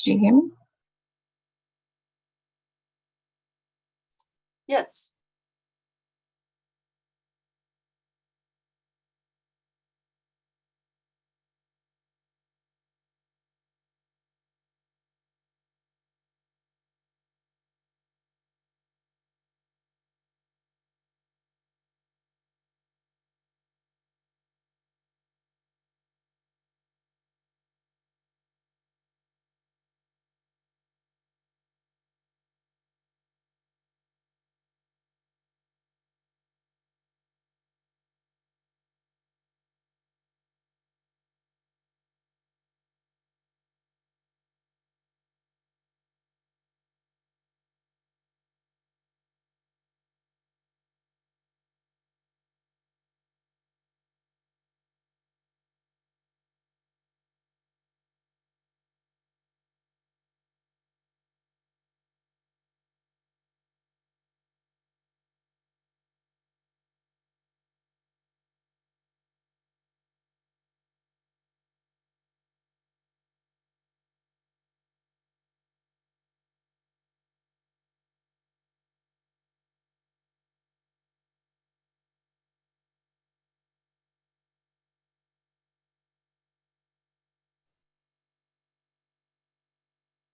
Did you hear me? Yes.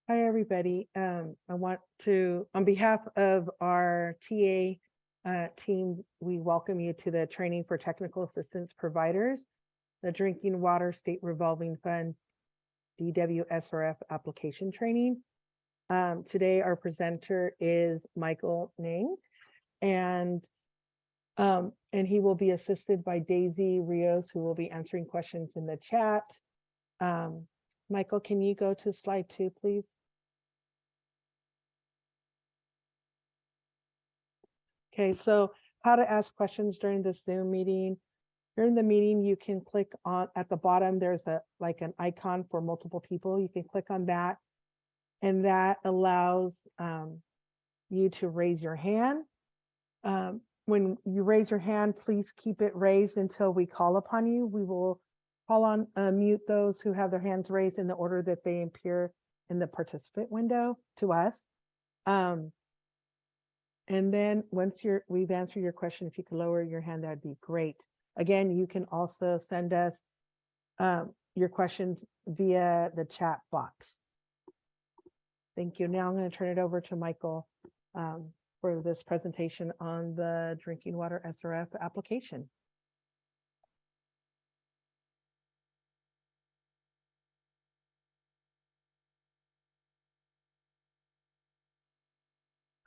Hi, everybody. I want to, on behalf of our TA team, we welcome you to the Training for Technical Assistance Providers, the Drinking Water State Revolving Fund, DWSRF application training. Today, our presenter is Michael Ning, and he will be assisted by Daisy Rios, who will be answering questions in the chat. Michael, can you go to slide 2, please? Okay, so how to ask questions during the Zoom meeting. During the meeting, you can click on, at the bottom, there's like an icon for multiple people. You can click on that, and that allows you to raise your hand. When you raise your hand, please keep it raised until we call upon you. We will call on, mute those who have their hands raised in the order that they appear in the participant window to us. And then once we've answered your question, if you could lower your hand, that'd be great. Again, you can also send us your questions via the chat box. Thank you. Now I'm going to turn it over to Michael for this presentation on the Drinking Water SRF application.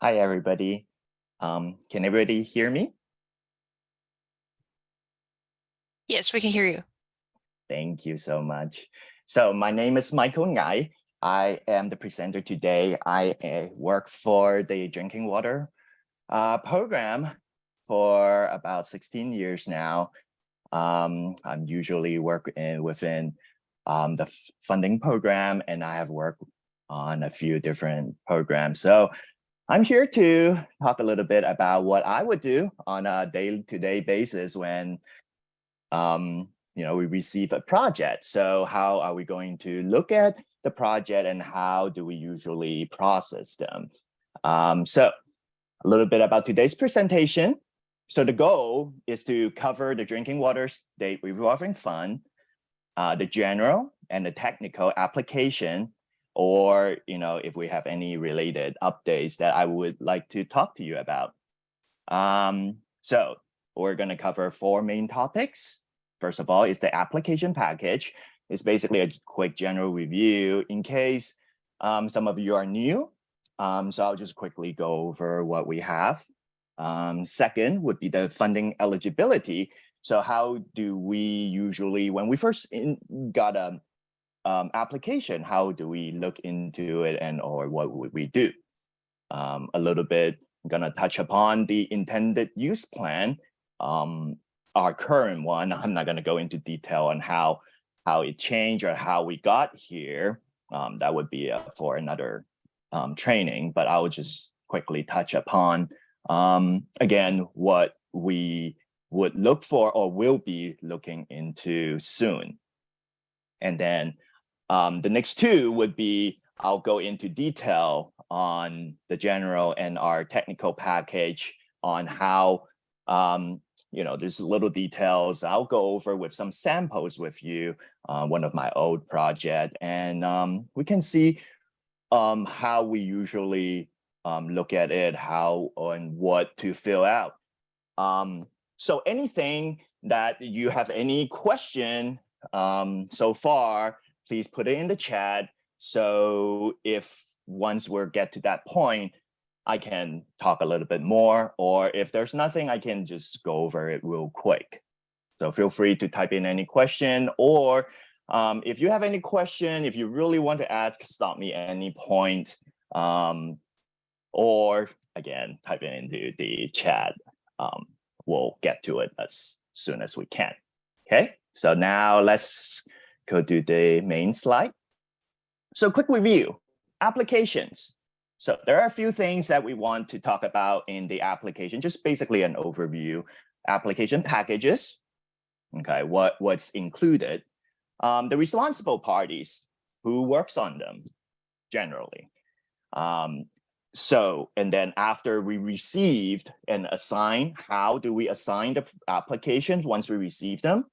Hi, everybody. Can everybody hear me? Yes, we can hear you. Thank you so much. So my name is Michael Ngai. I am the presenter today. I work for the Drinking Water program for about 16 years now. I'm usually within the funding program, and I have worked on a few different programs. So I'm here to talk a little bit about what I would do on a day-to-day basis when we receive a project. So how are we going to look at the project, and how do we usually process them? So a little bit about today's presentation. So the goal is to cover the Drinking Water State Revolving Fund, the general and the technical application, or if we have any related updates that I would like to talk to you about. So we're going to cover 4 main topics. First of all, is the application package. It's basically a quick general review in case some of you are new. So I'll just quickly go over what we have. Second would be the funding eligibility. So how do we usually, when we first got a application, how do we look into it, or what would we do? A little bit, I'm gonna touch upon the intended use plan, our current one. I'm not gonna go into detail on how it changed or how we got here. That would be for another training, but I will just quickly touch upon, again, what we would look for or will be looking into soon. And then the next 2 would be I'll go into detail on the general and our technical package on how, there's little details I'll go over with some samples with you, one of my old project, and we can see how we usually look at it, how and what to fill out. So anything that you have any question so far, please put it in the chat. So if once we get to that point, I can talk a little bit more, or if there's nothing, I can just go over it real quick. So feel free to type in any question, or if you have any question, if you really want to ask, stop me at any point, or again, type it into the chat. We'll get to it as soon as we can. Okay, so now let's go to the main slide. So quick review, applications. So there are a few things that we want to talk about in the application, just basically an overview. Application packages, okay, what's included. The responsible parties, who works on them generally. And then after we received and assigned, how do we assign the applications once we receive them?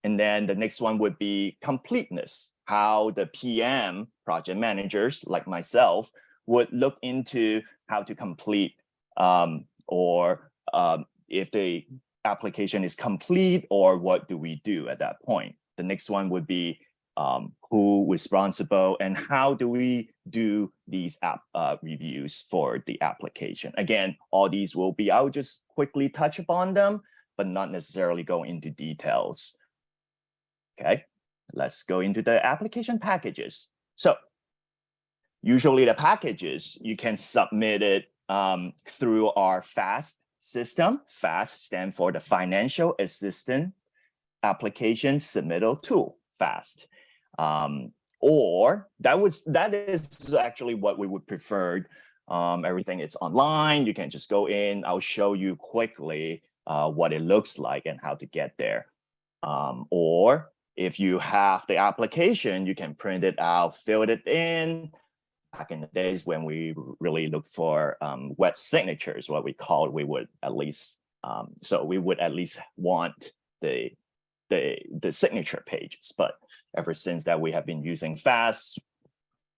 And then the next one would be completeness, how the PM, project managers like myself, would look into how to complete if the application is complete, or what do we do at that point. The next one would be who responsible and how do we do these app reviews for the application. Again, all these will be, I'll just quickly touch upon them, but not necessarily go into details. Okay, let's go into the application packages. So usually the packages, you can submit it through our FAST system. FAST stands for the Financial Assistance Application Submittal Tool, FAST. Or that is actually what we would prefer. Everything is online. You can just go in. I'll show you quickly what it looks like and how to get there. Or if you have the application, you can print it out, fill it in. Back in the days when we really looked for wet signatures, what we called, we would at least want the signature pages. But ever since that, we have been using FAST.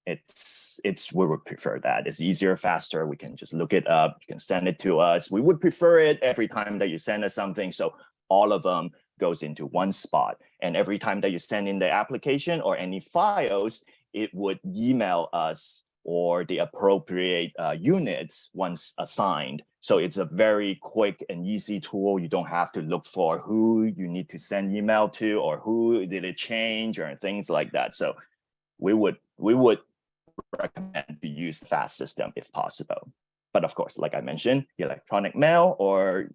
We would prefer that. It's easier, faster. We can just look it up. You can send it to us. We would prefer it every time that you send us something, so all of them goes into one spot. And every time that you send in the application or any files, it would email us or the appropriate units once assigned. So it's a very quick and easy tool. You don't have to look for who you need to send email to, or who did it change, or things like that. So we would recommend to use the FAST system if possible. But of course, like I mentioned, electronic mail or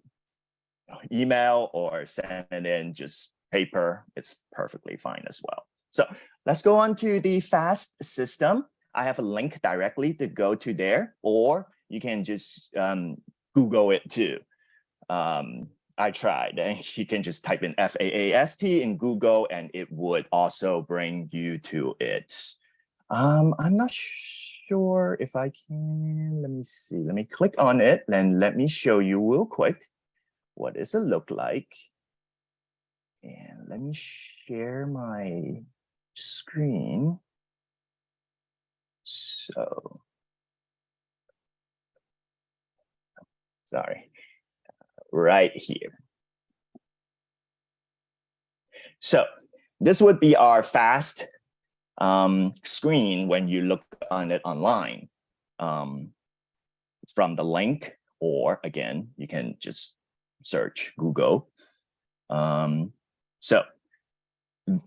email, or send it in just paper, it's perfectly fine as well. So let's go on to the FAST system. I have a link directly to go to there, or you can just Google it too. I tried, and you can just type in FAST in Google, and it would also bring you to it. I'm not sure if I can. Let me see. Let me click on it, and let me show you real quick. What does it look like? And let me share my screen. So, sorry, right here. So this would be our FAST screen when you look on it online from the link, or again, you can just search Google. So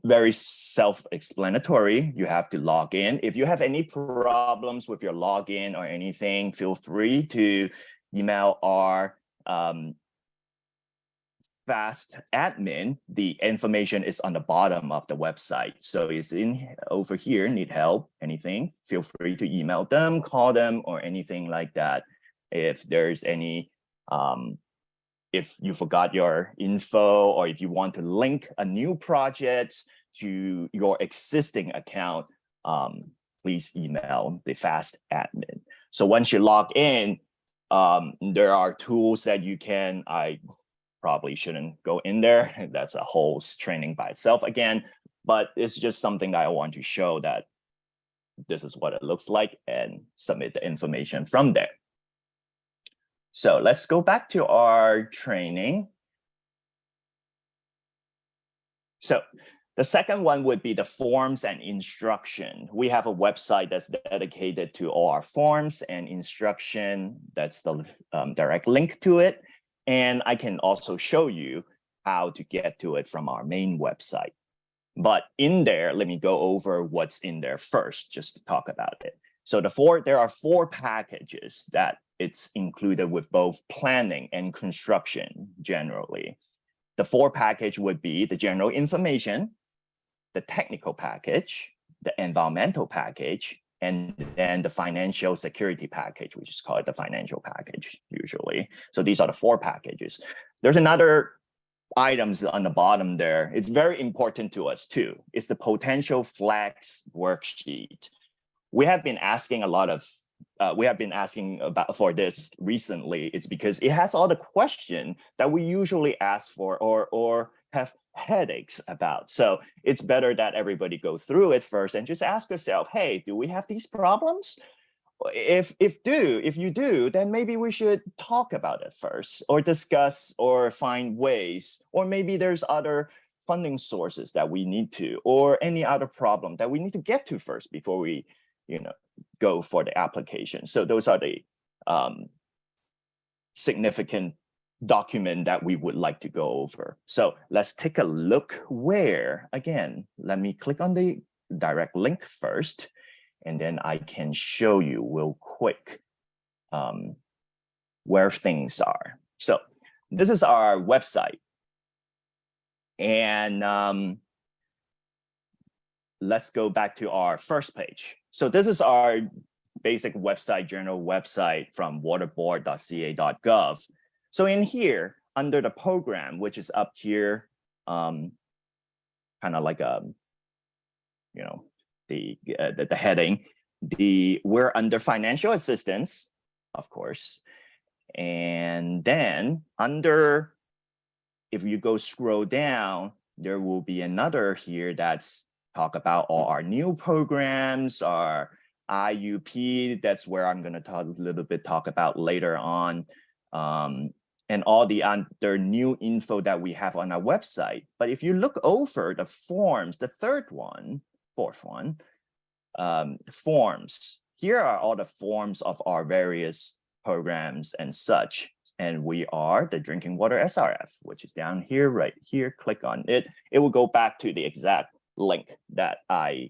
very self-explanatory. You have to log in. If you have any problems with your login or anything, feel free to email our FAST admin. The information is on the bottom of the website. So it's in over here, need help, anything, feel free to email them, call them, or anything like that. If there's any if you forgot your info, or if you want to link a new project to your existing account, please email the FAST admin. So once you log in, there are tools that you can, I probably shouldn't go in there. That's a whole training by itself again, but it's just something that I want to show that this is what it looks like and submit the information from there. So let's go back to our training. So the second one would be the forms and instruction. We have a website that's dedicated to all our forms and instruction. That's the direct link to it. And I can also show you how to get to it from our main website. But in there, let me go over what's in there first, just to talk about it. So there are 4 packages that it's included with both planning and construction generally. The 4 package would be the general information, the technical package, the environmental package, and then the financial security package, which is called the financial package usually. So these are the 4 packages. There's another items on the bottom there. It's very important to us too. It's the potential flex worksheet. We have been asking about for this recently. It's because it has all the questions that we usually ask for or have headaches about. So it's better that everybody go through it first and just ask yourself, hey, do we have these problems? If you do, then maybe we should talk about it first or discuss or find ways, or maybe there's other funding sources that we need to, or any other problem that we need to get to first before we, go for the application. So those are the significant document that we would like to go over. So let's take a look where, again, let me click on the direct link first, and then I can show you real quick where things are. So this is our website. And let's go back to our first page. So this is our basic website, general website from waterboard.ca.gov. So in here, under the program, which is up here, kind of like the heading, we're under financial assistance, of course. And then under, if you go scroll down, there will be another here that's talk about all our new programs, our IUP. That's where I'm going to talk about later on. And all the other new info that we have on our website. But if you look over the forms, the fourth one, forms, here are all the forms of our various programs and such. And we are the Drinking Water SRF, which is down here, right here. Click on it. It will go back to the exact link that I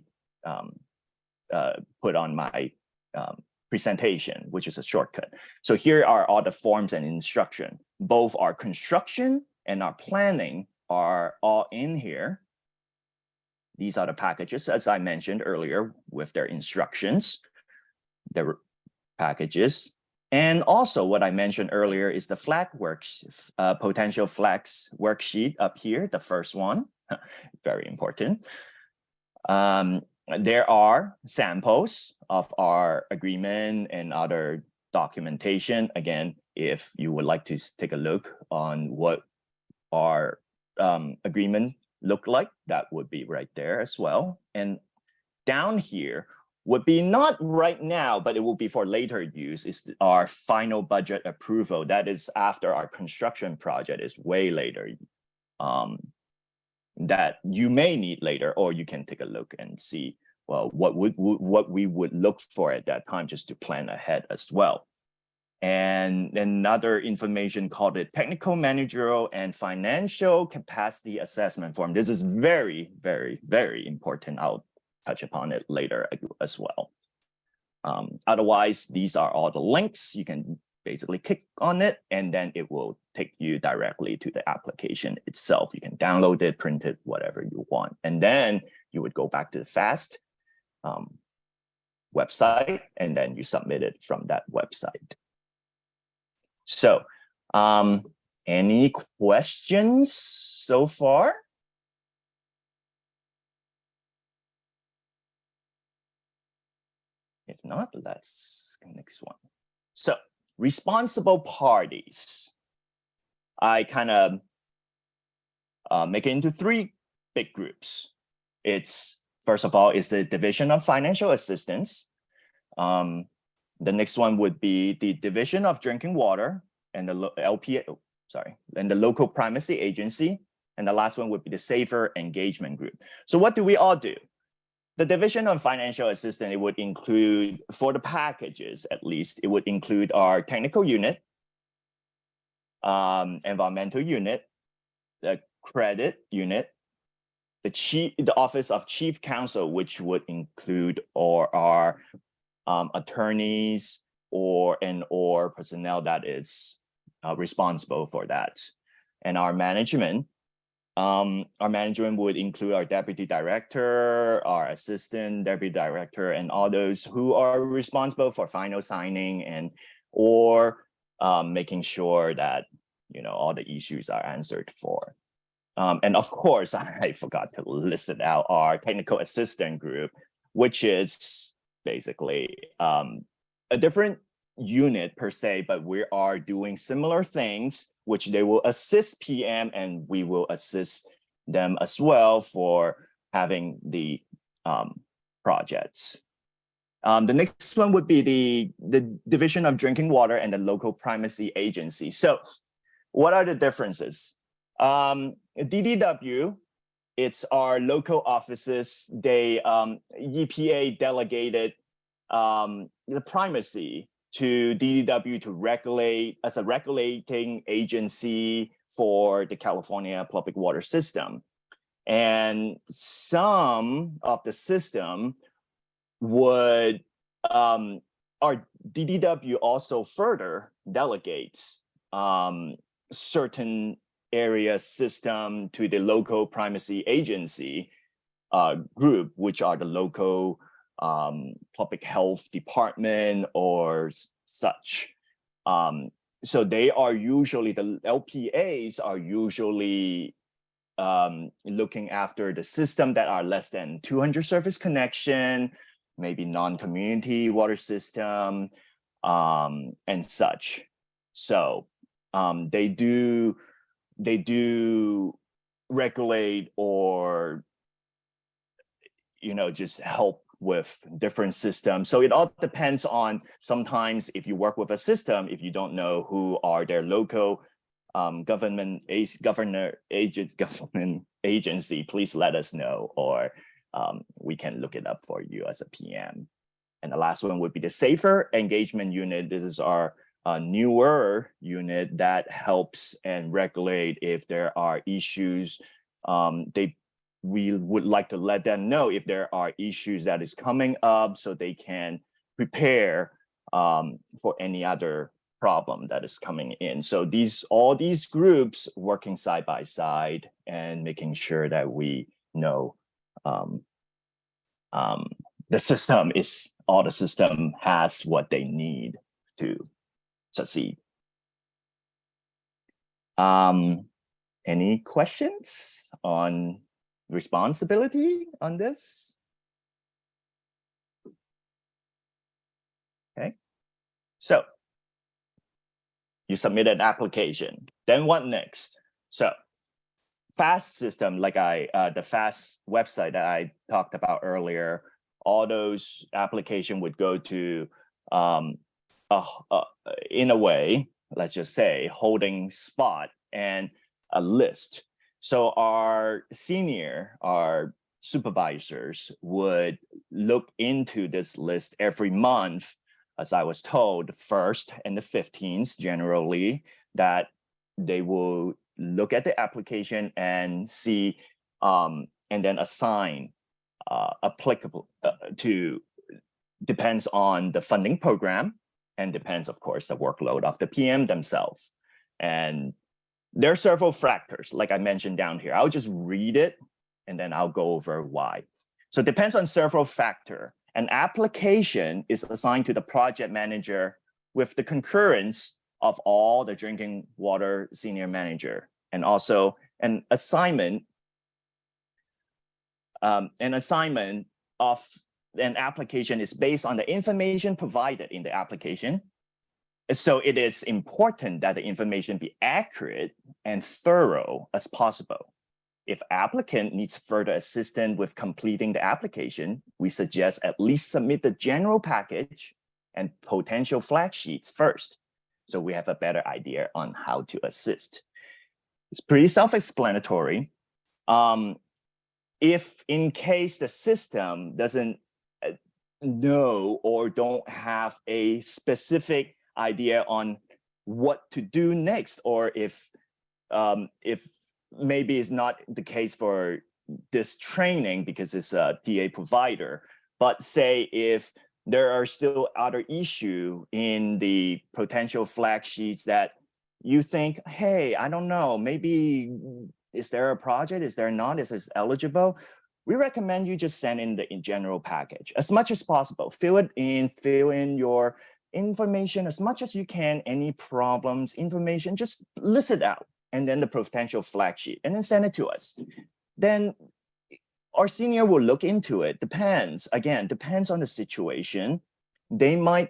put on my presentation, which is a shortcut. So here are all the forms and instruction. Both our construction and our planning are all in here. These are the packages, as I mentioned earlier, with their instructions, their packages. And also what I mentioned earlier is the potential flex worksheet up here, the first one, very important. There are samples of our agreement and other documentation. Again, if you would like to take a look on what our agreement look like, that would be right there as well. And down here would be not right now, but it will be for later use, is our final budget approval. That is after our construction project is way later. That you may need later, or you can take a look and see, well, what we would look for at that time, just to plan ahead as well. And another information called the technical, managerial, and financial capacity assessment form. This is very, very, very important. I'll touch upon it later as well. Otherwise, these are all the links. You can basically click on it, and then it will take you directly to the application itself. You can download it, print it, whatever you want. And then you would go back to the FAST website, and then you submit it from that website. So any questions so far? If not, let's next one. So responsible parties. I kind of make it into three big groups. It's first of all, is the Division of Financial Assistance. The next one would be the Division of Drinking Water and the and the Local Primacy Agency. And the last one would be the Safer Engagement Group. So what do we all do? The Division of Financial Assistance, it would include, for the packages at least, it would include our technical unit, environmental unit, the credit unit, the Office of Chief Counsel, which would include our attorneys or personnel that is responsible for that, and our management. Our management would include our deputy director, our assistant deputy director, and all those who are responsible for final signing and making sure that all the issues are answered for. And of course, I forgot to list it out, our technical assistant group, which is basically a different unit per se, but we are doing similar things, which they will assist PM and we will assist them as well for having the projects. The next one would be the Division of Drinking Water and the Local Primacy Agency. So what are the differences? DDW, it's our local offices. They EPA delegated the primacy to DDW to regulate as a regulating agency for the California public water system. And some of the system would, our DDW also further delegates certain area system to the local primacy agency group, which are the local public health department or such. So they are usually, the LPAs are usually looking after the system that are less than 200 surface connection, maybe non-community water system, and such. So they do regulate or just help with different systems. So it all depends on, sometimes if you work with a system, if you don't know who are their local government agency, please let us know, or we can look it up for you as a PM. And the last one would be the Safer Engagement Unit. This is our newer unit that helps and regulate if there are issues. We would like to let them know if there are issues that is coming up so they can prepare for any other problem that is coming in. So all these groups working side by side and making sure that we know the system has what they need to succeed. Any questions on responsibility on this? Okay, so you submit an application, then what next? So FAST system, like the FAST website that I talked about earlier, all those application would go to in a way, let's just say, holding spot and a list. So our supervisors would look into this list every month, as I was told, the 1st and the 15th generally, that they will look at the application and see, and then assign applicable depends on the funding program, and depends, of course, the workload of the PM themselves. And there are several factors, like I mentioned down here. I'll just read it, and then I'll go over why. So it depends on several factors. An application is assigned to the project manager with the concurrence of all the drinking water senior manager, and also an assignment of an application is based on the information provided in the application. So it is important that the information be accurate and thorough as possible. If applicant needs further assistance with completing the application, we suggest at least submit the general package and potential flag sheets first, so we have a better idea on how to assist. It's pretty self-explanatory. If in case the system doesn't know or don't have a specific idea on what to do next, or if maybe it's not the case for this training because it's a TA provider, but say if there are still other issues in the potential flag sheets that you think, hey, I don't know, maybe is there a project, is there not, is it eligible? We recommend you just send in the general package as much as possible. Fill in your information as much as you can, any problems, information, just list it out, and then the potential flag sheet, and then send it to us. Then our senior will look into it. Depends on the situation. They might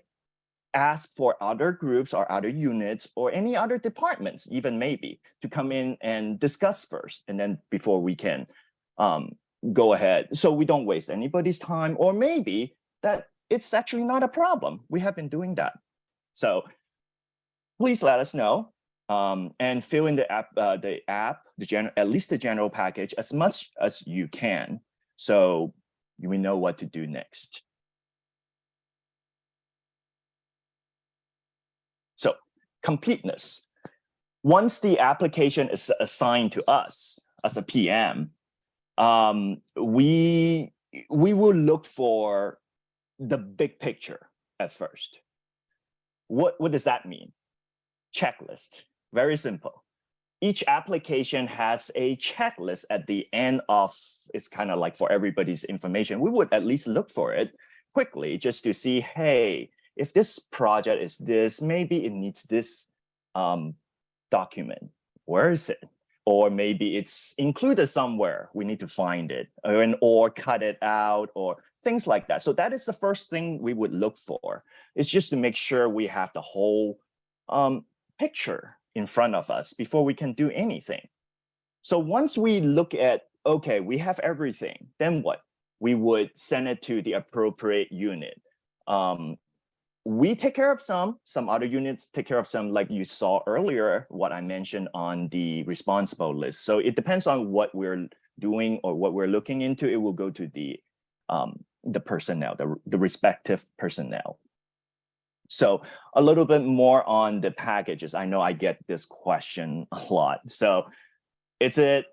ask for other groups or other units or any other departments, even maybe, to come in and discuss first, and then before we can go ahead. So we don't waste anybody's time, or maybe that it's actually not a problem. We have been doing that. So please let us know and fill in the app, at least the general package as much as you can, so we know what to do next. So completeness. Once the application is assigned to us as a PM, we will look for the big picture at first. What does that mean? Checklist. Very simple. Each application has a checklist at the end of, it's kind of like for everybody's information. We would at least look for it quickly just to see, hey, if this project is this, maybe it needs this document. Where is it? Or maybe it's included somewhere. We need to find it, or cut it out, or things like that. So that is the first thing we would look for. It's just to make sure we have the whole picture in front of us before we can do anything. So once we look at, okay, we have everything, then what? We would send it to the appropriate unit. We take care of some other units take care of some, like you saw earlier, what I mentioned on the responsible list. So it depends on what we're doing or what we're looking into. It will go to the personnel, the respective personnel. So a little bit more on the packages. I know I get this question a lot. So is it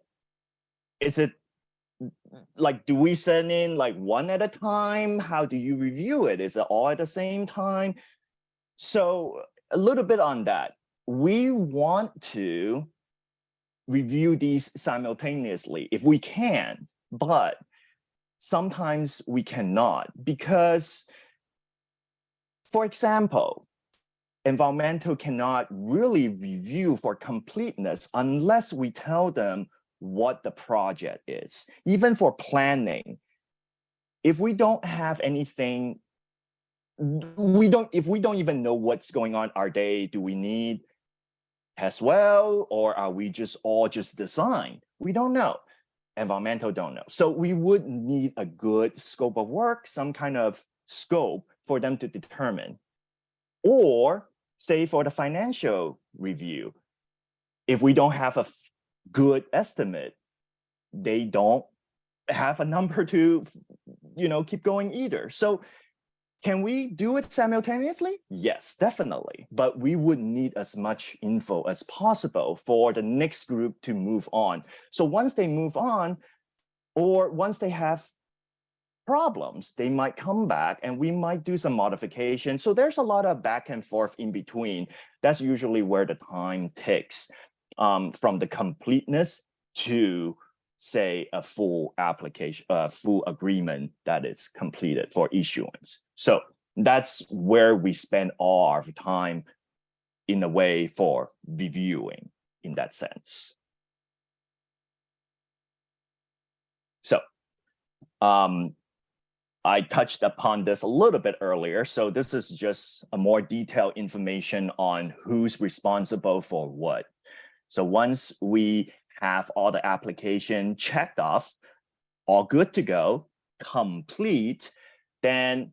like, do we send in like one at a time? How do you review it? Is it all at the same time? So a little bit on that. We want to review these simultaneously if we can, but sometimes we cannot, because, for example, environmental cannot really review for completeness unless we tell them what the project is. Even for planning, if we don't have anything, if we don't even know what's going on, do we need as well, or are we just design? We don't know. Environmental don't know. So we would need a good scope of work, some kind of scope for them to determine. Or say for the financial review, if we don't have a good estimate, they don't have a number to keep going either. So can we do it simultaneously? Yes, definitely. But we would need as much info as possible for the next group to move on. So once they move on, or once they have problems, they might come back and we might do some modification. So there's a lot of back and forth in between. That's usually where the time takes, from the completeness to, say, a full application, full agreement that is completed for issuance. So that's where we spend all our time in a way for reviewing in that sense. So I touched upon this a little bit earlier. So this is just a more detailed information on who's responsible for what. So once we have all the application checked off, all good to go, complete, then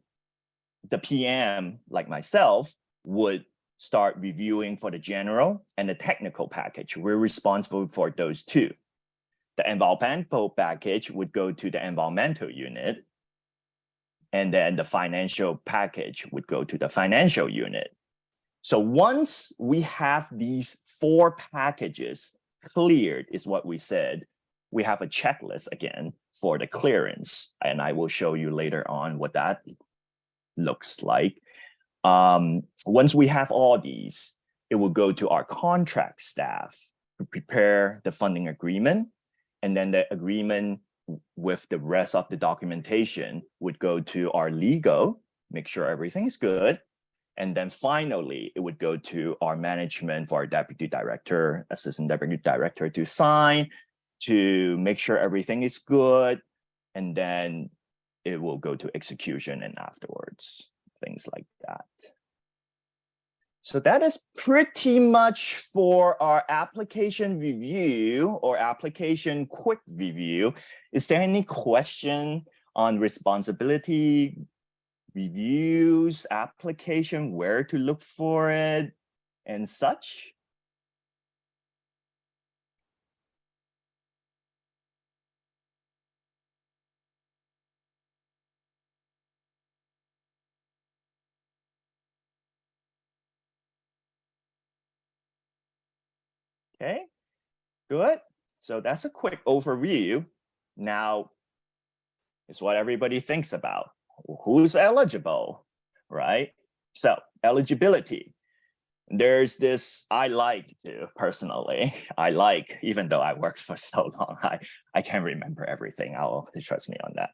the PM, like myself, would start reviewing for the general and the technical package. We're responsible for those two. The environmental package would go to the environmental unit, and then the financial package would go to the financial unit. So once we have these 4 packages cleared, is what we said, we have a checklist again for the clearance. And I will show you later on what that looks like. Once we have all these, it will go to our contract staff to prepare the funding agreement. And then the agreement with the rest of the documentation would go to our legal, make sure everything's good. And then finally, it would go to our management for our deputy director, assistant deputy director to sign, to make sure everything is good. And then it will go to execution and afterwards, things like that. So that is pretty much for our application review or application quick review. Is there any question on responsibility, reviews, application, where to look for it, and such? Okay, good. So that's a quick overview. Now, it's what everybody thinks about. Who's eligible, right? So eligibility. There's this, I like to personally, even though I worked for so long, I can't remember everything. Trust me on that.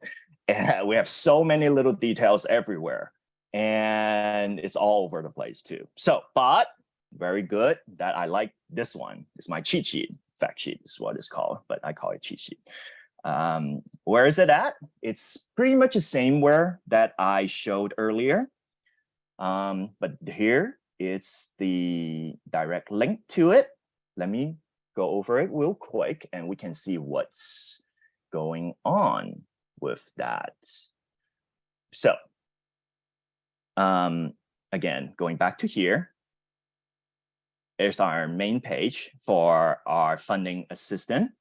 And we have so many little details everywhere, and it's all over the place too. So, but very good that I like this one. It's my cheat sheet. Fact sheet is what it's called, but I call it cheat sheet. Where is it at? It's pretty much the same where that I showed earlier. But here it's the direct link to it. Let me go over it real quick and we can see what's going on with that. So, again, going back to here, there's our main page for our funding assistant.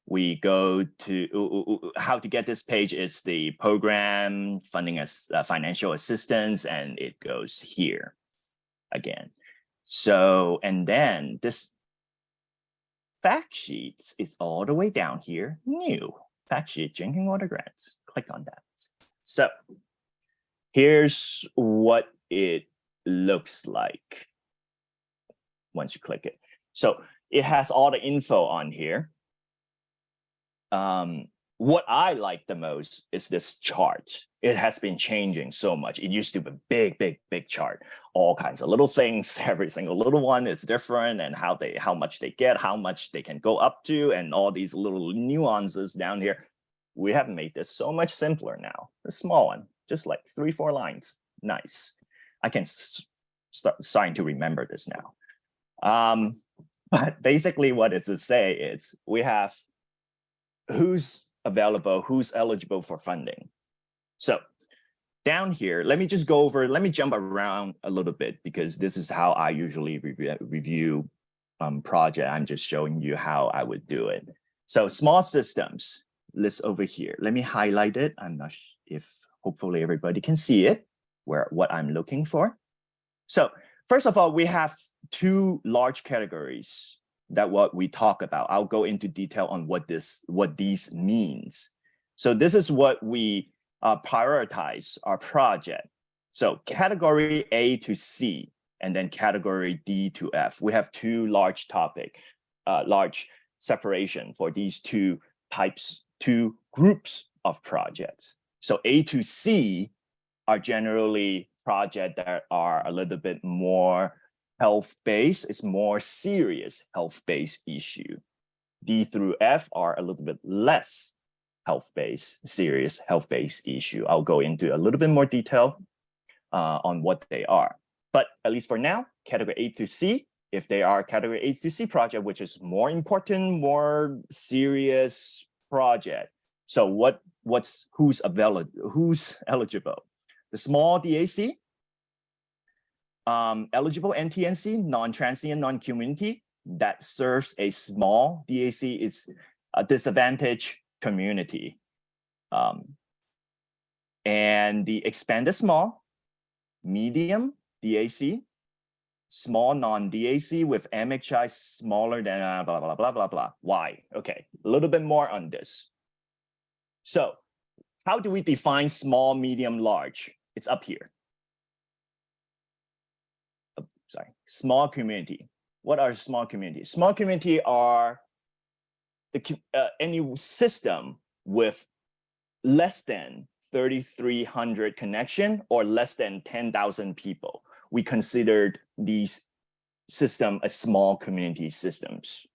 We go to how to get this page is the program funding as financial assistance, and it goes here again. So, and then this fact sheets is all the way down here, new fact sheet, drinking water grants. Click on that. So here's what it looks like once you click it. So it has all the info on here. What I like the most is this chart. It has been changing so much. It used to be a big chart, all kinds of little things. Every single little one is different, and how much they get, how much they can go up to, and all these little nuances down here. We have made this so much simpler now. A small one, just like 3-4 lines. Nice. I can starting to remember this now. But basically what it's to say is we have who's available, who's eligible for funding. So down here, let me jump around a little bit because this is how I usually review project. I'm just showing you how I would do it. So small systems list over here. Let me highlight it. I'm not sure if hopefully everybody can see it, what I'm looking for. So first of all, we have 2 large categories that what we talk about. I'll go into detail on what these means. So this is what we prioritize our project. So category A to C, and then category D to F. We have 2 large large separation for these 2 groups of projects. So A to C are generally projects that are a little bit more health-based. It's more serious health-based issue. D through F are a little bit less serious health-based issue. I'll go into a little bit more detail on what they are. But at least for now, category A through C, if they are category A through C project, which is more important, more serious project. So who's eligible? The small DAC, eligible NTNC, non-transient, non-community, that serves a small DAC. It's a disadvantaged community. And the expanded small, medium DAC, small non-DAC with MHI smaller than blah, blah, blah, blah, blah. Why? Okay, a little bit more on this. So how do we define small, medium, large? It's up here. Small community. What are small communities? Small community are any system with less than 3,300 connection or less than 10,000 people. We considered these systems as small community systems.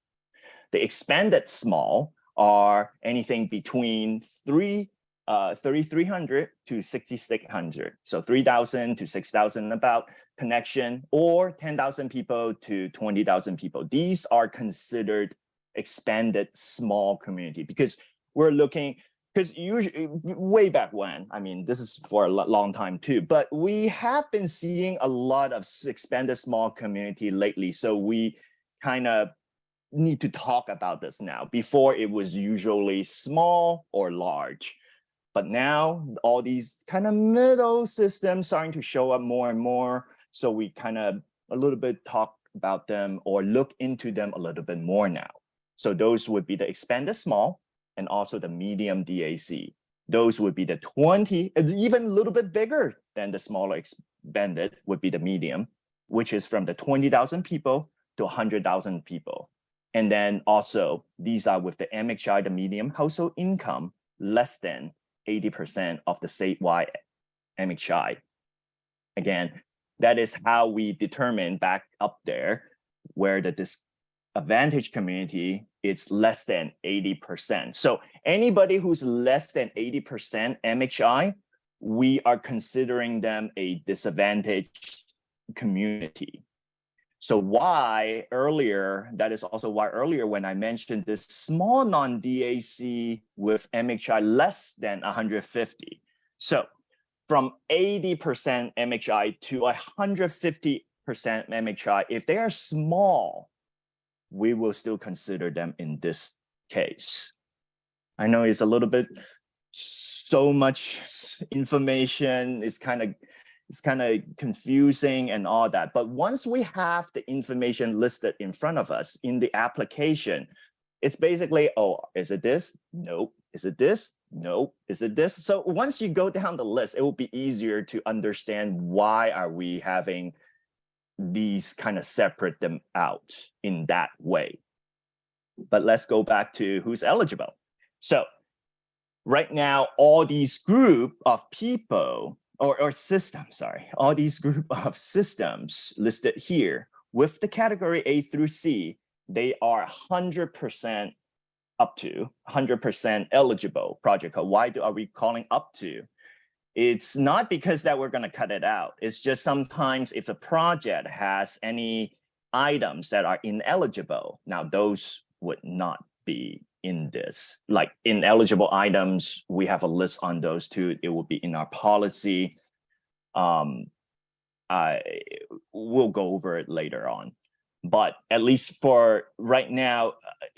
The expanded small are anything between 3,300 to 6,600. So 3,000 to 6,000 about connection, or 10,000 people to 20,000 people. These are considered expanded small community because we're looking, because usually way back when, I mean, this is for a long time too, but we have been seeing a lot of expanded small community lately. So we kind of need to talk about this now. Before it was usually small or large, but now all these kind of middle systems starting to show up more and more. So we kind of a little bit talk about them or look into them a little bit more now. So those would be the expanded small and also the medium DAC. Those would be the 20, even a little bit bigger than the smaller expanded would be the medium, which is from the 20,000 people to 100,000 people. And then also these are with the MHI, the medium household income, less than 80% of the statewide MHI. Again, that is how we determine back up there where the disadvantaged community is less than 80%. So anybody who's less than 80% MHI, we are considering them a disadvantaged community. So why earlier, that is also why earlier when I mentioned this small non-DAC with MHI less than 150. So from 80% MHI to 150% MHI, if they are small, we will still consider them in this case. I know it's a little bit so much information, it's kind of confusing and all that. But once we have the information listed in front of us in the application, it's basically, oh, is it this? Nope. Is it this? Nope. Is it this? So once you go down the list, it will be easier to understand why are we having these kind of separate them out in that way. But let's go back to who's eligible. So right now, all these group of people or systems, sorry, all these group of systems listed here with the category A through C, they are 100% up to 100% eligible project code. Why are we calling up to? It's not because that we're going to cut it out. It's just sometimes if a project has any items that are ineligible, now those would not be in this. Like ineligible items, we have a list on those too. It will be in our policy. We'll go over it later on. But at least for right now,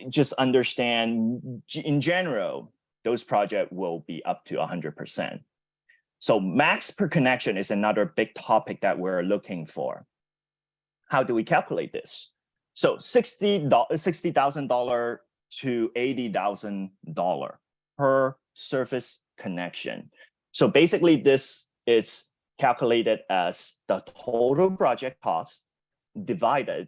just understand in general, those projects will be up to 100%. So max per connection is another big topic that we're looking for. How do we calculate this? So $60,000 to $80,000 per surface connection. So basically this is calculated as the total project cost divided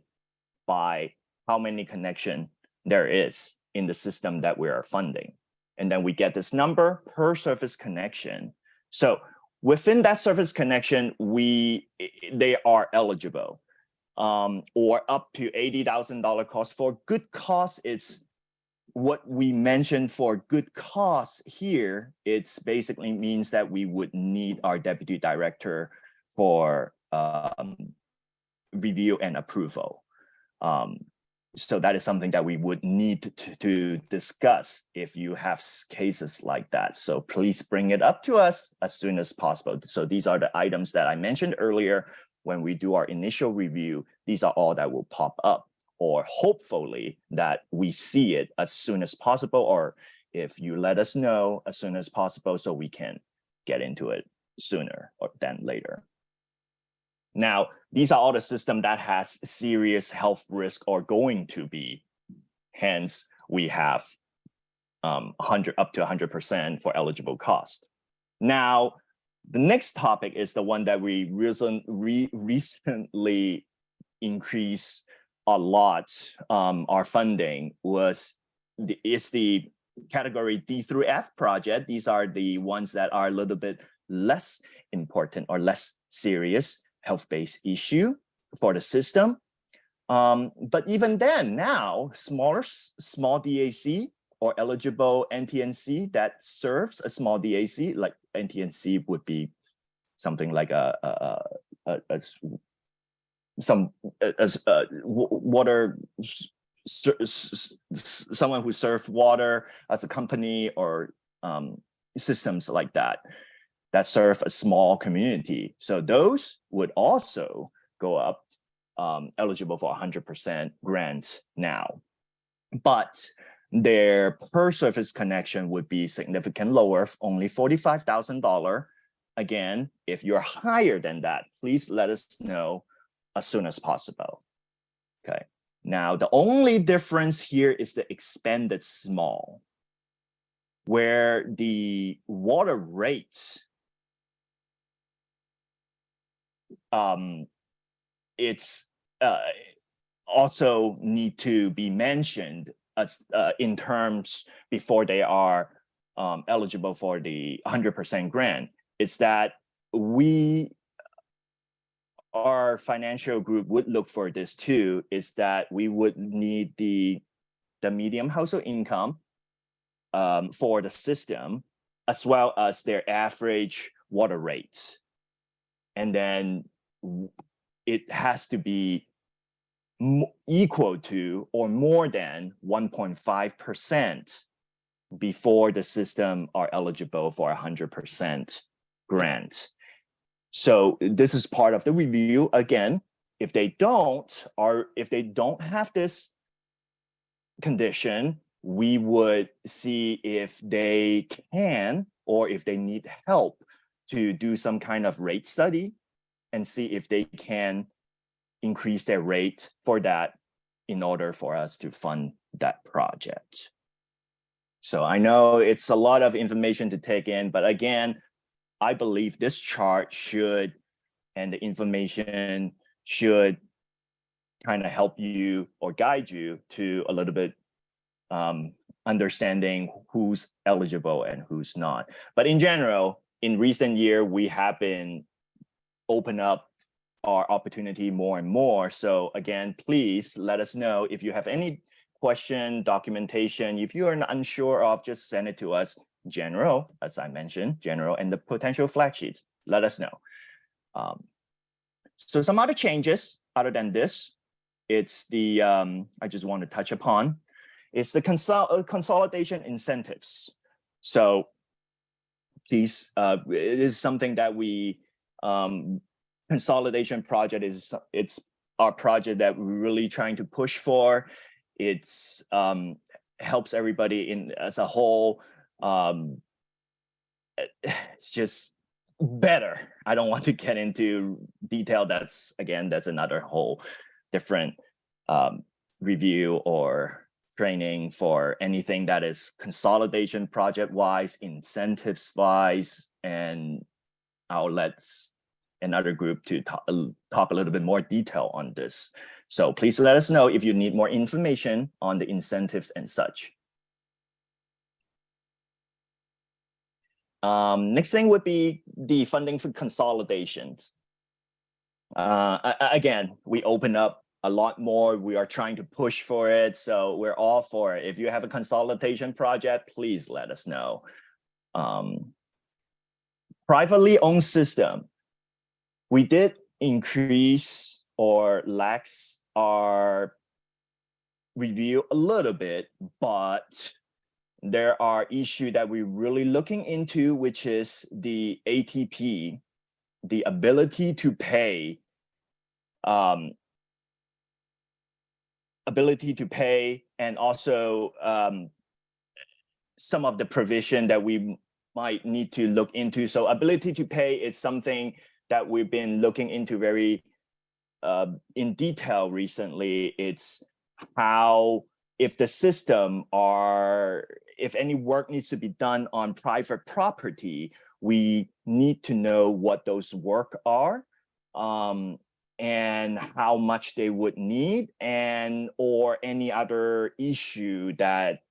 by how many connection there is in the system that we are funding. And then we get this number per surface connection. So within that surface connection, they are eligible, or up to $80,000 cost. For good cost, it's what we mentioned for good cause here, it's basically means that we would need our deputy director for review and approval. So that is something that we would need to discuss if you have cases like that. So please bring it up to us as soon as possible. So these are the items that I mentioned earlier. When we do our initial review, these are all that will pop up, or hopefully that we see it as soon as possible, or if you let us know as soon as possible so we can get into it sooner than later. Now, these are all the system that has serious health risk or going to be. Hence, we have 100 up to 100% for eligible cost. Now, the next topic is the one that we recently increased a lot. Our funding it's the category D through F project. These are the ones that are a little bit less important or less serious health-based issue for the system. But even then, now small DAC or eligible NTNC that serves a small DAC, like NTNC would be something like water, someone who serves water as a company, or systems like that serve a small community. So those would also go up, eligible for 100% grants now. But their per service connection would be significantly lower, only $45,000. Again, if you're higher than that, please let us know as soon as possible. Okay. Now, the only difference here is the expanded small, where the water rates, it's also need to be mentioned as in terms before they are eligible for the 100% grant. It's that our financial group would look for this too, is that we would need the medium household income for the system, as well as their average water rates. And then it has to be equal to or more than 1.5% before the system are eligible for 100% grant. So this is part of the review. Again, if they don't have this condition, we would see if they can, or if they need help to do some kind of rate study and see if they can increase their rate for that in order for us to fund that project. So I know it's a lot of information to take in, but again, I believe this chart should, and the information should kind of help you or guide you to a little bit understanding who's eligible and who's not. But in general, in recent year, we have been open up our opportunity more and more. So again, please let us know if you have any question, documentation. If you are unsure of, just send it to us. General, as I mentioned, general, and the potential flag sheets, let us know. So some other changes other than this, it's the, I just want to touch upon, it's the consolidation incentives. So please, it is something that we, consolidation project it's our project that we're really trying to push for. It's helps everybody in as a whole. It's just better. I don't want to get into detail. That's another whole different review or training for anything that is consolidation project wise, incentives wise, and I'll let another group to talk a little bit more detail on this. So please let us know if you need more information on the incentives and such. Next thing would be the funding for consolidations. Again, we open up a lot more. We are trying to push for it. So we're all for it. If you have a consolidation project, please let us know. Privately owned system. We did increase or lax our review a little bit, but there are issues that we're really looking into, which is the ATP, the ability to pay, and also some of the provision that we might need to look into. So ability to pay is something that we've been looking into very in detail recently. It's how, if the system if any work needs to be done on private property, we need to know what those work are, and how much they would need, or any other issue that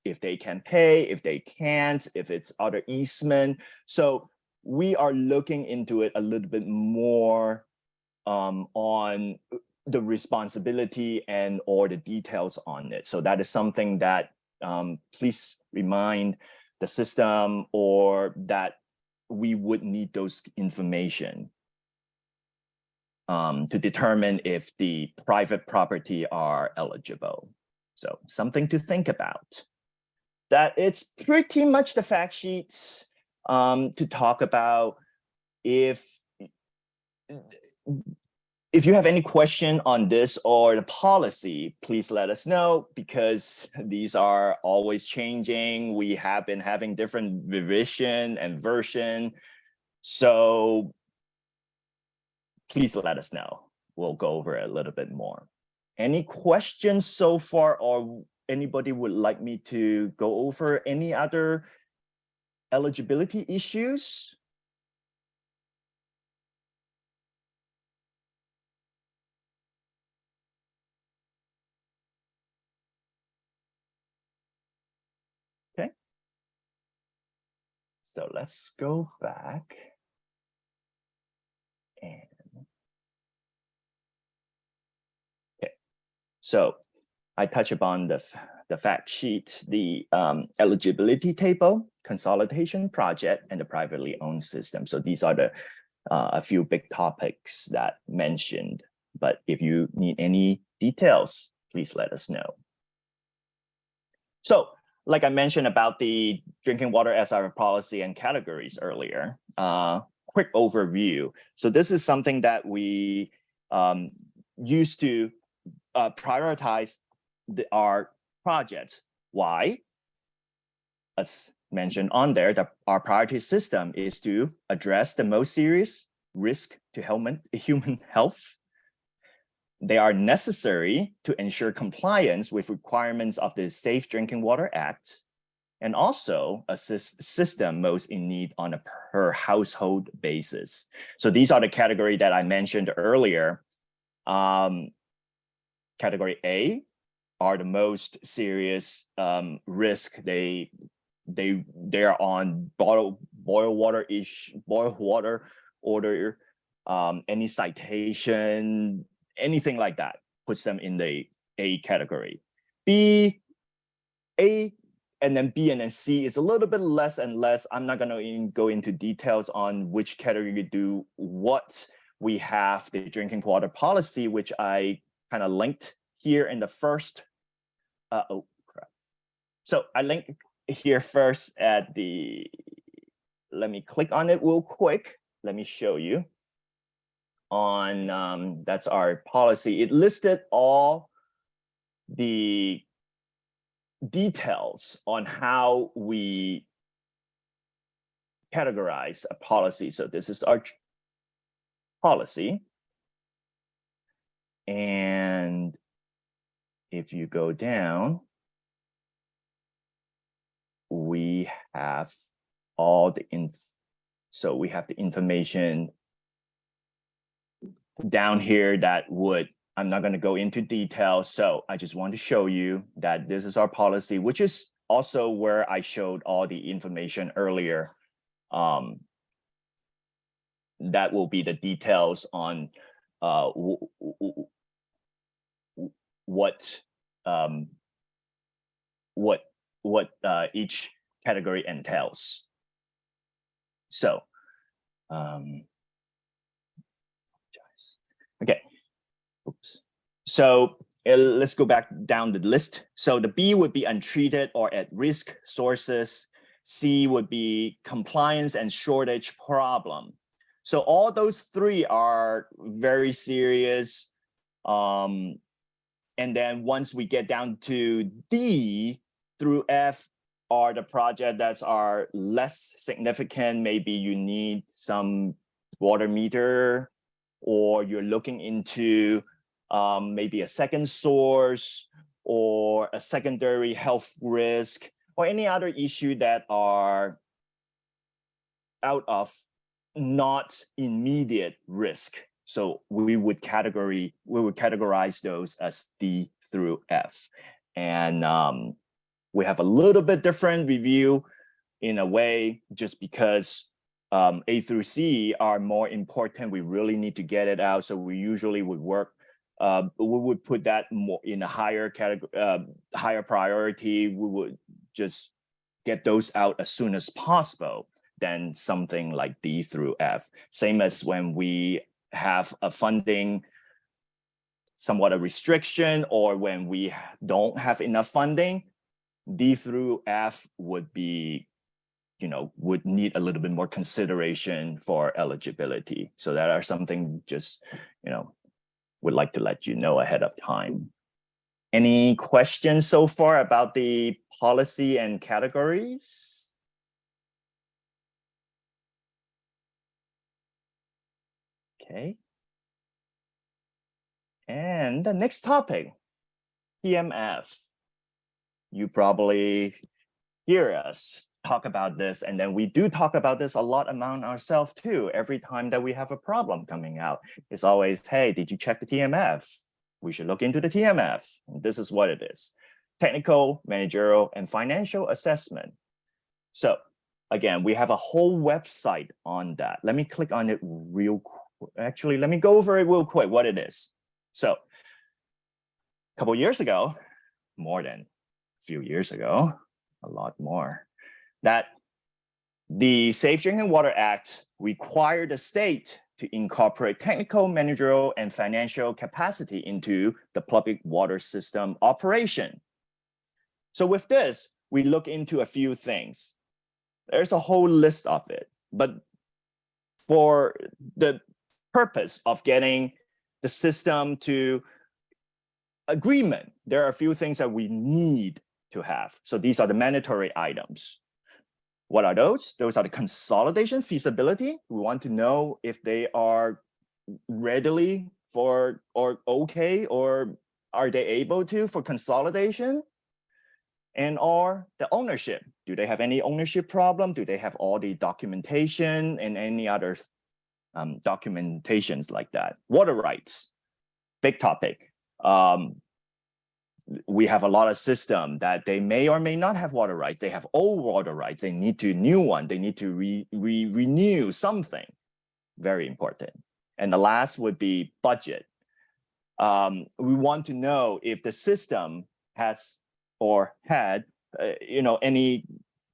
if they can pay, if they can't, if it's other easement. So we are looking into it a little bit more on the responsibility and or the details on it. So that is something that please remind the system, or that we would need those information to determine if the private property are eligible. So something to think about. That it's pretty much the fact sheets to talk about. If you have any question on this or the policy, please let us know, because these are always changing. We have been having different revision and version. So please let us know. We'll go over it a little bit more. Any questions so far, or anybody would like me to go over any other eligibility issues? Okay. So let's go back. And okay, so I touch upon the fact sheet, the eligibility table, consolidation project, and the privately owned system. So these are the a few big topics that mentioned. But if you need any details, please let us know. So, like I mentioned about the drinking water SRF policy and categories earlier, quick overview. So this is something that we used to prioritize our projects. Why? As mentioned on there, our priority system is to address the most serious risk to human health. They are necessary to ensure compliance with requirements of the Safe Drinking Water Act, and also assist system most in need on a per household basis. So these are the category that I mentioned earlier. Category A are the most serious risk. They're on boil water order, any citation, anything like that puts them in the A category. A and then B and then C is a little bit less and less. I'm not going to go into details on which category do what. We have the drinking water policy, which I kind of linked here in the first. Oh crap! So I linked here first at the. Let me click on it real quick. Let me show you. On that's our policy. It listed all the details on how we categorize a policy. So this is our policy. And if you go down, we have all the so we have the information down here that I'm not going to go into detail. So I just want to show you that this is our policy, which is also where I showed all the information earlier. That will be the details on what each category entails. So, okay, oops. So let's go back down the list. So the B would be untreated or at risk sources. C would be compliance and shortage problem. So all those three are very serious. And then once we get down to D through F are the project that are less significant. Maybe you need some water meter, or you're looking into maybe a second source or a secondary health risk or any other issue that are out of not immediate risk. So we would categorize those as D through F. And we have a little bit different review in a way, just because A through C are more important. We really need to get it out. So we usually would work, we would put that more in a higher category, higher priority. We would just get those out as soon as possible than something like D through F. Same as when we have a funding, somewhat a restriction, or when we don't have enough funding, D through F would be, would need a little bit more consideration for eligibility. So that are something just, would like to let you know ahead of time. Any questions so far about the policy and categories? Okay. And the next topic, TMF. You probably hear us talk about this, and then we do talk about this a lot among ourselves too. Every time that we have a problem coming out, it's always, hey, did you check the TMF? We should look into the TMF. And this is what it is: technical, managerial, and financial assessment. So again, we have a whole website on that. Let me click on it real quick. Actually, let me go over it real quick, what it is. So a couple years ago, more than a few years ago, a lot more, that the Safe Drinking Water Act required the state to incorporate technical, managerial, and financial capacity into the public water system operation. So with this, we look into a few things. There's a whole list of it, but for the purpose of getting the system to agreement, there are a few things that we need to have. So these are the mandatory items. What are those? Those are the consolidation feasibility. We want to know if they are readily for or okay, or are they able to for consolidation? And or the ownership. Do they have any ownership problem? Do they have all the documentation and any other documentations like that? Water rights, big topic. We have a lot of systems that they may or may not have water rights. They have old water rights. They need to new one. They need to renew something. Very important. And the last would be budget. We want to know if the system has or had, any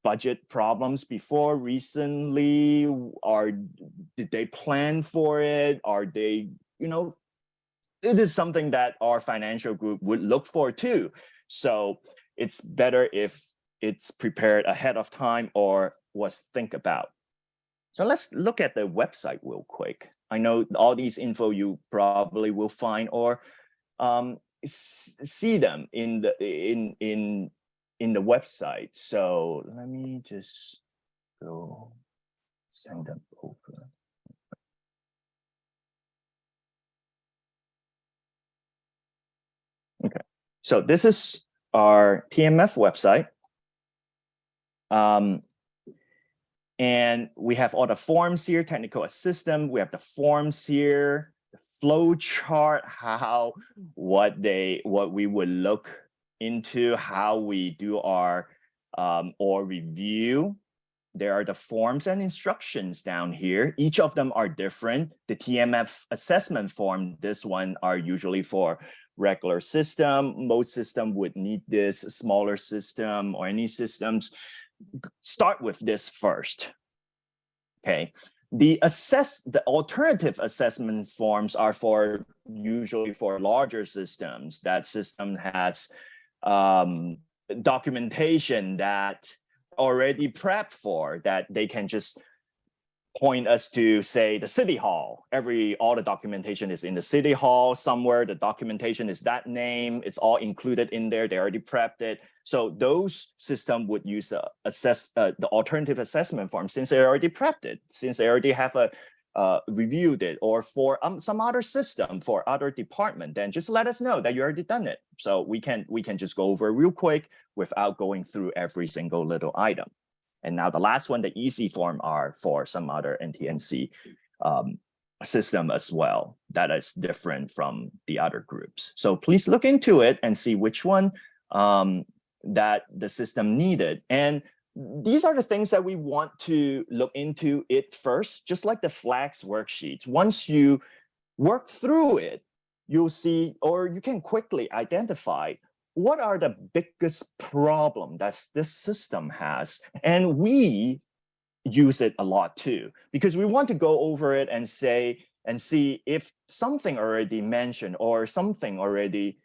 budget problems before recently, or did they plan for it? Are they, it is something that our financial group would look for too. So it's better if it's prepared ahead of time or was think about. So let's look at the website real quick. I know all these info you probably will find or see them in the website. So let me just go send them over. Okay, so this is our TMF website. And we have all the forms here, technical assistance. We have the forms here, the flow chart, what we would look into, how we do our or review. There are the forms and instructions down here. Each of them are different. The TMF assessment form, this one are usually for regular system. Most system would need this smaller system or any systems. Start with this first. Okay. The alternative assessment forms are usually for larger systems. That system has documentation that already prepped for that they can just point us to, say, the city hall. All the documentation is in the city hall somewhere. The documentation is that name. It's all included in there. They already prepped it. So those systems would use the alternative assessment form since they already prepped it, since they already have reviewed it. Or for some other system for other department, then just let us know that you already done it. So we can just go over real quick without going through every single little item. And now the last one, the easy form, are for some other NTNC system as well that is different from the other groups. So please look into it and see which one that the system needed. And these are the things that we want to look into it first, just like the flags worksheets. Once you work through it, you'll see, or you can quickly identify what are the biggest problem that this system has. And we use it a lot too, because we want to go over it and say, and see if something already mentioned or something already,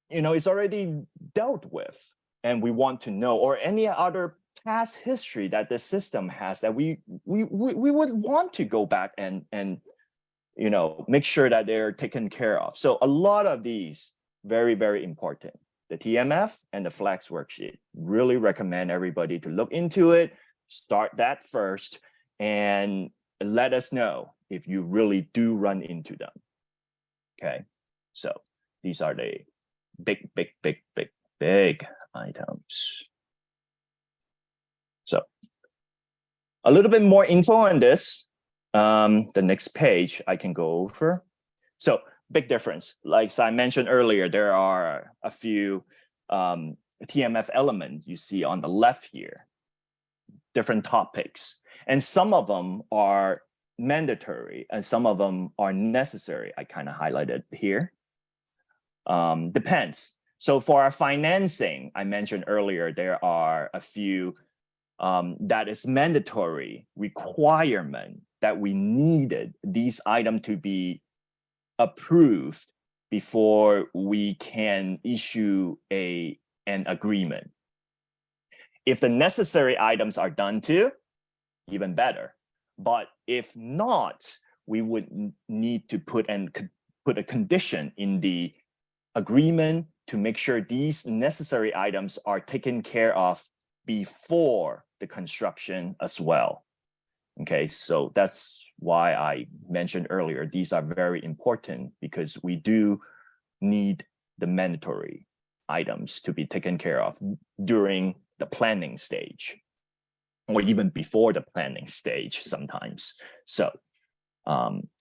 it's already dealt with. And we want to know, or any other past history that the system has that we would want to go back and make sure that they're taken care of. So a lot of these, very, very important. The TMF and the flags worksheet. Really recommend everybody to look into it, start that first, and let us know if you really do run into them. Okay, so these are the big items. So a little bit more info on this. The next page I can go over. So big difference. Like I mentioned earlier, there are a few TMF elements you see on the left here, different topics. And some of them are mandatory and some of them are necessary. I kind of highlighted here. Depends. So for our financing, I mentioned earlier, there are a few that is mandatory requirement that we needed these items to be approved before we can issue an agreement. If the necessary items are done too, even better. But if not, we would need to put a condition in the agreement to make sure these necessary items are taken care of before the construction as well. Okay, so that's why I mentioned earlier, these are very important because we do need the mandatory items to be taken care of during the planning stage or even before the planning stage sometimes. So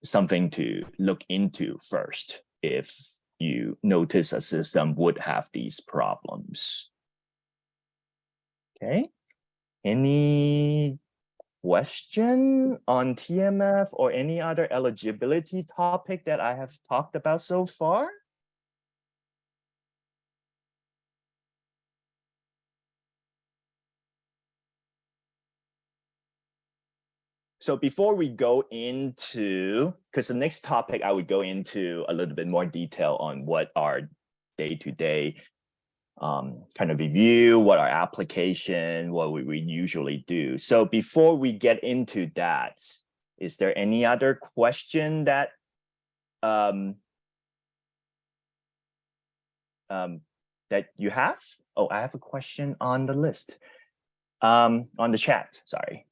something to look into first if you notice a system would have these problems. Okay, any question on TMF or any other eligibility topic that I have talked about so far? So before we go into, because the next topic I would go into a little bit more detail on what our day-to-day kind of review, what our application, what we usually do. So before we get into that, is there any other question that that you have? Oh, I have a question on the list, on the chat, sorry.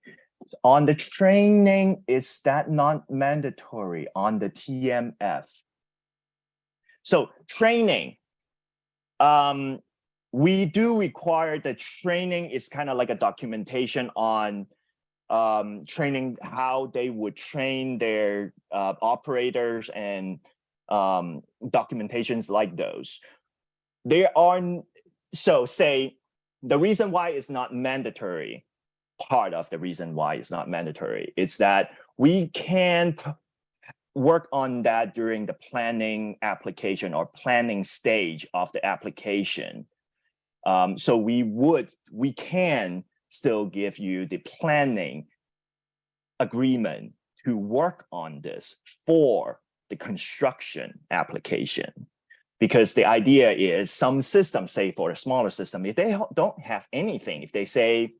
On the training, is that not mandatory on the TMF? So training, we do require the training is kind of like a documentation on training how they would train their operators and documentations like those. There are, so say the reason why it's not mandatory, part of the reason why it's not mandatory is that we can work on that during the planning application or planning stage of the application. So we can still give you the planning agreement to work on this for the construction application. Because the idea is some systems, say for a smaller system, if they don't have anything, if they say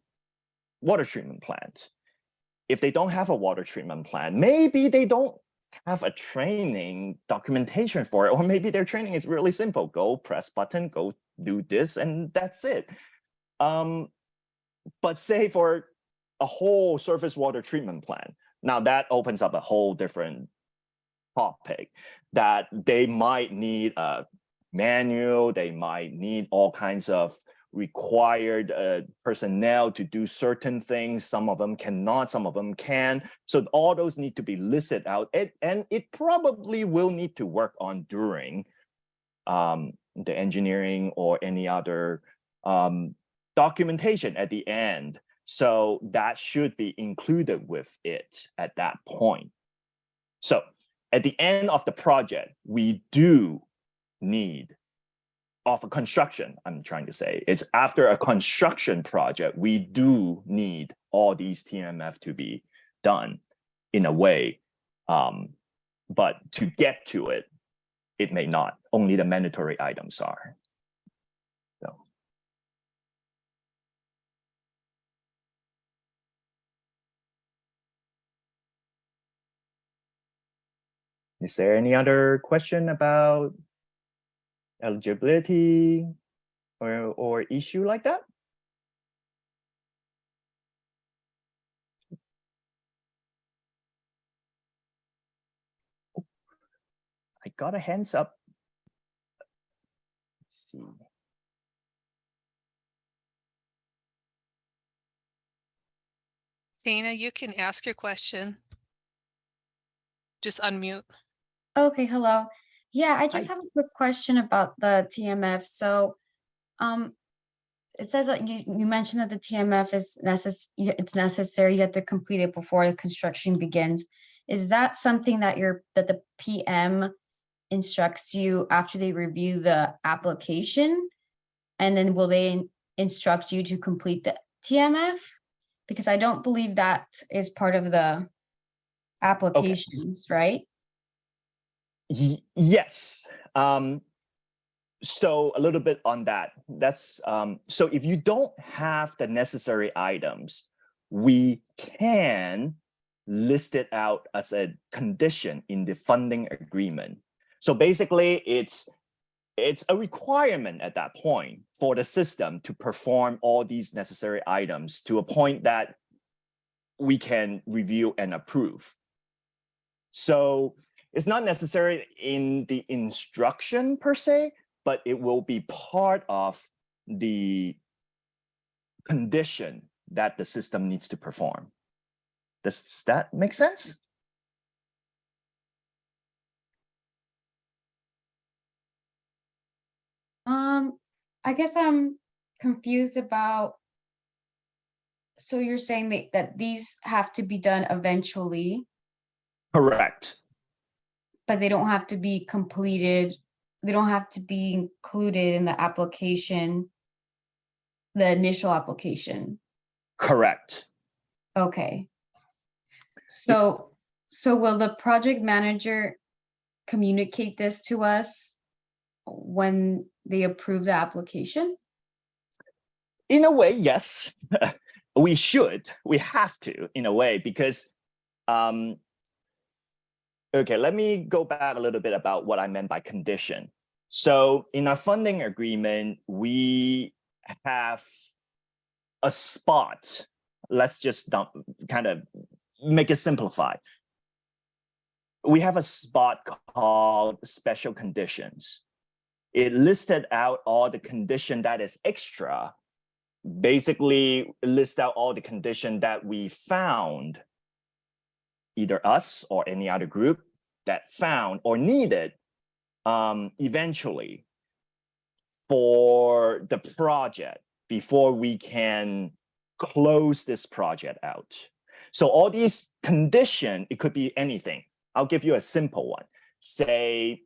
water treatment plant, if they don't have a water treatment plant, maybe they don't have a training documentation for it, or maybe their training is really simple. Go press button, go do this, and that's it. But say for a whole surface water treatment plant, now that opens up a whole different topic that they might need a manual, they might need all kinds of required personnel to do certain things. Some of them cannot, some of them can. So all those need to be listed out, and it probably will need to work on during the engineering or any other documentation at the end. So that should be included with it at that point. So at the end of the project, we do need, of a construction, I'm trying to say, it's after a construction project, we do need all these TMF to be done in a way. But to get to it, it may not. Only the mandatory items are. So. Is there any other question about eligibility or issue like that? I got a hands up. Let's see. Dana, you can ask your question. Just unmute. Okay, hello. Yeah, I just Hi. have a quick question about the TMF. So, it says that you mentioned that the TMF is it's necessary, you have to complete it before the construction begins. Is that something that that the PM instructs you after they review the application? And then will they instruct you to complete the TMF? Because I don't believe that is part of the applications, right? Yes. So a little bit on that. That's so if you don't have the necessary items, we can list it out as a condition in the funding agreement. So basically, it's a requirement at that point for the system to perform all these necessary items to a point that we can review and approve. So it's not necessary in the instruction per se, but it will be part of the condition that the system needs to perform. Does that make sense? I guess I'm confused about, so you're saying that these have to be done eventually, Correct. but they don't have to be completed. They don't have to be included in the application, the initial application. Correct. Okay. So will the project manager communicate this to us when they approve the application? In a way, yes. We should. We have to, in a way, because okay, let me go back a little bit about what I meant by condition. So in our funding agreement, we have a spot. Let's just kind of make it simplified. We have a spot called special conditions. It listed out all the condition that is extra, basically list out all the condition that we found, either us or any other group that found or needed eventually for the project before we can close this project out. So all these conditions, it could be anything. I'll give you a simple one. Say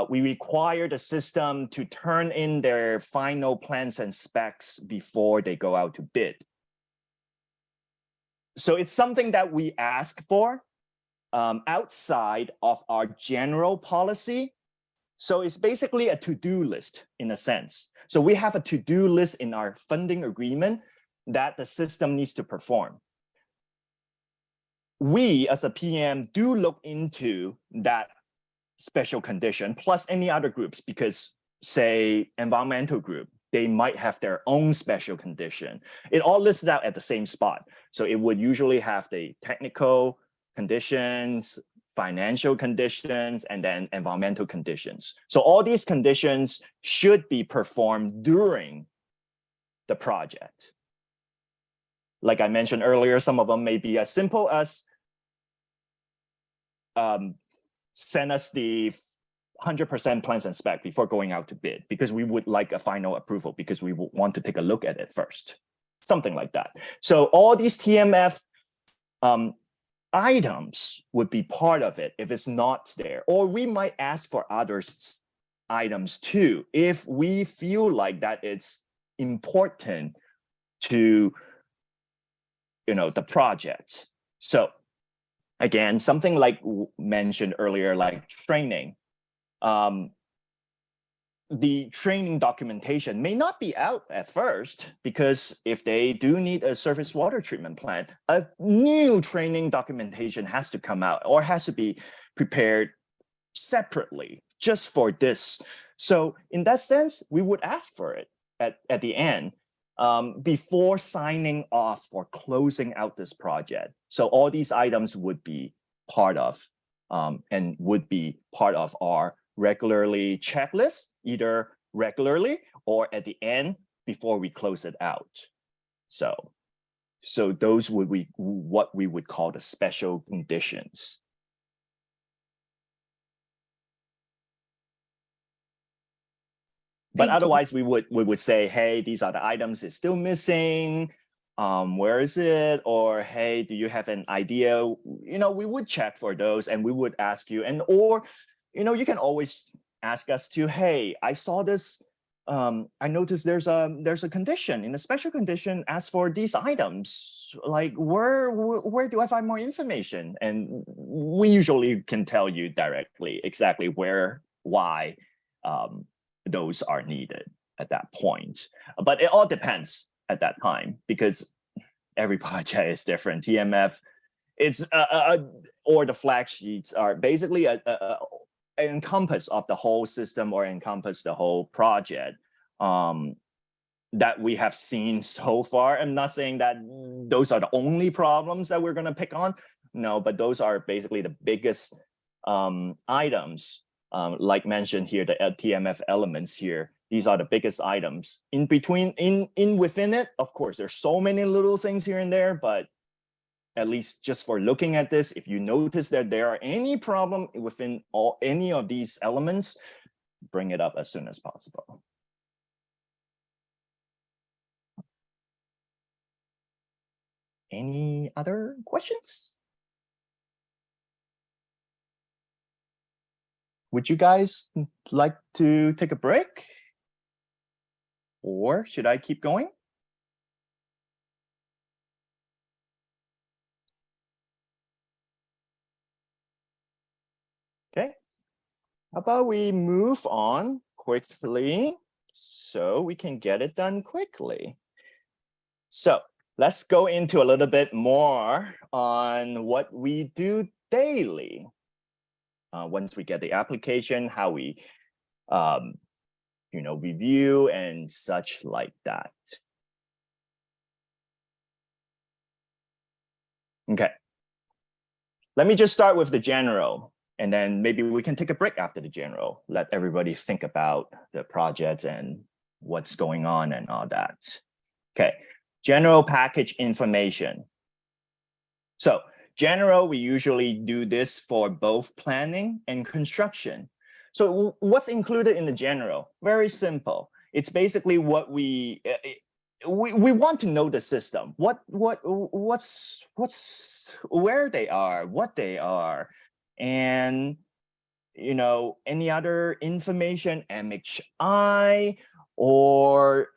we require the system to turn in their final plans and specs before they go out to bid. So it's something that we ask for outside of our general policy. So it's basically a to-do list in a sense. So we have a to-do list in our funding agreement that the system needs to perform. We as a PM do look into that special condition plus any other groups, because say environmental group, they might have their own special condition. It all listed out at the same spot. So it would usually have the technical conditions, financial conditions, and then environmental conditions. So all these conditions should be performed during the project. Like I mentioned earlier, some of them may be as simple as send us the 100% plans and spec before going out to bid, because we would like a final approval, because we want to take a look at it first, something like that. So all these TMF items would be part of it if it's not there, or we might ask for other items too, if we feel like that it's important to, the project. So again, something like mentioned earlier, like training. The training documentation may not be out at first, because if they do need a surface water treatment plant, a new training documentation has to come out or has to be prepared separately just for this. So in that sense, we would ask for it at the end before signing off or closing out this project. So all these items would be part of and would be part of our regularly checklist, either regularly or at the end before we close it out. So those would be what we would call the special conditions. But Thank you. otherwise, we would say, hey, these are the items it's still missing. Where is it? Or hey, do you have an idea? We would check for those, and we would ask you, or you can always ask us to, hey, I saw this. I noticed there's a condition in the special condition as for these items. Like where do I find more information? And we usually can tell you directly exactly where, why those are needed at that point. But it all depends at that time, because every project is different. TMF, it's or the flag sheets are basically an encompass of the whole system or encompass the whole project that we have seen so far. I'm not saying that those are the only problems that we're going to pick on. No, but those are basically the biggest items. Like mentioned here, the TMF elements here, these are the biggest items. In between, within it, of course, there's so many little things here and there, but at least just for looking at this, if you notice that there are any problem within any of these elements, bring it up as soon as possible. Any other questions? Would you guys like to take a break? Or should I keep going? Okay. How about we move on quickly so we can get it done quickly? So let's go into a little bit more on what we do daily. Once we get the application, how we review and such like that. Okay. Let me just start with the general, and then maybe we can take a break after the general. Let everybody think about the project and what's going on and all that. Okay. General package information. So general, we usually do this for both planning and construction. So what's included in the general? Very simple. It's basically what we want to know the system. What's where they are, what they are, and any other information, MHI or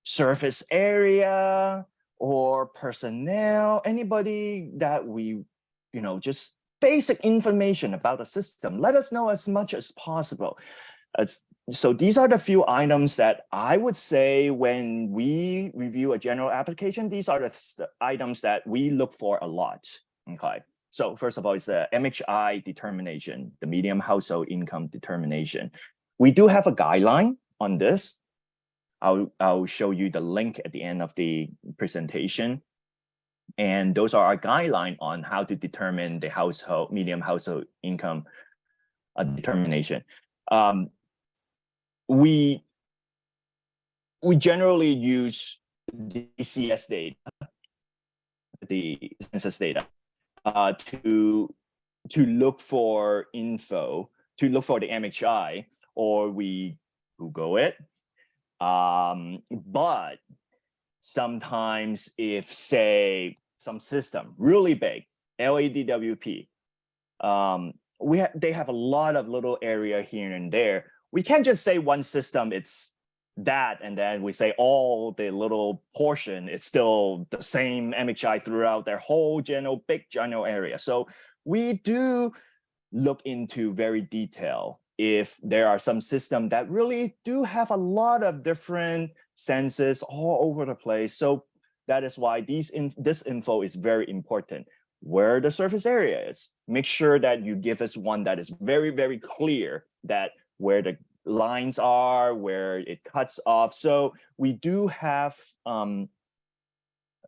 surface area or personnel, anybody that we, just basic information about the system. Let us know as much as possible. So these are the few items that I would say when we review a general application, these are the items that we look for a lot, okay? So first of all, it's the MHI determination, the median household income determination. We do have a guideline on this. I'll show you the link at the end of the presentation. And those are our guideline on how to determine the median household income determination. We generally use the CS data, the census data, to look for info, to look for the MHI, or we Google it. But sometimes if, say, some system really big, LADWP, they have a lot of little area here and there. We can't just say one system it's that, and then we say all the little portion is still the same MHI throughout their whole big general area. So we do look into very detail if there are some systems that really do have a lot of different census all over the place. So that is why this info is very important. Where the surface area is, make sure that you give us one that is very, very clear, that where the lines are, where it cuts off. So we do have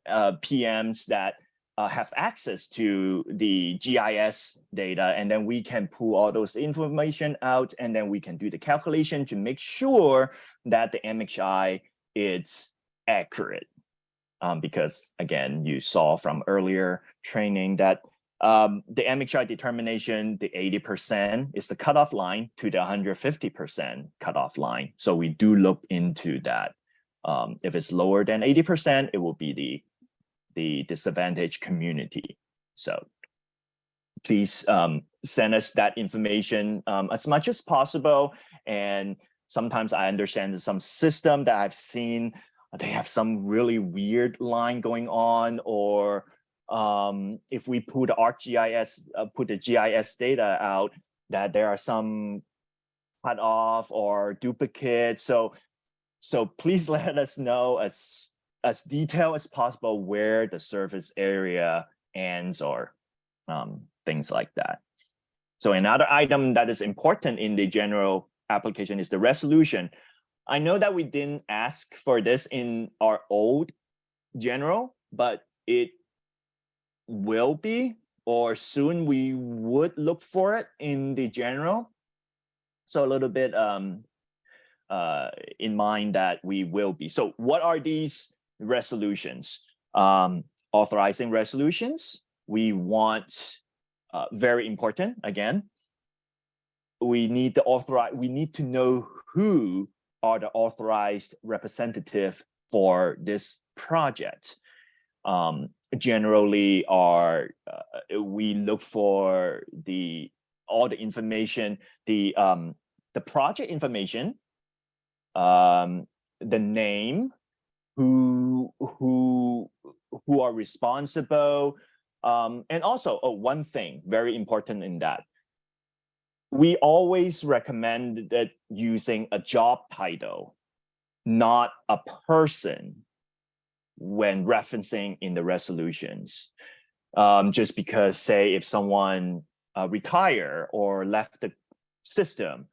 PMs that have access to the GIS data, and then we can pull all those information out, and then we can do the calculation to make sure that the MHI is accurate. Because again, you saw from earlier training that the MHI determination, the 80% is the cutoff line to the 150% cutoff line. So we do look into that. If it's lower than 80%, it will be the disadvantaged community. So please send us that information as much as possible. And sometimes I understand there's some system that I've seen, they have some really weird line going on, or if we put ArcGIS, put the GIS data out, that there are some cut off or duplicate. So please let us know as detailed as possible where the surface area ends, or things like that. So another item that is important in the general application is the resolution. I know that we didn't ask for this in our old general, but it will be, or soon we would look for it in the general. So a little bit in mind that we will be. So what are these resolutions? Authorizing resolutions. We want, very important, again, we need to know who are the authorized representative for this project. Generally, we look for all the information, the project information, the name, who are responsible, and also one thing very important in that, we always recommend that using a job title, not a person, when referencing in the resolutions. Just because, say, if someone retire or left the system,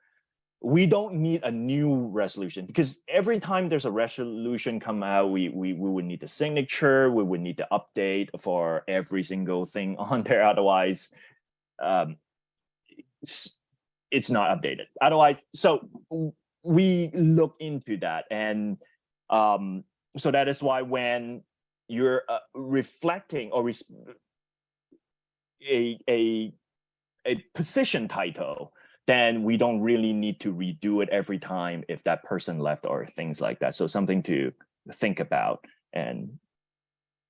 we don't need a new resolution, because every time there's a resolution come out, we would need the signature, we would need the update for every single thing on there. Otherwise, it's not updated. Otherwise, so we look into that, and so that is why when you're reflecting or a position title, then we don't really need to redo it every time if that person left or things like that. So something to think about. And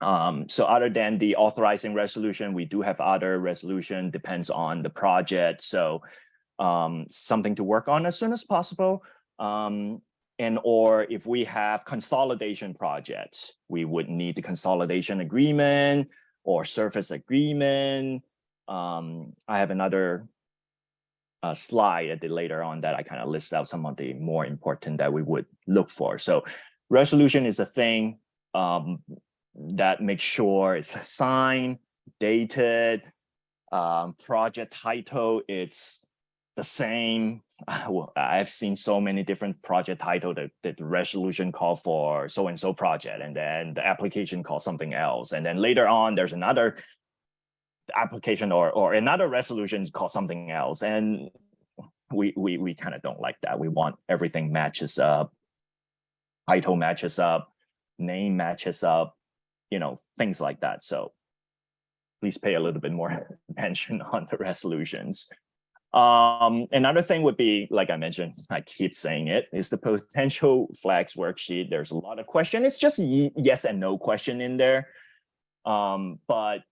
So other than the authorizing resolution, we do have other resolution, depends on the project. So something to work on as soon as possible. And or if we have consolidation projects, we would need the consolidation agreement or surface agreement. I have another slide a bit later on that I kind of list out some of the more important that we would look for. So resolution is a thing that makes sure it's signed, dated, project title, it's the same. Well, I've seen so many different project title that the resolution call for so-and-so project, and then the application calls something else. And then later on, there's another application or another resolution called something else. And we kind of don't like that. We want everything matches up, title matches up, name matches up, you know, things like that. So please pay a little bit more attention on the resolutions. Another thing would be, like I mentioned, I keep saying it, is the potential flags worksheet. There's a lot of questions. It's just yes and no question in there. But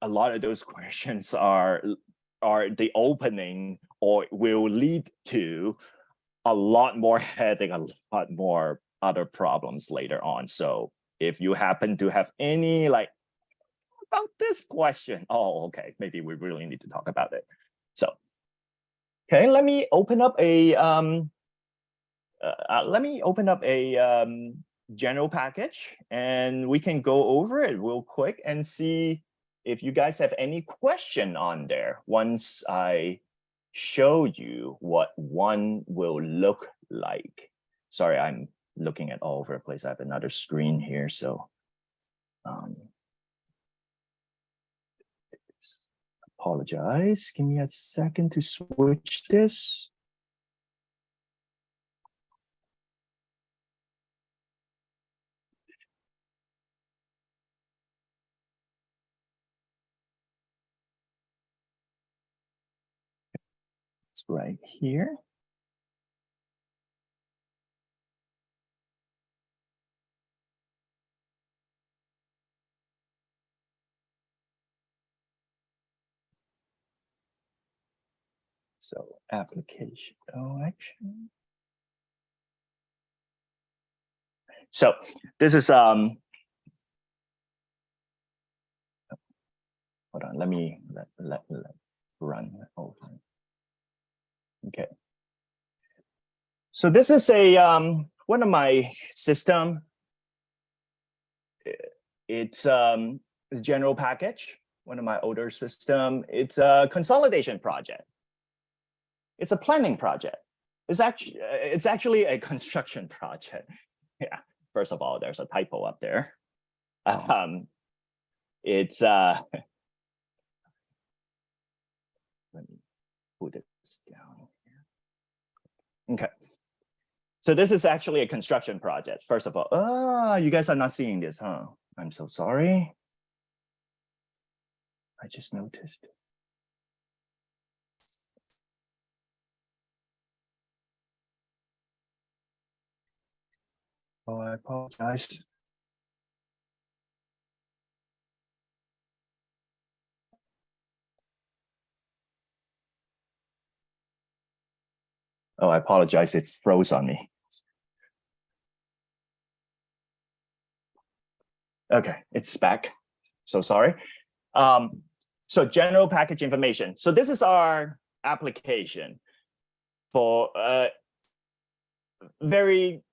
a lot of those questions are the opening or will lead to a lot more headache, a lot more other problems later on. So if you happen to have any like about this question, oh, okay, maybe we really need to talk about it. So, okay, let me open up a general package, and we can go over it real quick and see if you guys have any question on there once I show you what one will look like. Sorry, I'm looking at all over the place. I have another screen here, so apologize. Give me a second to switch this. It's right here. So application, oh, action. So this is hold on, let me let run over. Okay. So this is a one of my system. It's a general package, one of my older system. It's a consolidation project. It's a planning project. It's actually a construction project. Yeah. First of all, there's a typo up there. It's let me put it down here. Okay. So this is actually a construction project. First of all, you guys are not seeing this, huh? I'm so sorry. I just noticed. Oh, I apologize. Oh, I apologize. It froze on me. Okay, it's back. So sorry. So general package information. So this is our application for very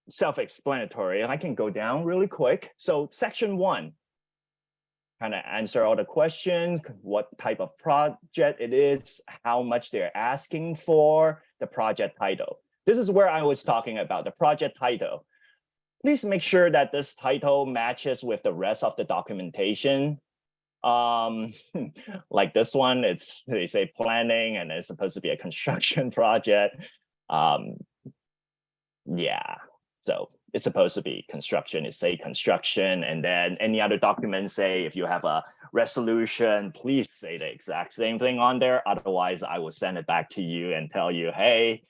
self-explanatory, and I can go down really quick. So section 1, kind of answer all the questions, what type of project it is, how much they're asking for, the project title. This is where I was talking about the project title. Please make sure that this title matches with the rest of the documentation. Like this one, they say planning and it's supposed to be a construction project. Yeah, so it's supposed to be construction, it say construction, and then any other documents say if you have a resolution, please say the exact same thing on there. Otherwise, I will send it back to you and tell you, hey,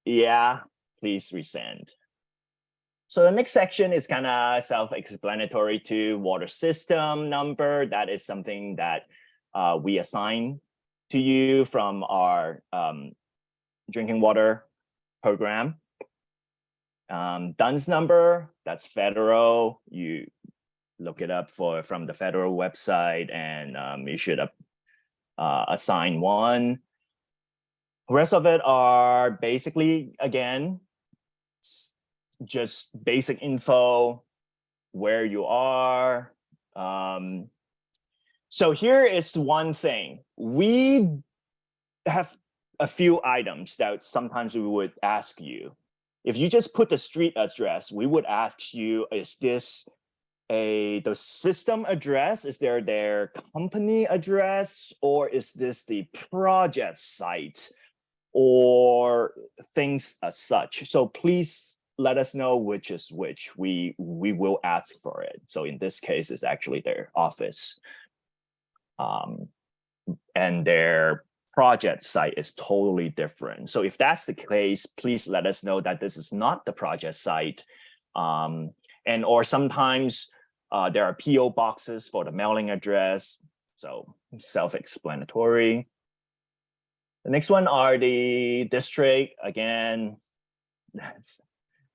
yeah, please resend. So the next section is kind of self-explanatory to water system number. That is something that we assign to you from our drinking water program. DUNS number, that's federal. You look it up from the federal website, and you should assign one. The rest of it are basically, again, just basic info, where you are. So here is one thing. We have a few items that sometimes we would ask you. If you just put the street address, we would ask you, is this the system address? Is there their company address? Or is this the project site? Or things as such. So please let us know which is which. We will ask for it. So in this case, it's actually their office. And their project site is totally different. So if that's the case, please let us know that this is not the project site. Or sometimes there are PO boxes for the mailing address. So self-explanatory. The next one are the district. Again, that's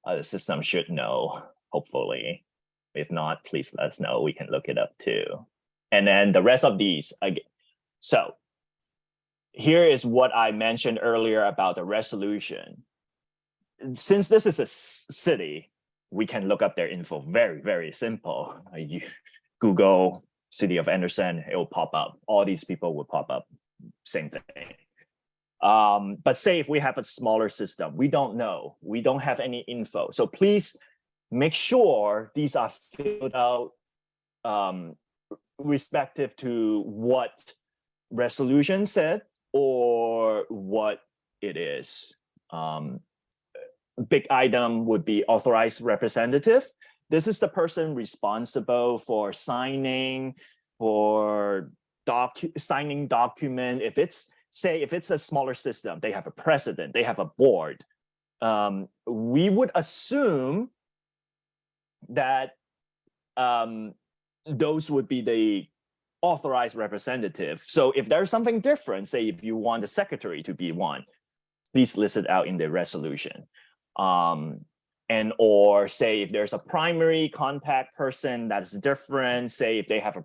the system should know, hopefully. If not, please let us know. We can look it up too. And then the rest of these, again. So here is what I mentioned earlier about the resolution. Since this is a city, we can look up their info very, very simple. You Google City of Anderson, it will pop up. All these people will pop up, same thing. But say if we have a smaller system, we don't know, we don't have any info. So please make sure these are filled out respective to what resolution said or what it is. Big item would be authorized representative. This is the person responsible for signing, for signing document. If it's a smaller system, they have a president, they have a board. We would assume that those would be the authorized representative. So if there's something different, say if you want the secretary to be one, please list it out in the resolution. Or say if there's a primary contact person that's different, say if they have a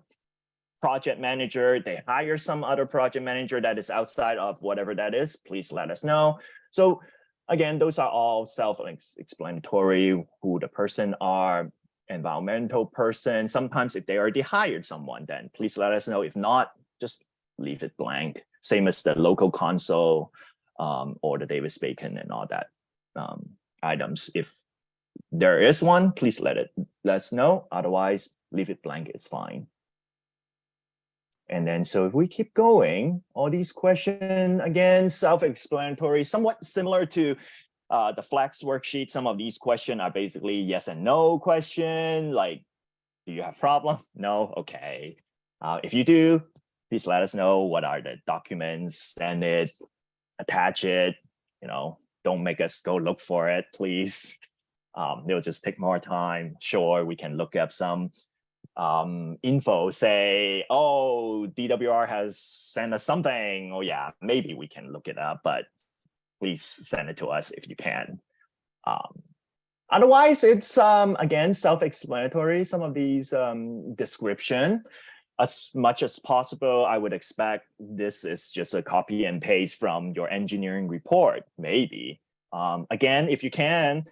project manager, they hire some other project manager that is outside of whatever that is, please let us know. So again, those are all self-explanatory, who the person are, environmental person. Sometimes if they already hired someone, then please let us know. If not, just leave it blank. Same as the local council or the Davis-Bacon and all that items. If there is one, please let us know. Otherwise, leave it blank, it's fine. And then, so if we keep going, all these questions, again, self-explanatory, somewhat similar to the Flex worksheet. Some of these questions are basically yes and no question, like, do you have problem? No, okay. If you do, please let us know what are the documents, send it, attach it, don't make us go look for it, please. It'll just take more time. Sure, we can look up some info, say, oh, DWR has sent us something. Oh yeah, maybe we can look it up, but please send it to us if you can. Otherwise, it's again self-explanatory. Some of these description, as much as possible, I would expect this is just a copy and paste from your engineering report, maybe. Again, if you can,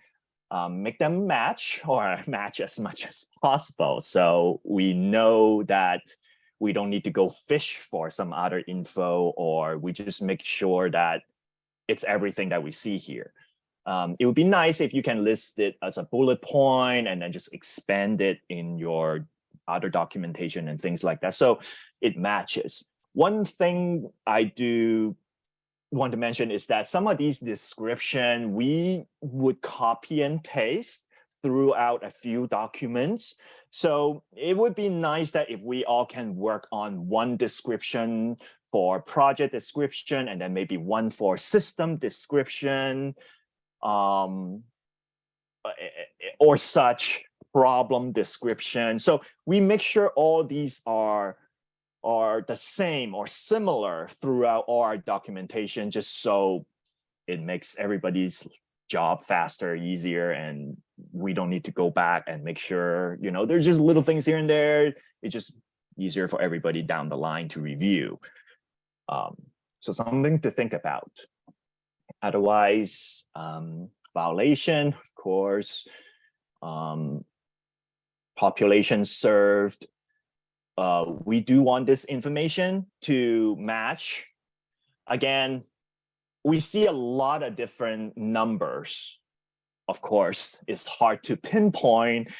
make them match or match as much as possible. So we know that we don't need to go fish for some other info, or we just make sure that it's everything that we see here. It would be nice if you can list it as a bullet point and then just expand it in your other documentation and things like that, so it matches. One thing I do want to mention is that some of these description we would copy and paste throughout a few documents. So it would be nice that if we all can work on one description for project description, and then maybe one for system description. or such problem description. So we make sure all these are the same or similar throughout all our documentation, just so it makes everybody's job faster, easier, and we don't need to go back and make sure, there's just little things here and there. It's just easier for everybody down the line to review. So something to think about. Otherwise, violation, of course, population served. We do want this information to match. Again, we see a lot of different numbers. Of course, it's hard to pinpoint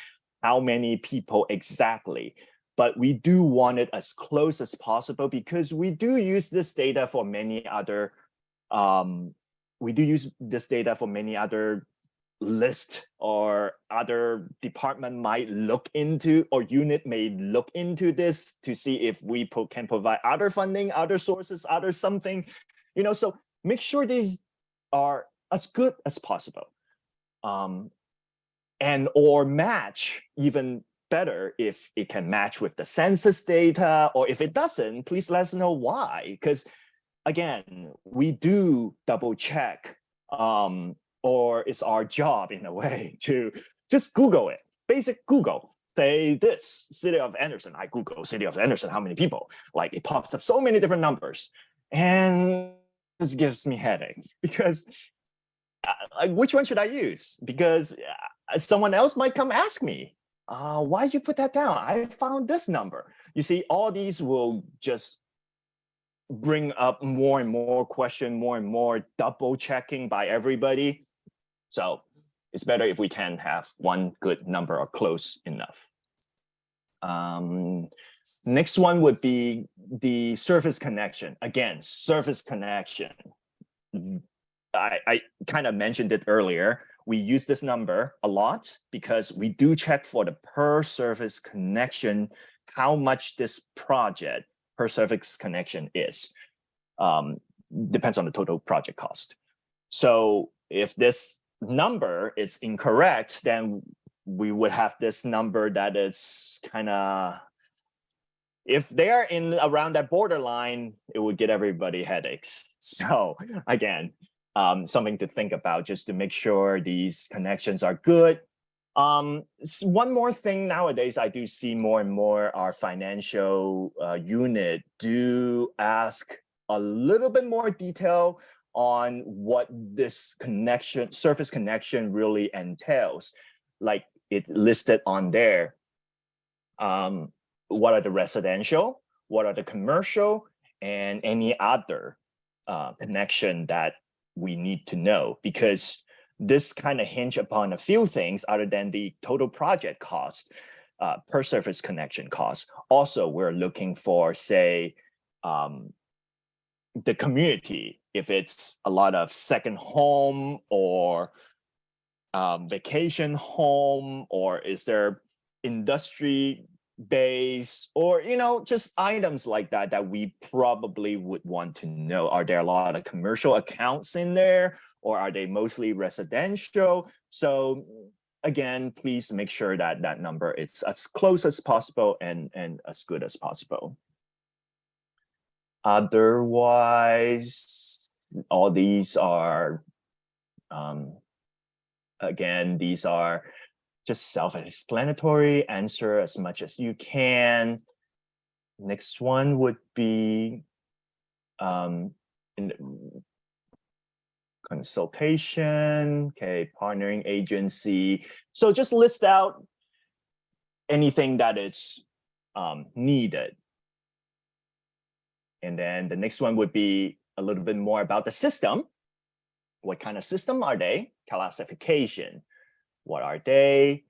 how many people exactly, but we do want it as close as possible because we do use this data for many other list or other department might look into, or unit may look into this to see if we can provide other funding, other sources, other something, so make sure these are as good as possible, and or match even better if it can match with the census data, or if it doesn't, please let us know why, because again, we do double check, or it's our job in a way to just Google it, basic Google. Say this, City of Anderson. I Google City of Anderson, how many people? Like it pops up so many different numbers. And this gives me headaches because which one should I use? Because someone else might come ask me, why did you put that down? I found this number. You see, all these will just bring up more and more question, more and more double checking by everybody. So it's better if we can have one good number or close enough. Next one would be the surface connection. Again, surface connection. I kind of mentioned it earlier. We use this number a lot because we do check for the per surface connection, how much this project per surface connection is. Depends on the total project cost. So if this number is incorrect, then we would have this number that is kind of, if they are in around that borderline, it would get everybody headaches. So again, something to think about just to make sure these connections are good. One more thing nowadays, I do see more and more our financial unit do ask a little bit more detail on what this connection, surface connection really entails. Like it listed on there. What are the residential, what are the commercial, and any other connection that we need to know, because this kind of hinge upon a few things other than the total project cost, per surface connection cost. Also, we're looking for, say, the community, if it's a lot of second home or vacation home, or is there industry base, or just items like that that we probably would want to know. Are there a lot of commercial accounts in there, or are they mostly residential? So again, please make sure that that number is as close as possible and as good as possible. Otherwise, all these are again, these are just self-explanatory. Answer as much as you can. Next one would be consultation, okay, partnering agency. So just list out anything that is needed. And then the next one would be a little bit more about the system. What kind of system are they? Classification. What are they?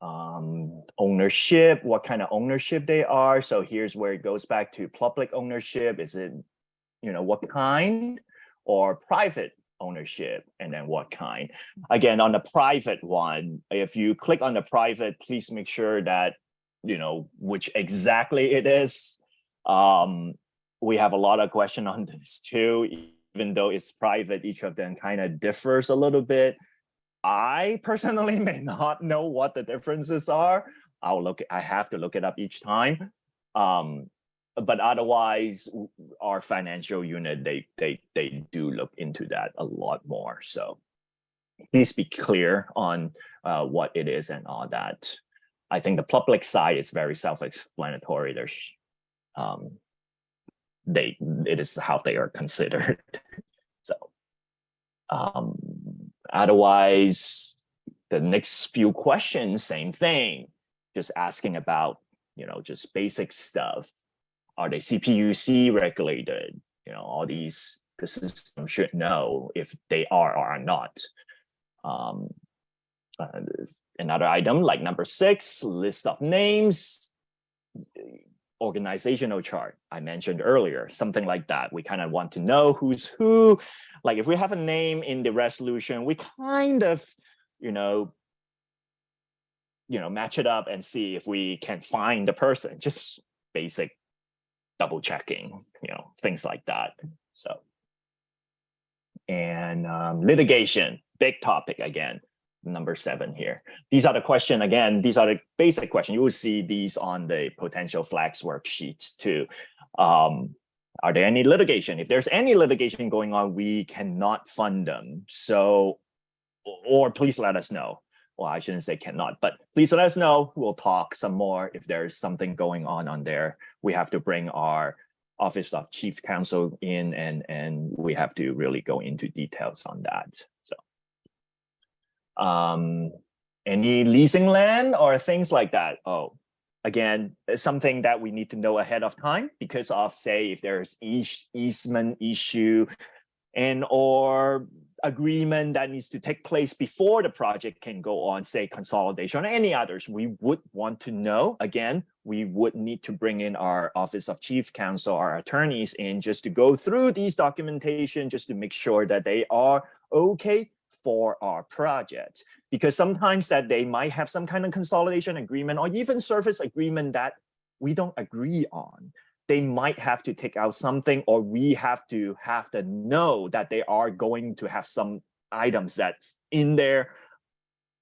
Ownership, what kind of ownership they are. So here's where it goes back to public ownership. Is it, what kind, or private ownership, and then what kind? Again, on the private one, if you click on the private, please make sure that, which exactly it is. We have a lot of questions on this too, even though it's private, each of them kind of differs a little bit. I personally may not know what the differences are. I have to look it up each time. But otherwise, our financial unit, they do look into that a lot more. So please be clear on what it is and all that. I think the public side is very self-explanatory. There's it is how they are considered. So otherwise, the next few questions, same thing, just asking about, just basic stuff. Are they CPUC regulated? All these, the system should know if they are or are not. Another item like number 6, list of names, organizational chart I mentioned earlier, something like that. We kind of want to know who's who. Like if we have a name in the resolution, we kind of, match it up and see if we can find the person. Just basic double checking, things like that. So, and litigation, big topic again. Number 7 here. These are the question again. These are the basic questions. You will see these on the potential flags worksheets too. Are there any litigation? If there's any litigation going on, we cannot fund them. So, or please let us know. Well, I shouldn't say cannot, but please let us know. We'll talk some more if there's something going on there. We have to bring our Office of Chief Counsel in, and we have to really go into details on that. So. Any leasing land or things like that? Oh, again, it's something that we need to know ahead of time because of, say, if there's easement issue and or agreement that needs to take place before the project can go on, say consolidation or any others, we would want to know. Again, we would need to bring in our Office of Chief Counsel, our attorneys in just to go through these documentation, just to make sure that they are okay for our project, because sometimes that they might have some kind of consolidation agreement or even service agreement that we don't agree on. They might have to take out something, or we have to know that they are going to have some items that's in there,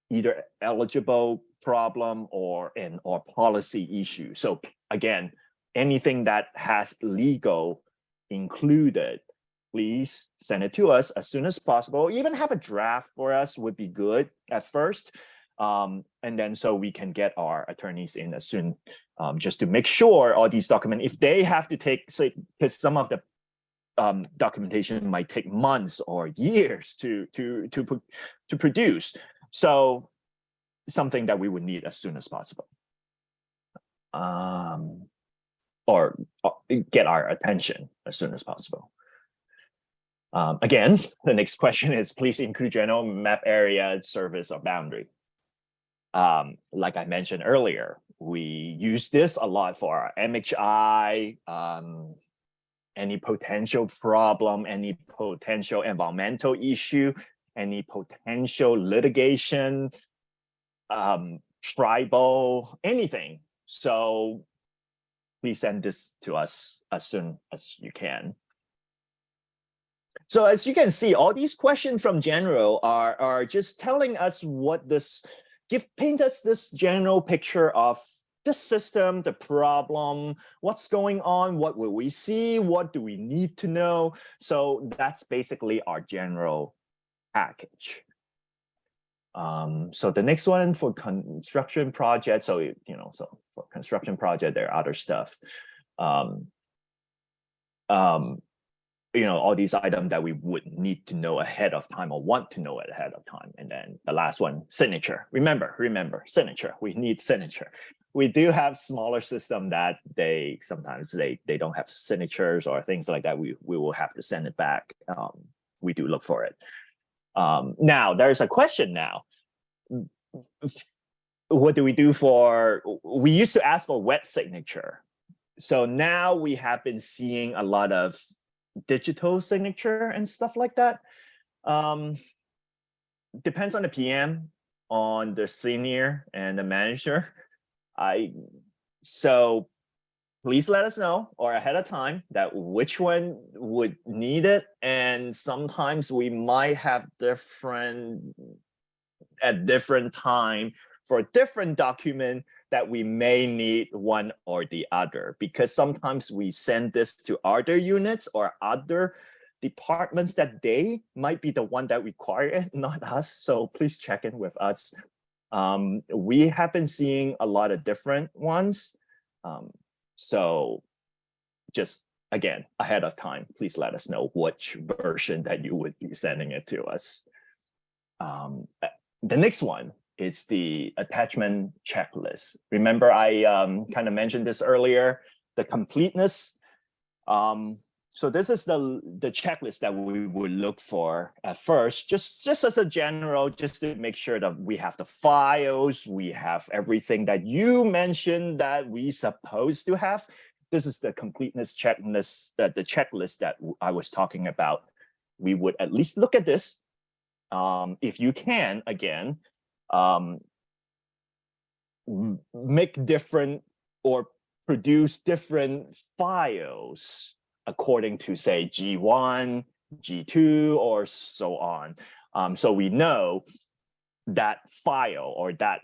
either eligible problem or policy issue. So again, anything that has legal included, please send it to us as soon as possible. Even have a draft for us would be good at first. And then so we can get our attorneys in as soon, just to make sure all these documents, if they have to take, say, because some of the documentation might take months or years to produce. So something that we would need as soon as possible. Or get our attention as soon as possible. Again, the next question is, please include general map area, service, or boundary. Like I mentioned earlier, we use this a lot for our MHI, any potential problem, any potential environmental issue, any potential litigation, tribal, anything. So please send this to us as soon as you can. So as you can see, all these questions from general are just telling us what this, paint us this general picture of the system, the problem, what's going on, what will we see, what do we need to know. So that's basically our general package. So the next one for construction project. So, so for construction project, there are other stuff. All these items that we would need to know ahead of time or want to know ahead of time. And then the last one, signature. Remember, signature. We need signature. We do have smaller system that sometimes they don't have signatures or things like that. We will have to send it back. We do look for it. Now, there's a question now. What do we do we used to ask for wet signature. So now we have been seeing a lot of digital signature and stuff like that. Depends on the PM, on the senior and the manager. So please let us know or ahead of time that which one would need it. And sometimes we might have different at different time for a different document that we may need one or the other, because sometimes we send this to other units or other departments that they might be the one that require it, not us. So please check in with us. We have been seeing a lot of different ones. So just again, ahead of time, please let us know which version that you would be sending it to us. The next one is the attachment checklist. Remember, I kind of mentioned this earlier, the completeness. So this is the checklist that we would look for at first, just as a general, just to make sure that we have the files, we have everything that you mentioned that we supposed to have. This is the completeness checklist, the checklist that I was talking about. We would at least look at this. If you can, again, make different or produce different files according to, say, G1, G2, or so on. So we know that file or that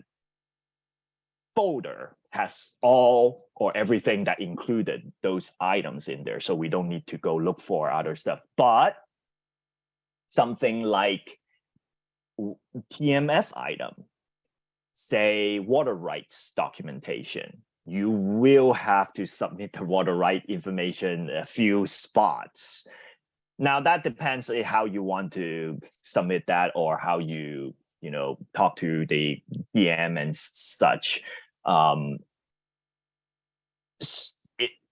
folder has all or everything that included those items in there. So we don't need to go look for other stuff. But something like TMF item, say water rights documentation, you will have to submit the water right information a few spots. Now that depends on how you want to submit that or how you talk to the PM and such.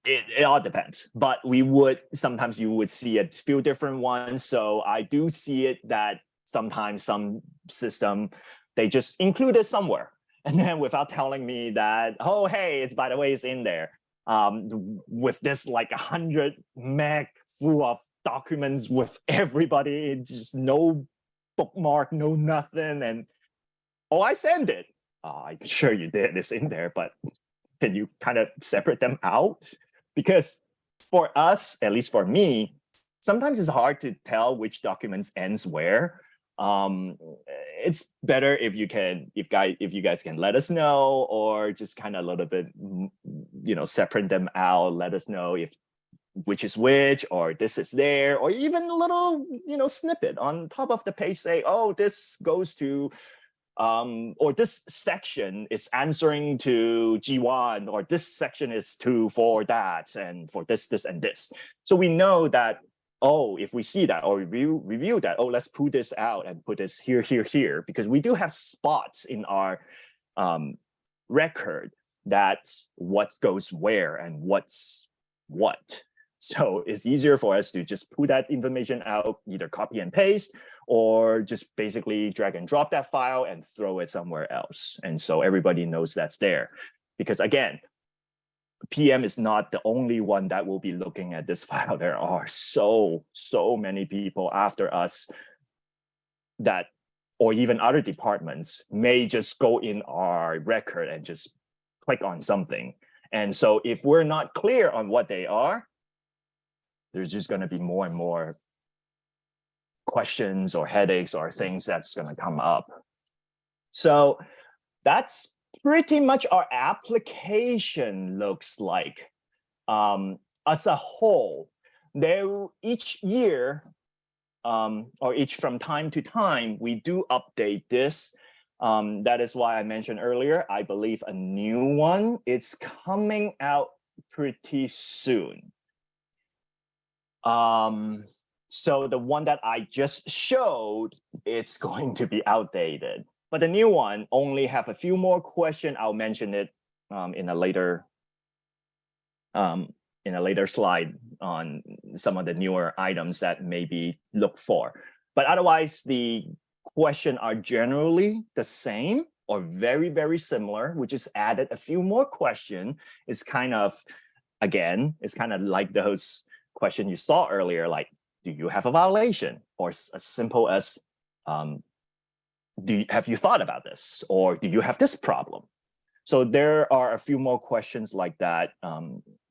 It all depends, but sometimes you would see a few different ones. So I do see it that sometimes some system, they just include it somewhere. And then without telling me that, oh, hey, it's, by the way, it's in there. With this like 100 meg full of documents with everybody, just no bookmark, no nothing. And, oh, I sent it. I'm sure you did, it's in there, but can you kind of separate them out? Because for us, at least for me, sometimes it's hard to tell which documents ends where. It's better if you guys can let us know, or just kind of a little bit, separate them out. Let us know if which is which, or this is there, or even a little, snippet on top of the page. Say, oh, this goes to, or this section is answering to G1, or this section is for that, and for this, and this. So we know that. Oh, if we see that or review that, oh, let's pull this out and put this here, because we do have spots in our record that's what goes where and what's what. So it's easier for us to just pull that information out, either copy and paste, or just basically drag and drop that file and throw it somewhere else. And so everybody knows that's there. Because again, PM is not the only one that will be looking at this file. There are so many people after us that, or even other departments, may just go in our record and just click on something. And so if we're not clear on what they are, there's just going to be more and more questions or headaches or things that's going to come up. So that's pretty much our application looks like. As a whole, each year, or each from time to time, we do update this. That is why I mentioned earlier, I believe a new one, it's coming out pretty soon. So the one that I just showed, it's going to be outdated. But the new one only have a few more questions. I'll mention it in a later slide on some of the newer items that maybe look for. But otherwise, the questions are generally the same or very, very similar. We just added a few more questions. It's kind of, again, it's kind of like those questions you saw earlier, like, do you have a violation? Or as simple as, have you thought about this? Or do you have this problem? So there are a few more questions like that,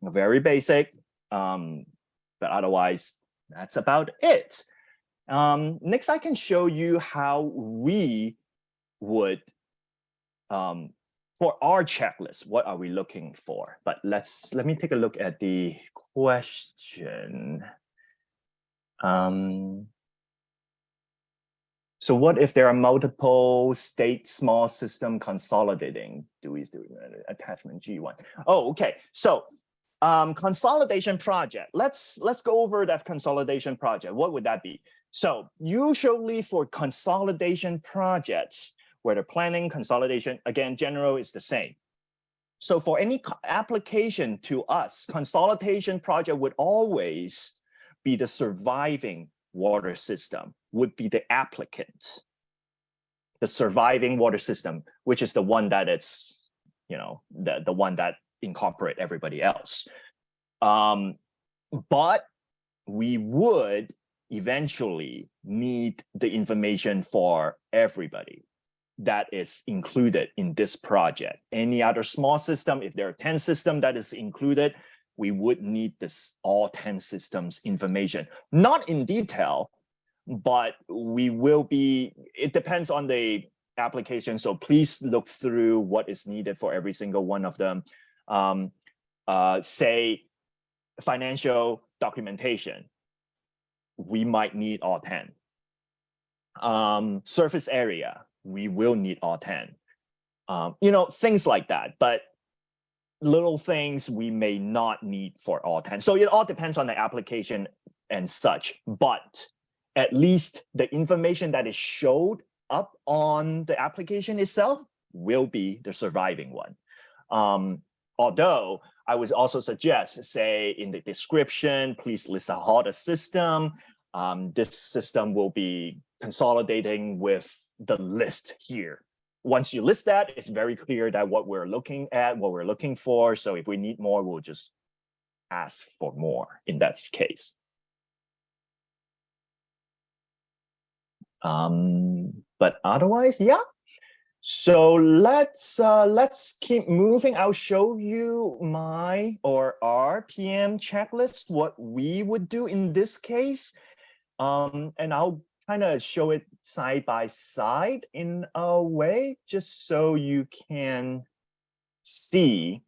very basic, but otherwise that's about it. Next, I can show you how we would, for our checklist, what are we looking for? But let me take a look at the question. So what if there are multiple state small system consolidating? Do attachment G1? Oh, okay. So consolidation project. Let's go over that consolidation project. What would that be? So usually for consolidation projects, where the planning consolidation, again, general is the same. So for any application to us, consolidation project would always be the surviving water system, would be the applicant. The surviving water system, which is the one that it's, the one that incorporate everybody else. But we would eventually need the information for everybody that is included in this project. Any other small system, if there are 10 systems that is included, we would need this all 10 systems information. Not in detail, but we will be, it depends on the application. So please look through what is needed for every single one of them. Say financial documentation, we might need all 10. Surface area, we will need all 10. Things like that, but little things we may not need for all 10. So it all depends on the application and such, but at least the information that is showed up on the application itself will be the surviving one. Although I would also suggest, say in the description, please list out all the system. This system will be consolidating with the list here. Once you list that, it's very clear that what we're looking at, what we're looking for. So if we need more, we'll just ask for more in that case. But otherwise, yeah. So let's keep moving. I'll show you our PM checklist, what we would do in this case. And I'll kind of show it side by side in a way, just so you can see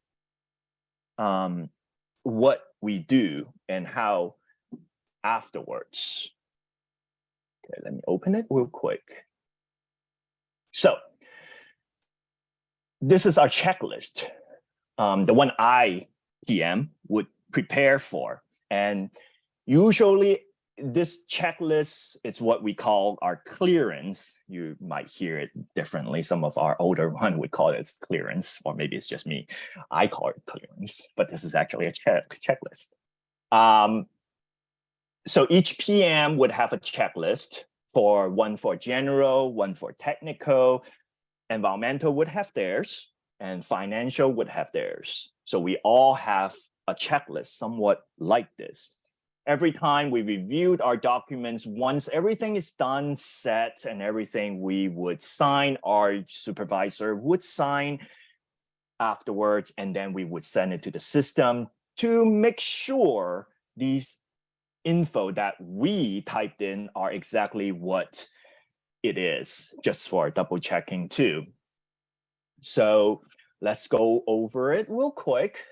what we do and how afterwards. Okay, let me open it real quick. So this is our checklist, the one I, TM, would prepare for. And usually this checklist is what we call our clearance. You might hear it differently. Some of our older one would call it clearance, or maybe it's just me. I call it clearance, but this is actually a checklist. So each PM would have a checklist, one for general, one for technical, environmental would have theirs, and financial would have theirs. So we all have a checklist somewhat like this. Every time we reviewed our documents, once everything is done, set, and everything, we would sign, our supervisor would sign afterwards, and then we would send it to the system to make sure these info that we typed in are exactly what it is, just for double checking too. So let's go over it real quick.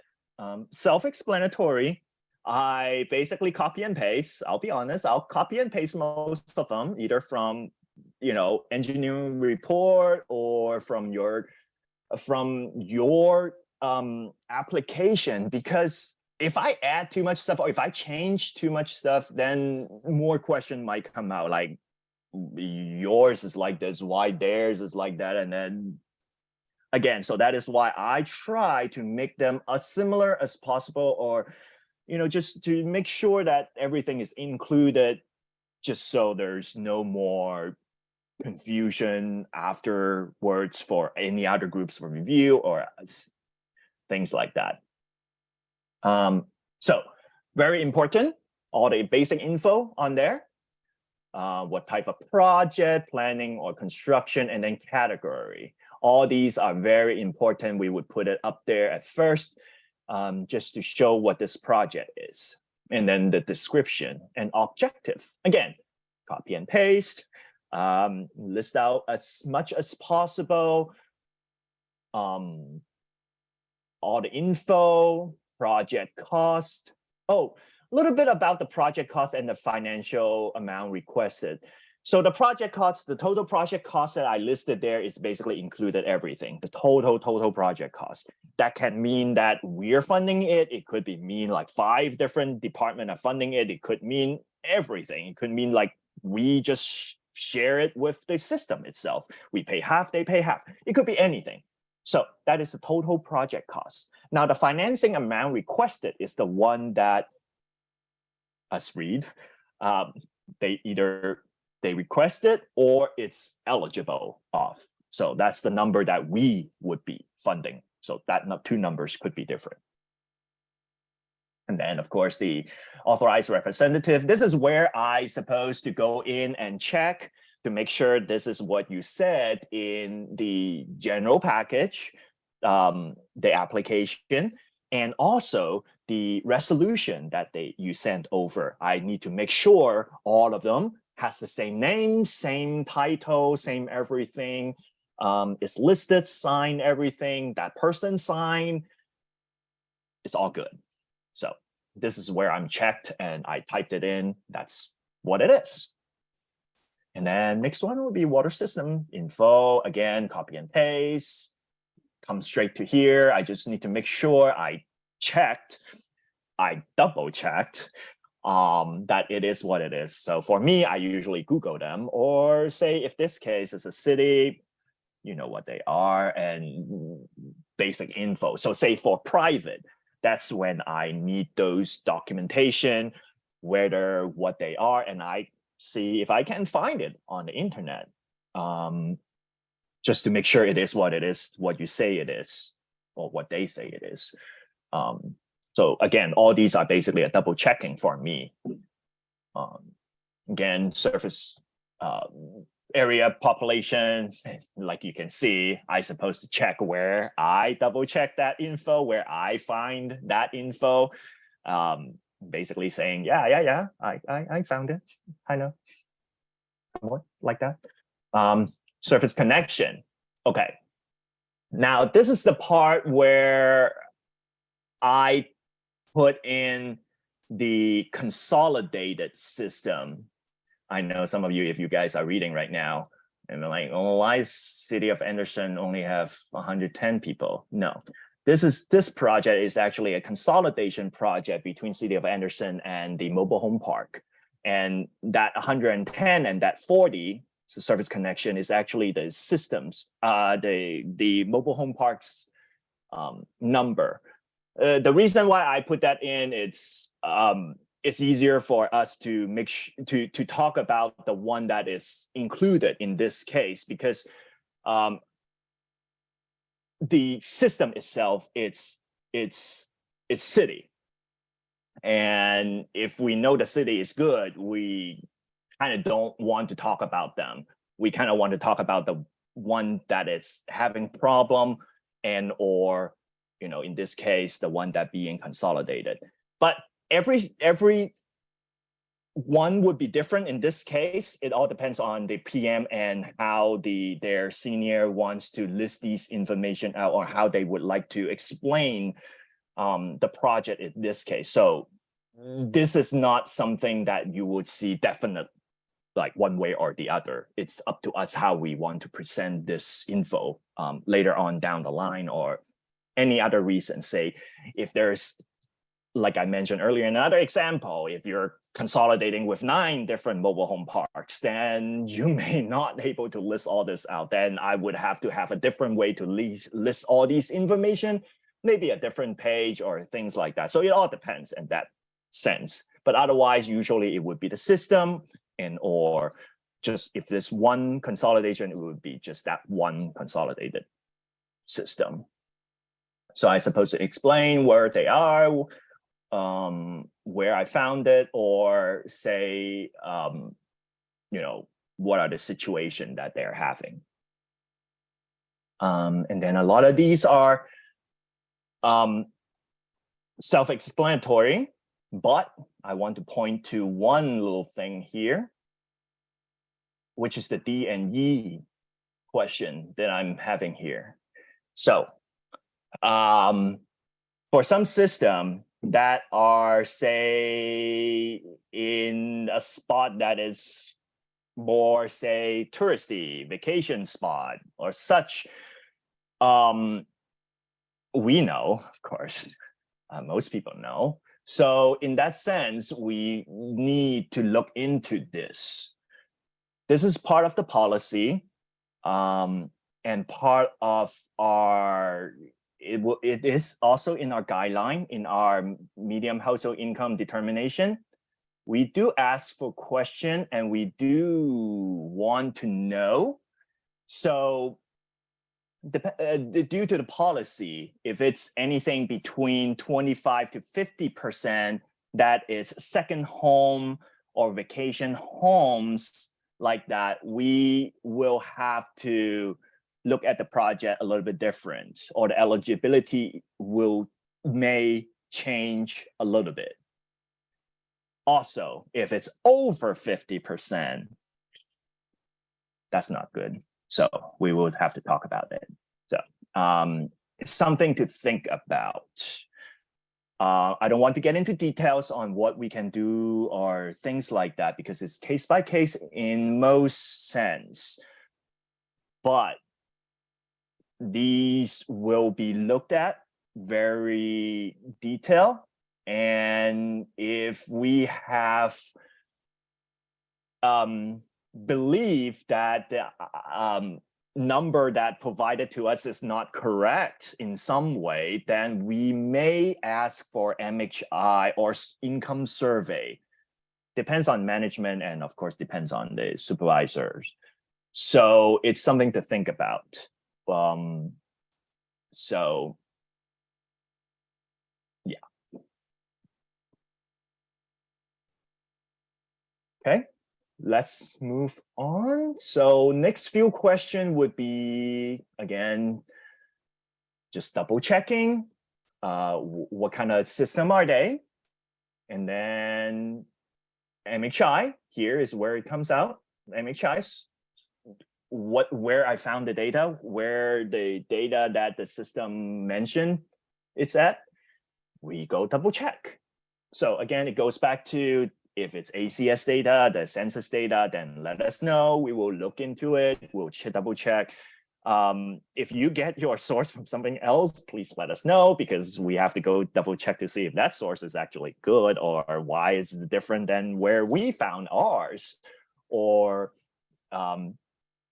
Self-explanatory. I basically copy and paste. I'll be honest, I'll copy and paste most of them, either from engineering report or from your application, because if I add too much stuff or if I change too much stuff, then more question might come out, like yours is like this, why theirs is like that, and then again, so that is why I try to make them as similar as possible, or just to make sure that everything is included, just so there's no more confusion afterwards for any other groups for review or things like that. So very important, all the basic info on there, what type of project, planning or construction, and then category. All these are very important. We would put it up there at first, just to show what this project is. And then the description and objective. Again, copy and paste. list out as much as possible, all the info, project cost. Oh, a little bit about the project cost and the financial amount requested. So the project cost, the total project cost that I listed there is basically included everything, the total project cost. That can mean that we're funding it. It could be mean like 5 different departments are funding it. It could mean everything. It could mean like we just share it with the system itself. We pay half, they pay half. It could be anything. So that is the total project cost. Now the financing amount requested is the one that us read. They request it or it's eligible of. So that's the number that we would be funding. So that 2 numbers could be different. And then of course the authorized representative, this is where I supposed to go in and check to make sure this is what you said in the general package, the application, and also the resolution that you sent over. I need to make sure all of them has the same name, same title, same everything, is listed, signed everything, that person signed, it's all good. So this is where I'm checked and I typed it in, that's what it is. And then next one will be water system info, again, copy and paste, come straight to here. I just need to make sure I double checked that it is what it is. So for me, I usually Google them, or say if this case is a city, you know what they are and basic info. So say for private, that's when I need those documentation, whether what they are, and I see if I can find it on the internet, just to make sure it is, what you say it is, or what they say it is. So again, all these are basically a double checking for me. Again, surface area population, like you can see, I supposed to check where I double check that info, where I find that info. Basically saying, yeah, I found it. I know. What like that? Surface connection. Okay. Now this is the part where I put in the consolidated system. I know some of you, if you guys are reading right now, and they're like, oh, why is City of Anderson only have 110 people? No, this project is actually a consolidation project between City of Anderson and the mobile home park. And that 110 and that 40, so service connection, is actually the systems, the mobile home parks number. The reason why I put that in, it's easier for us to to talk about the one that is included in this case, because the system itself, it's city. And if we know the city is good, we kind of don't want to talk about them. We kind of want to talk about the one that is having problem, and or, you know, in this case, the one that being consolidated. But every one would be different in this case. It all depends on the PM and how their senior wants to list these information out, or how they would like to explain the project in this case. So this is not something that you would see definite, like one way or the other. It's up to us how we want to present this info later on down the line, or any other reason. Say if there's, like I mentioned earlier, another example, if you're consolidating with 9 different mobile home parks, then you may not be able to list all this out. Then I would have to have a different way to list all these information, maybe a different page or things like that. So it all depends in that sense. But otherwise, usually it would be the system, and or just if there's one consolidation, it would be just that one consolidated system. So I suppose to explain where they are, where I found it, or say, you know, what are the situation that they're having. And then a lot of these are self-explanatory, but I want to point to one little thing here. which is the D and E question that I'm having here. So for some system that are, say, in a spot that is more, say, touristy, vacation spot or such, we know, of course, most people know. So in that sense, we need to look into this. This is part of the policy, and part of our, it is also in our guideline, in our medium household income determination. We do ask for question and we do want to know. So due to the policy, if it's anything between 25 to 50% that is second home or vacation homes like that, we will have to look at the project a little bit different, or the eligibility may change a little bit. Also, if it's over 50%, that's not good. So we would have to talk about it. So it's something to think about. I don't want to get into details on what we can do or things like that, because it's case by case in most sense. But these will be looked at very detailed. And if we have believe that the number that provided to us is not correct in some way, then we may ask for MHI or income survey. Depends on management and of course depends on the supervisors. So it's something to think about. So yeah. Okay. Let's move on. So next few question would be, again, just double checking what kind of system are they? And then MHI, here is where it comes out. MHI's where I found the data, where the data that the system mentioned it's at, we go double check. So again, it goes back to, if it's ACS data, the census data, then let us know. We will look into it. We'll double check. If you get your source from something else, please let us know, because we have to go double check to see if that source is actually good, or why is it different than where we found ours. Or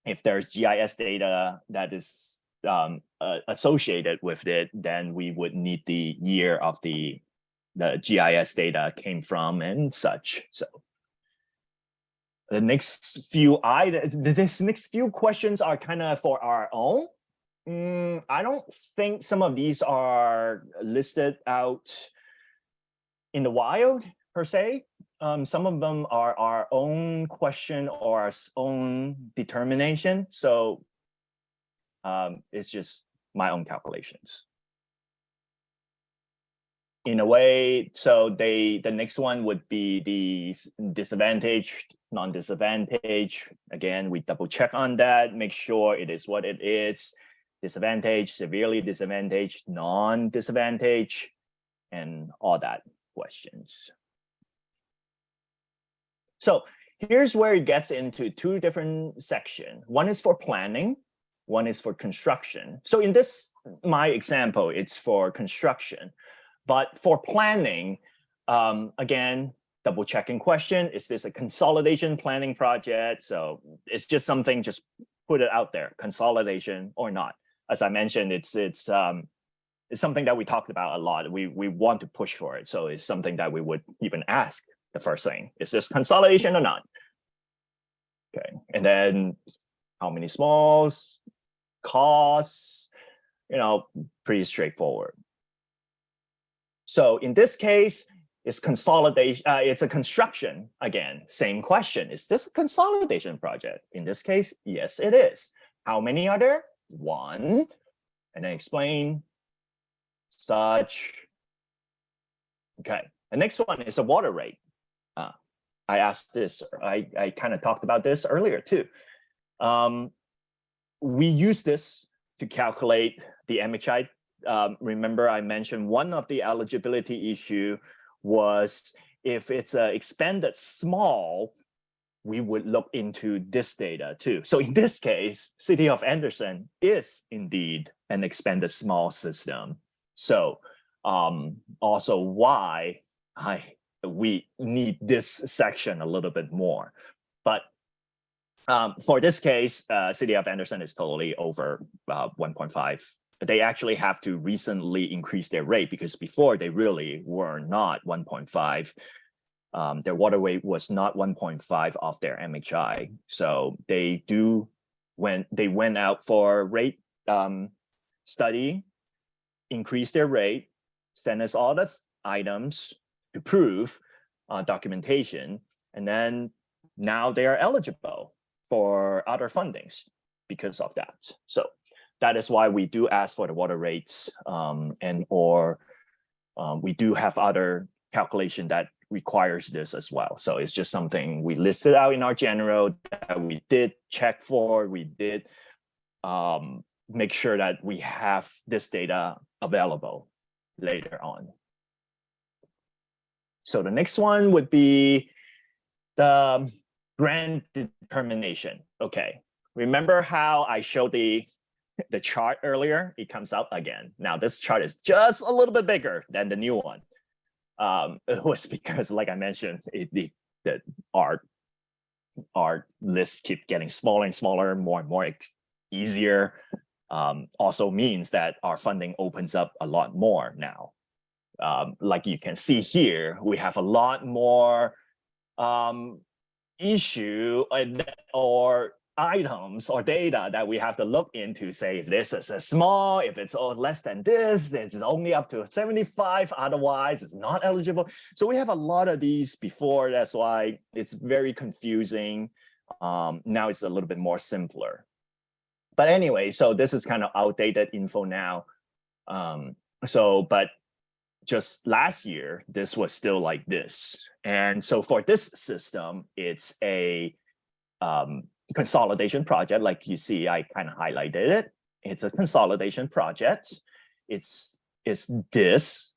if there's GIS data that is associated with it, then we would need the year of the GIS data came from and such. So the next few questions are kind of for our own. I don't think some of these are listed out in the wild per se. Some of them are our own question or our own determination. So it's just my own calculations. In a way, so the next one would be the disadvantage, non-disadvantage. Again, we double check on that, make sure it is what it is. Disadvantage, severely disadvantaged, non-disadvantage, and all that questions. So here's where it gets into two different sections. One is for planning, one is for construction. So in this, my example, it's for construction. But for planning, again, double checking question, is this a consolidation planning project? So it's just something, just put it out there, consolidation or not. As I mentioned, it's something that we talked about a lot. We want to push for it. So it's something that we would even ask the first thing, is this consolidation or not? Okay, and then how many smalls, costs, pretty straightforward. So in this case, it's consolidation. It's a construction. Again, same question. Is this a consolidation project? In this case, yes, it is. How many are there? One. And then explain such. Okay. The next one is a water rate. I asked this, I kind of talked about this earlier too. We use this to calculate the MHI. Remember, I mentioned one of the eligibility issue was if it's expanded small, we would look into this data too. So in this case, City of Anderson is indeed an expanded small system. So also why we need this section a little bit more. But for this case, City of Anderson is totally over 1.5. They actually have to recently increase their rate because before they really were not 1.5. Their water rate was not 1.5 of their MHI. So they went out for rate study, increase their rate, send us all the items to prove documentation, and then now they are eligible for other fundings because of that. So that is why we do ask for the water rates or we do have other calculation that requires this as well. So it's just something we listed out in our general that we did check for, we did make sure that we have this data available later on. So the next one would be the grant determination. Okay, remember how I showed the chart earlier? It comes up again. Now this chart is just a little bit bigger than the new one. It was because, like I mentioned, our list keep getting smaller and smaller, more and more easier. Also means that our funding opens up a lot more now. Like you can see here, we have a lot more issue or items or data that we have to look into, say if this is a small, if it's less than this, it's only up to 75, otherwise it's not eligible. So we have a lot of these before, that's why it's very confusing. Now it's a little bit more simpler. But anyway, so this is kind of outdated info now. But just last year, this was still like this. And so for this system, it's a consolidation project. Like you see, I kind of highlighted it. It's a consolidation project. It's this,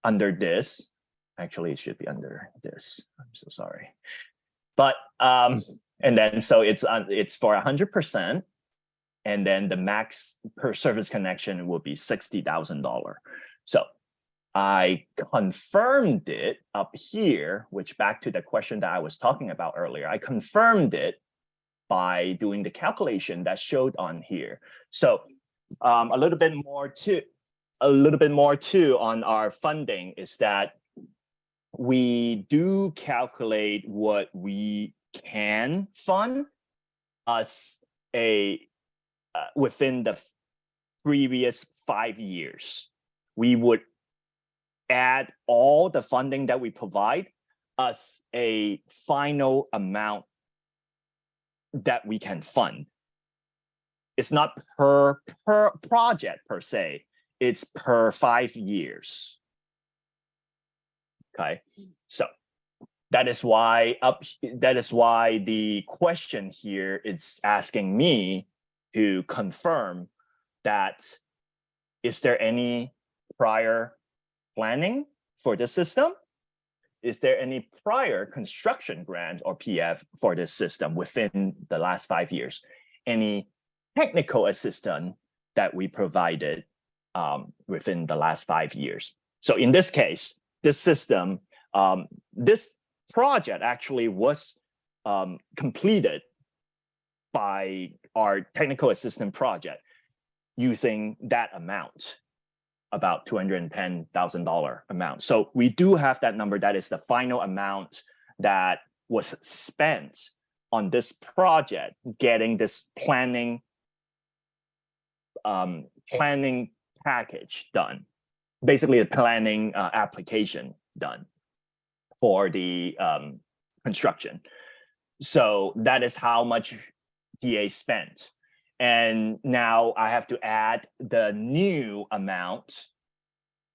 under this. Actually, it should be under this. I'm so sorry. But, and then so it's for 100%. And then the max per service connection will be $60,000. So I confirmed it up here, which back to the question that I was talking about earlier. I confirmed it by doing the calculation that showed on here. So a little bit more too on our funding is that we do calculate what we can fund as within the previous 5 years. We would add all the funding that we provide as a final amount that we can fund. It's not per project per se, it's per 5 years. Okay, so that is why the question here is asking me to confirm that is there any prior planning for this system? Is there any prior construction grant or PF for this system within the last 5 years? Any technical assistance that we provided within the last 5 years? So in this case, this system, this project actually was completed by our technical assistance project using that amount, about $210,000 amount. So we do have that number. That is the final amount that was spent on this project, getting this planning package done, basically a planning application done for the construction. So that is how much DA spent. And now I have to add the new amount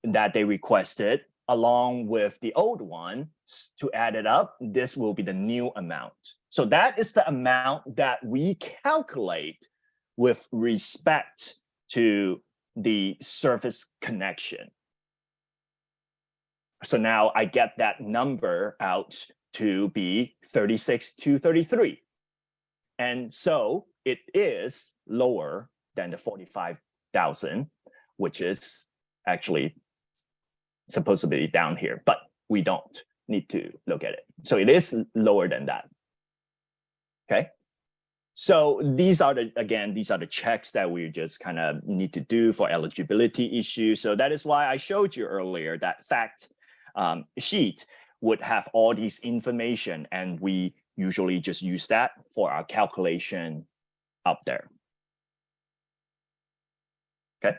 that they requested along with the old one to add it up, this will be the new amount. So that is the amount that we calculate with respect to the surface connection. So now I get that number out to be 36,233. And so it is lower than the 45,000, which is actually supposed to be down here, but we don't need to look at it. So it is lower than that. Okay. So these are the checks that we just kind of need to do for eligibility issues. So that is why I showed you earlier that fact sheet would have all these information, and we usually just use that for our calculation up there. Okay.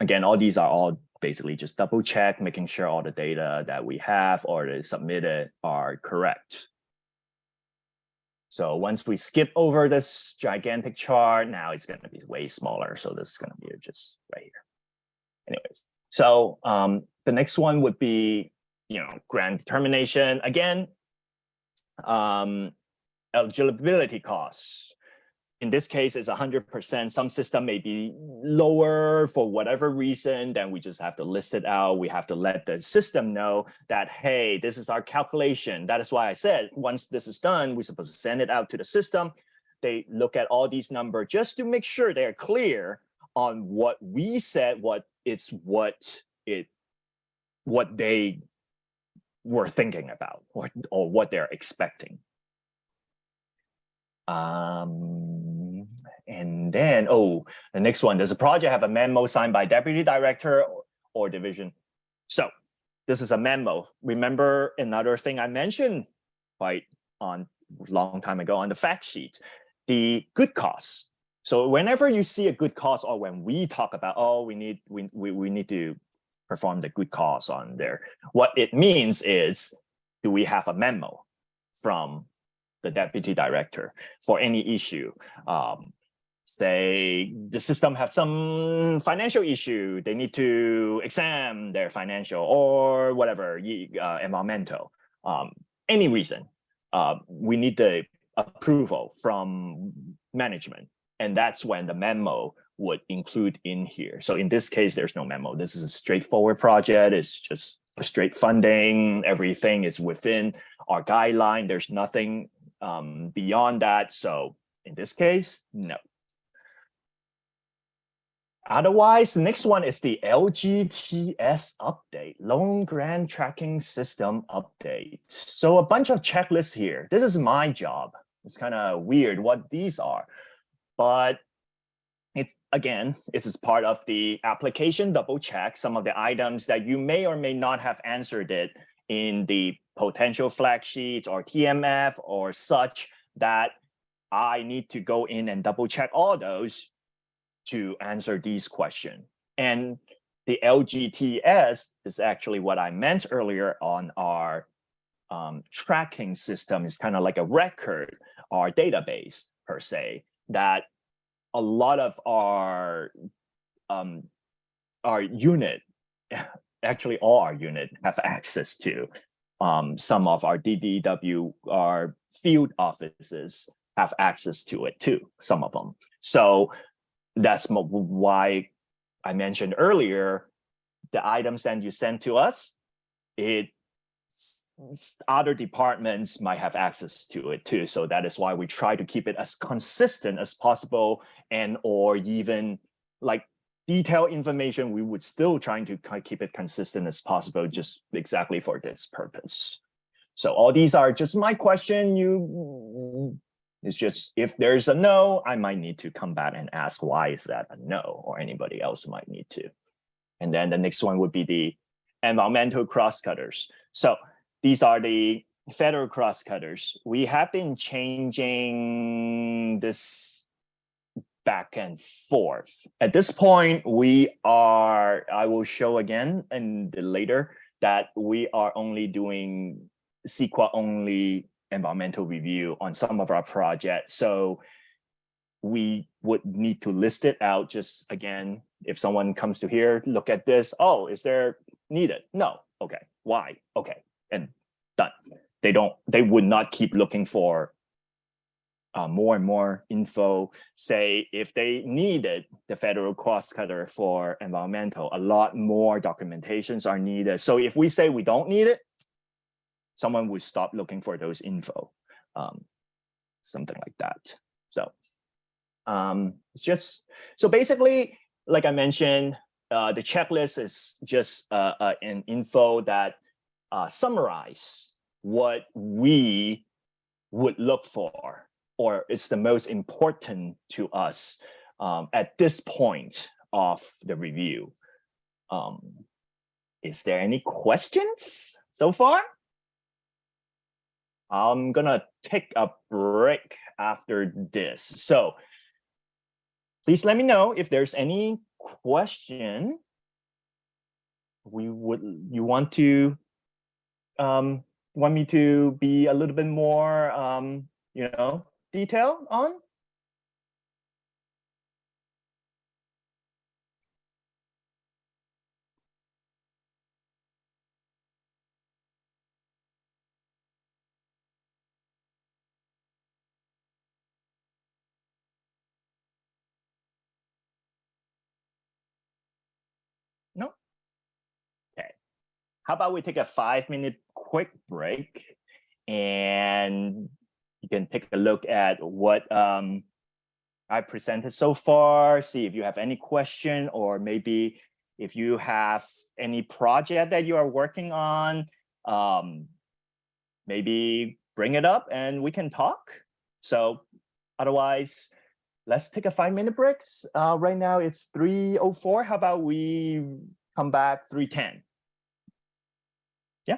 Again, all these are all basically just double check, making sure all the data that we have or that is submitted are correct. So once we skip over this gigantic chart, now it's going to be way smaller. So this is going to be just right here. Anyways, so the next one would be, grant determination. Again, eligibility costs. In this case, it's 100%. Some system may be lower for whatever reason, then we just have to list it out. We have to let the system know that, hey, this is our calculation. That is why I said, once this is done, we're supposed to send it out to the system. They look at all these numbers just to make sure they're clear on what we said, what they were thinking about or what they're expecting. And then, the next one, does the project have a memo signed by deputy director or division? So this is a memo. Remember another thing I mentioned quite a long time ago on the fact sheet, the good costs. So whenever you see a good cost, or when we talk about, we need to perform the good costs on there, what it means is, do we have a memo from the deputy director for any issue? Say the system have some financial issue, they need to examine their financial or whatever, environmental, any reason, we need the approval from management. And that's when the memo would include in here. So in this case, there's no memo. This is a straightforward project. It's just straight funding. Everything is within our guideline. There's nothing beyond that. So in this case, no. Otherwise, the next one is the LGTS update, Loan Grant Tracking System update. So a bunch of checklists here. This is my job. It's kind of weird what these are, but it's part of the application double check, some of the items that you may or may not have answered it in the potential flag sheets or TMF or such, that I need to go in and double check all those to answer these questions. And the LGTS is actually what I meant earlier on our tracking system. Is kind of like a record or database per se, that a lot of our unit, actually all our unit, have access to. Some of our DDWR field offices have access to it too, some of them. So that's why I mentioned earlier, the items that you send to us, other departments might have access to it too. So that is why we try to keep it as consistent as possible, and or even like detailed information, we would still trying to keep it consistent as possible, just exactly for this purpose. So all these are just my question. It's just, if there's a no, I might need to come back and ask why is that a no, or anybody else might need to. And then the next one would be the environmental crosscutters. So these are the federal crosscutters. We have been changing this back and forth. At this point, I will show again and later that we are only doing CEQA only environmental review on some of our projects. So we would need to list it out. Just again, if someone comes to here, look at this. Oh, is there need it. No. Okay. Why? Okay. And done. They would not keep looking for more and more info. Say if they needed the federal cross-cutter for environmental, a lot more documentations are needed. So if we say we don't need it, someone would stop looking for those info, something like that. So so basically, like I mentioned, the checklist is just an info that summarize what we would look for, or it's the most important to us at this point of the review. Is there any questions so far? I'm gonna take a break after this. So please let me know if there's any question you want me to be a little bit more detailed on. No? Okay. How about we take a 5-minute quick break and you can take a look at what I presented so far, see if you have any question, or maybe if you have any project that you are working on, maybe bring it up and we can talk. So otherwise, let's take a 5-minute break. Right now it's 3:04. How about we come back 3:10? Yeah.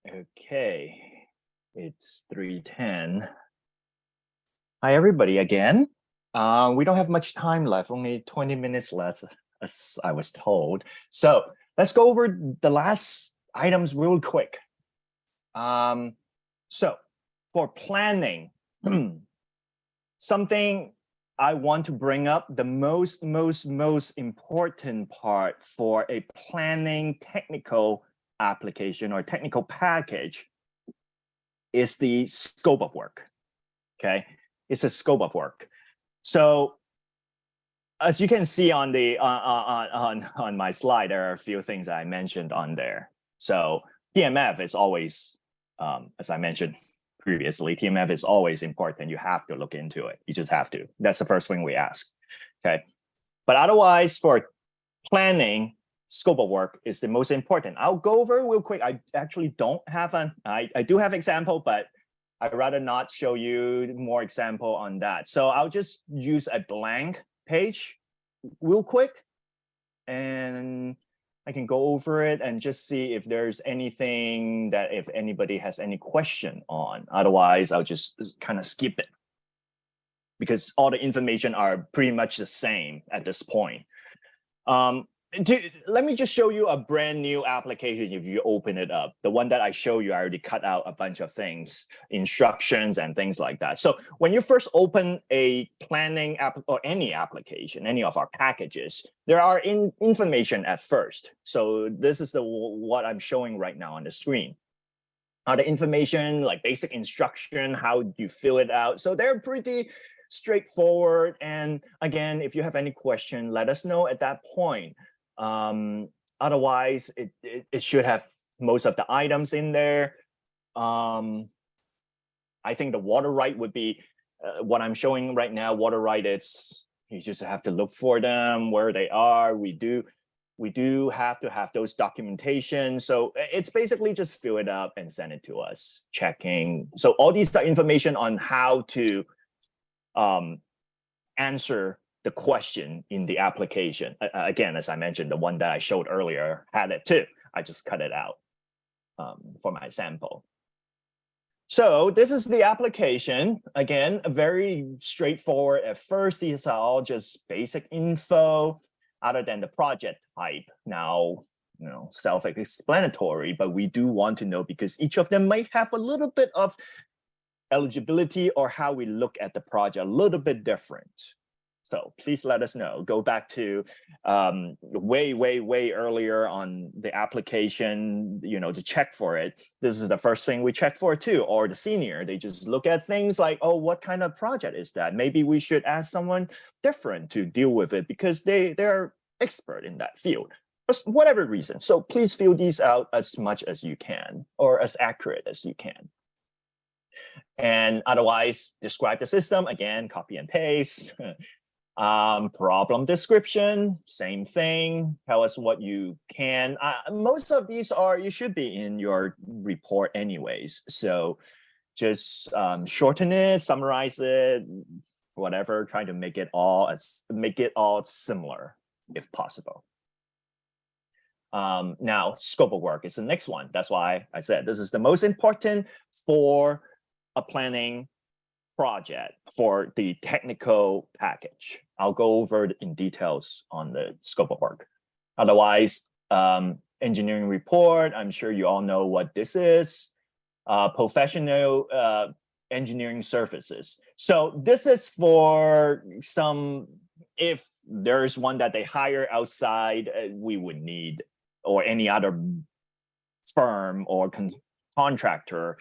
Okay, it's 3:10. Hi, everybody again. We don't have much time left, only 20 minutes left, as I was told. So let's go over the last items real quick. So for planning, something I want to bring up, the most important part for a planning technical application or technical package is the scope of work. Okay, it's a scope of work. So as you can see on the on my slide, there are a few things I mentioned on there. So TMF is always, as I mentioned previously, TMF is always important. You have to look into it. You just have to. That's the first thing we ask. Okay, but otherwise for planning, scope of work is the most important. I'll go over real quick. I actually don't have I do have example, but I'd rather not show you more example on that. So I'll just use a blank page real quick, and I can go over it and just see if there's anything that if anybody has any question on. Otherwise, I'll just kind of skip it because all the information are pretty much the same at this point. Let me just show you a brand new application. If you open it up, the one that I show you, I already cut out a bunch of things, instructions and things like that. So when you first open a planning app or any application, any of our packages, there are information at first. So this is what I'm showing right now on the screen. The information like basic instruction, how you fill it out. So they're pretty straightforward. And again, if you have any question, let us know at that point. Otherwise, it should have most of the items in there. I think the water right would be what I'm showing right now. Water right, you just have to look for them where they are. We do have to have those documentation. So it's basically just fill it up and send it to us, checking. So all these are information on how to answer the question in the application. Again, as I mentioned, the one that I showed earlier had it too. I just cut it out for my sample. So this is the application. Again, very straightforward at first. These are all just basic info other than the project type. Now, self-explanatory, but we do want to know because each of them might have a little bit of eligibility or how we look at the project a little bit different. So please let us know. Go back to way earlier on the application, to check for it. This is the first thing we check for too, or the senior. They just look at things like, oh, what kind of project is that? Maybe we should ask someone different to deal with it because they're expert in that field. For whatever reason. So please fill these out as much as you can or as accurate as you can. And otherwise, describe the system. Again, copy and paste. Problem description, same thing. Tell us what you can. Most of these you should be in your report anyways. So just shorten it, summarize it, whatever. Try to make it all similar if possible. Now, scope of work is the next one. That's why I said this is the most important for a planning project for the technical package. I'll go over in details on the scope of work. Otherwise, engineering report, I'm sure you all know what this is. Professional engineering services. So this is for if there's one that they hire outside, we would need, or any other firm or contractor,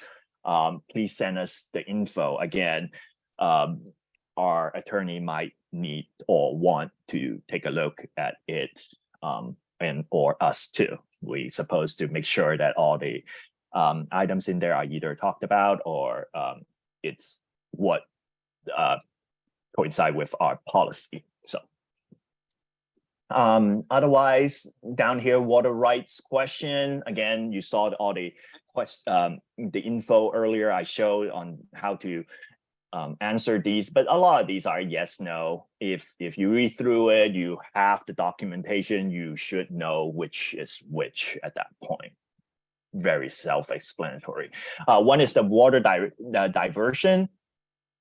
please send us the info. Again, our attorney might need or want to take a look at it, or us too. We supposed to make sure that all the items in there are either talked about or it's what coincide with our policy. So otherwise, down here, water rights question. Again, you saw all the info earlier I showed on how to answer these, but a lot of these are yes, no. If you read through it, you have the documentation, you should know which is which at that point. very self-explanatory. One is the water diversion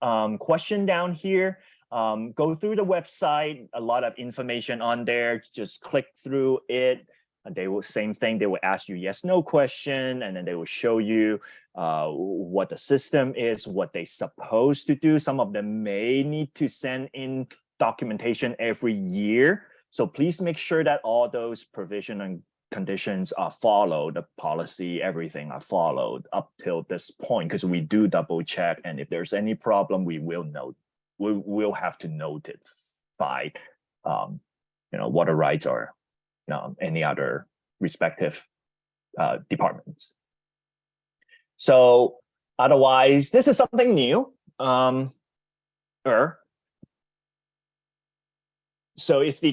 question down here. Go through the website, a lot of information on there, just click through it. They will, same thing, they will ask you yes, no question, and then they will show you what the system is, what they're supposed to do. Some of them may need to send in documentation every year. So please make sure that all those provision and conditions are followed, the policy, everything are followed up till this point, because we do double check. And if there's any problem, we will note, we will have to notify, water rights or any other respective departments. So otherwise, this is something new. So it's the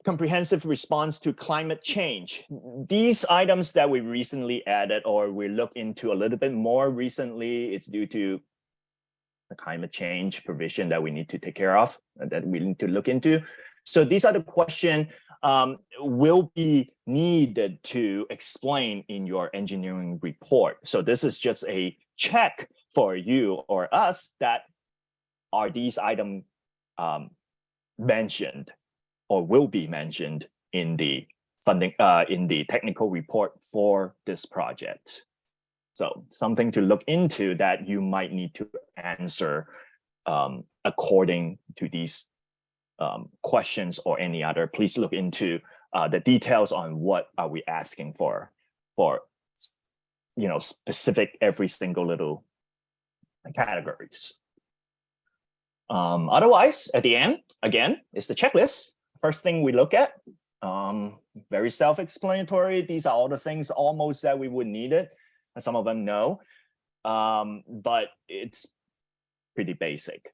comprehensive response to climate change. These items that we recently added, or we look into a little bit more recently, it's due to the climate change provision that we need to take care of, that we need to look into. So these are the questions will be needed to explain in your engineering report. So this is just a check for you or us that are these items mentioned or will be mentioned in the funding, in the technical report for this project. So something to look into that you might need to answer according to these questions or any other. Please look into the details on what are we asking for specific every single little categories. Otherwise, at the end, again, is the checklist. First thing we look at, very self-explanatory. These are all the things almost that we would need it. And some of them no, but it's pretty basic.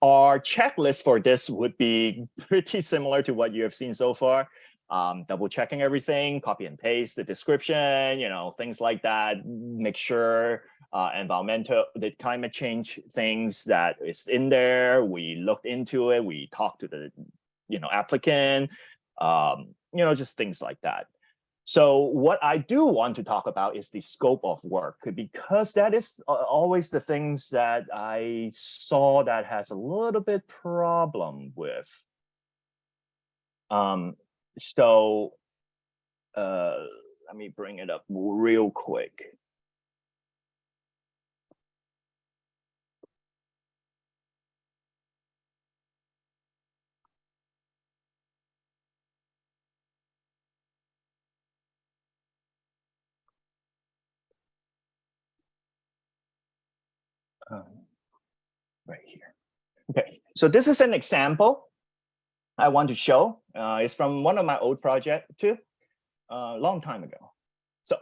Our checklist for this would be pretty similar to what you have seen so far. Double checking everything, copy and paste the description, things like that. Make sure the climate change things that is in there. We looked into it. We talked to the, applicant, just things like that. So what I do want to talk about is the scope of work, because that is always the things that I saw that has a little bit problem with. Let me bring it up real quick. Right here. Okay, so this is an example I want to show. It's from one of my old projects too, a long time ago. So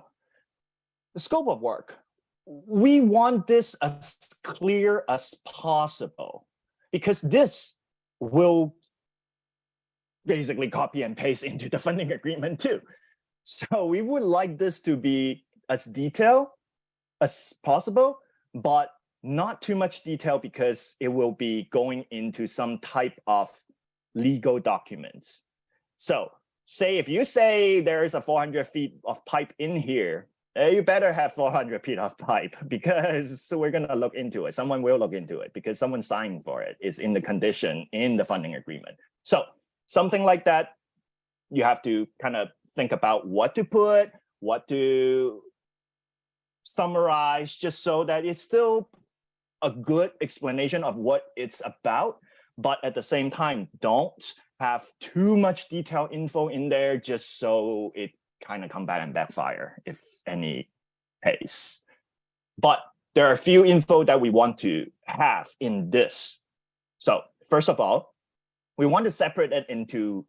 the scope of work, we want this as clear as possible, because this will basically copy and paste into the funding agreement too. So we would like this to be as detailed as possible, but not too much detail, because it will be going into some type of legal documents. So say if you say there is a 400 feet of pipe in here, you better have 400 feet of pipe, because we're going to look into it. Someone will look into it because someone signed for it. It's in the condition in the funding agreement. So something like that, you have to kind of think about what to put, what to summarize, just so that it's still a good explanation of what it's about, but at the same time, don't have too much detailed info in there, just so it kind of come back and backfire if any case. But there are a few info that we want to have in this. So first of all, we want to separate it into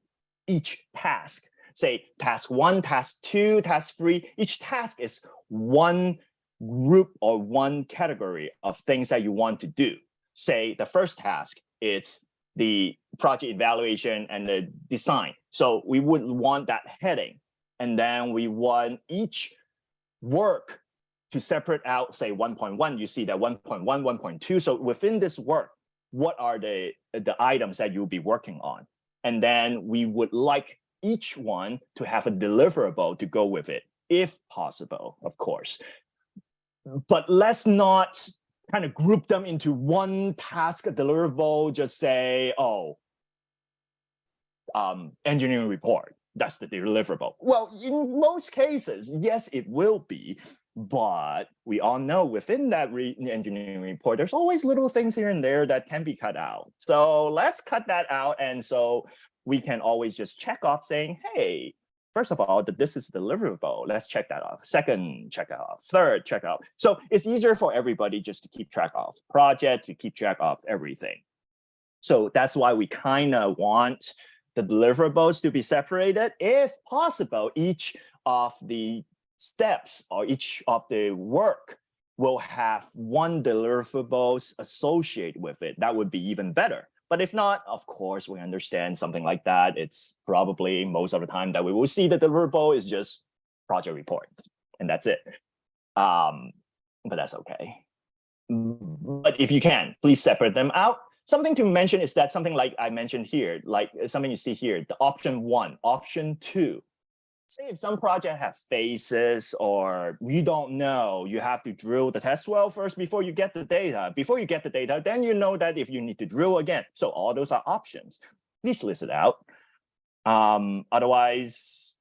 each task. Say task 1, task 2, task 3. Each task is one group or one category of things that you want to do. Say the first task, it's the project evaluation and the design. So we would want that heading. And then we want each work to separate out, say 1.1, you see that 1.1, 1.2. So within this work, what are the items that you'll be working on? And then we would like each one to have a deliverable to go with it. if possible, of course. But let's not kind of group them into one task deliverable, just say, oh, engineering report, that's the deliverable. Well, in most cases, yes, it will be, but we all know within that engineering report, there's always little things here and there that can be cut out. So let's cut that out. And so we can always just check off saying, hey, first of all, that this is deliverable. Let's check that off. Second, check it off. Third, check out. So it's easier for everybody just to keep track of project, to keep track of everything. So that's why we kind of want the deliverables to be separated. If possible, each of the steps or each of the work will have one deliverables associated with it. That would be even better. But if not, of course, we understand something like that. It's probably most of the time that we will see the deliverable is just project report, and that's it. But that's okay. But if you can, please separate them out. Something to mention is that something like I mentioned here, like something you see here, the option 1, option 2. Say if some project have phases or you don't know, you have to drill the test well first before you get the data. Before you get the data, then you know that if you need to drill again. So all those are options. Please list it out. Otherwise,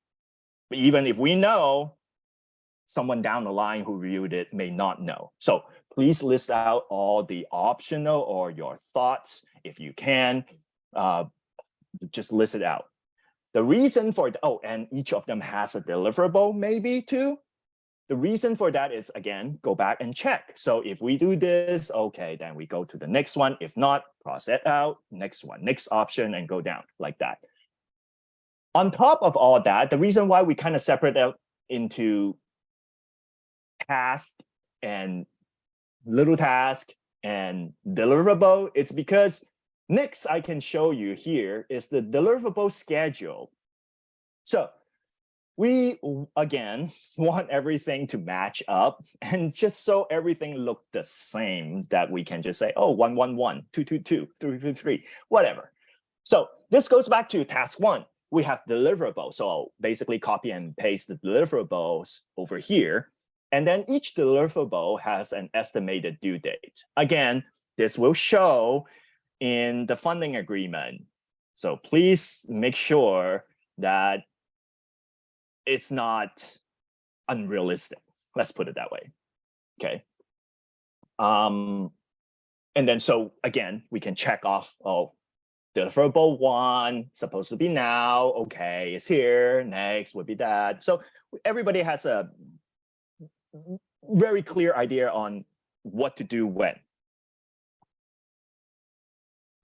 even if we know, someone down the line who reviewed it may not know. So please list out all the optional or your thoughts if you can. Just list it out. The reason for, and each of them has a deliverable maybe too. The reason for that is, again, go back and check. So if we do this, okay, then we go to the next one. If not, cross it out, next one, next option, and go down like that. On top of all that, the reason why we kind of separate out into task and little task and deliverable, it's because next I can show you here is the deliverable schedule. So we, again, want everything to match up and just so everything look the same that we can just say, oh, 1, 1, 1, 2, 2, 2, 3, 3, 3, whatever. So this goes back to task 1. We have deliverable. So I'll basically copy and paste the deliverables over here. And then each deliverable has an estimated due date. Again, this will show in the funding agreement. So please make sure that it's not unrealistic. Let's put it that way. Okay. And then so again, we can check off, oh, deliverable 1 supposed to be now. Okay, it's here. Next would be that. So everybody has a very clear idea on what to do when.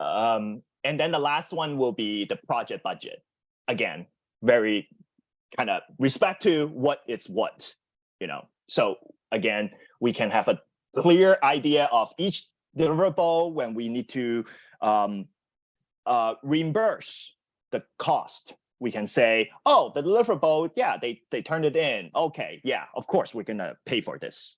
And then the last one will be the project budget. Again, very kind of respect to what it's what, you know. So again, we can have a clear idea of each deliverable when we need to reimburse the cost. We can say, oh, the deliverable, yeah, they turned it in. Okay, yeah, of course, we're gonna pay for this.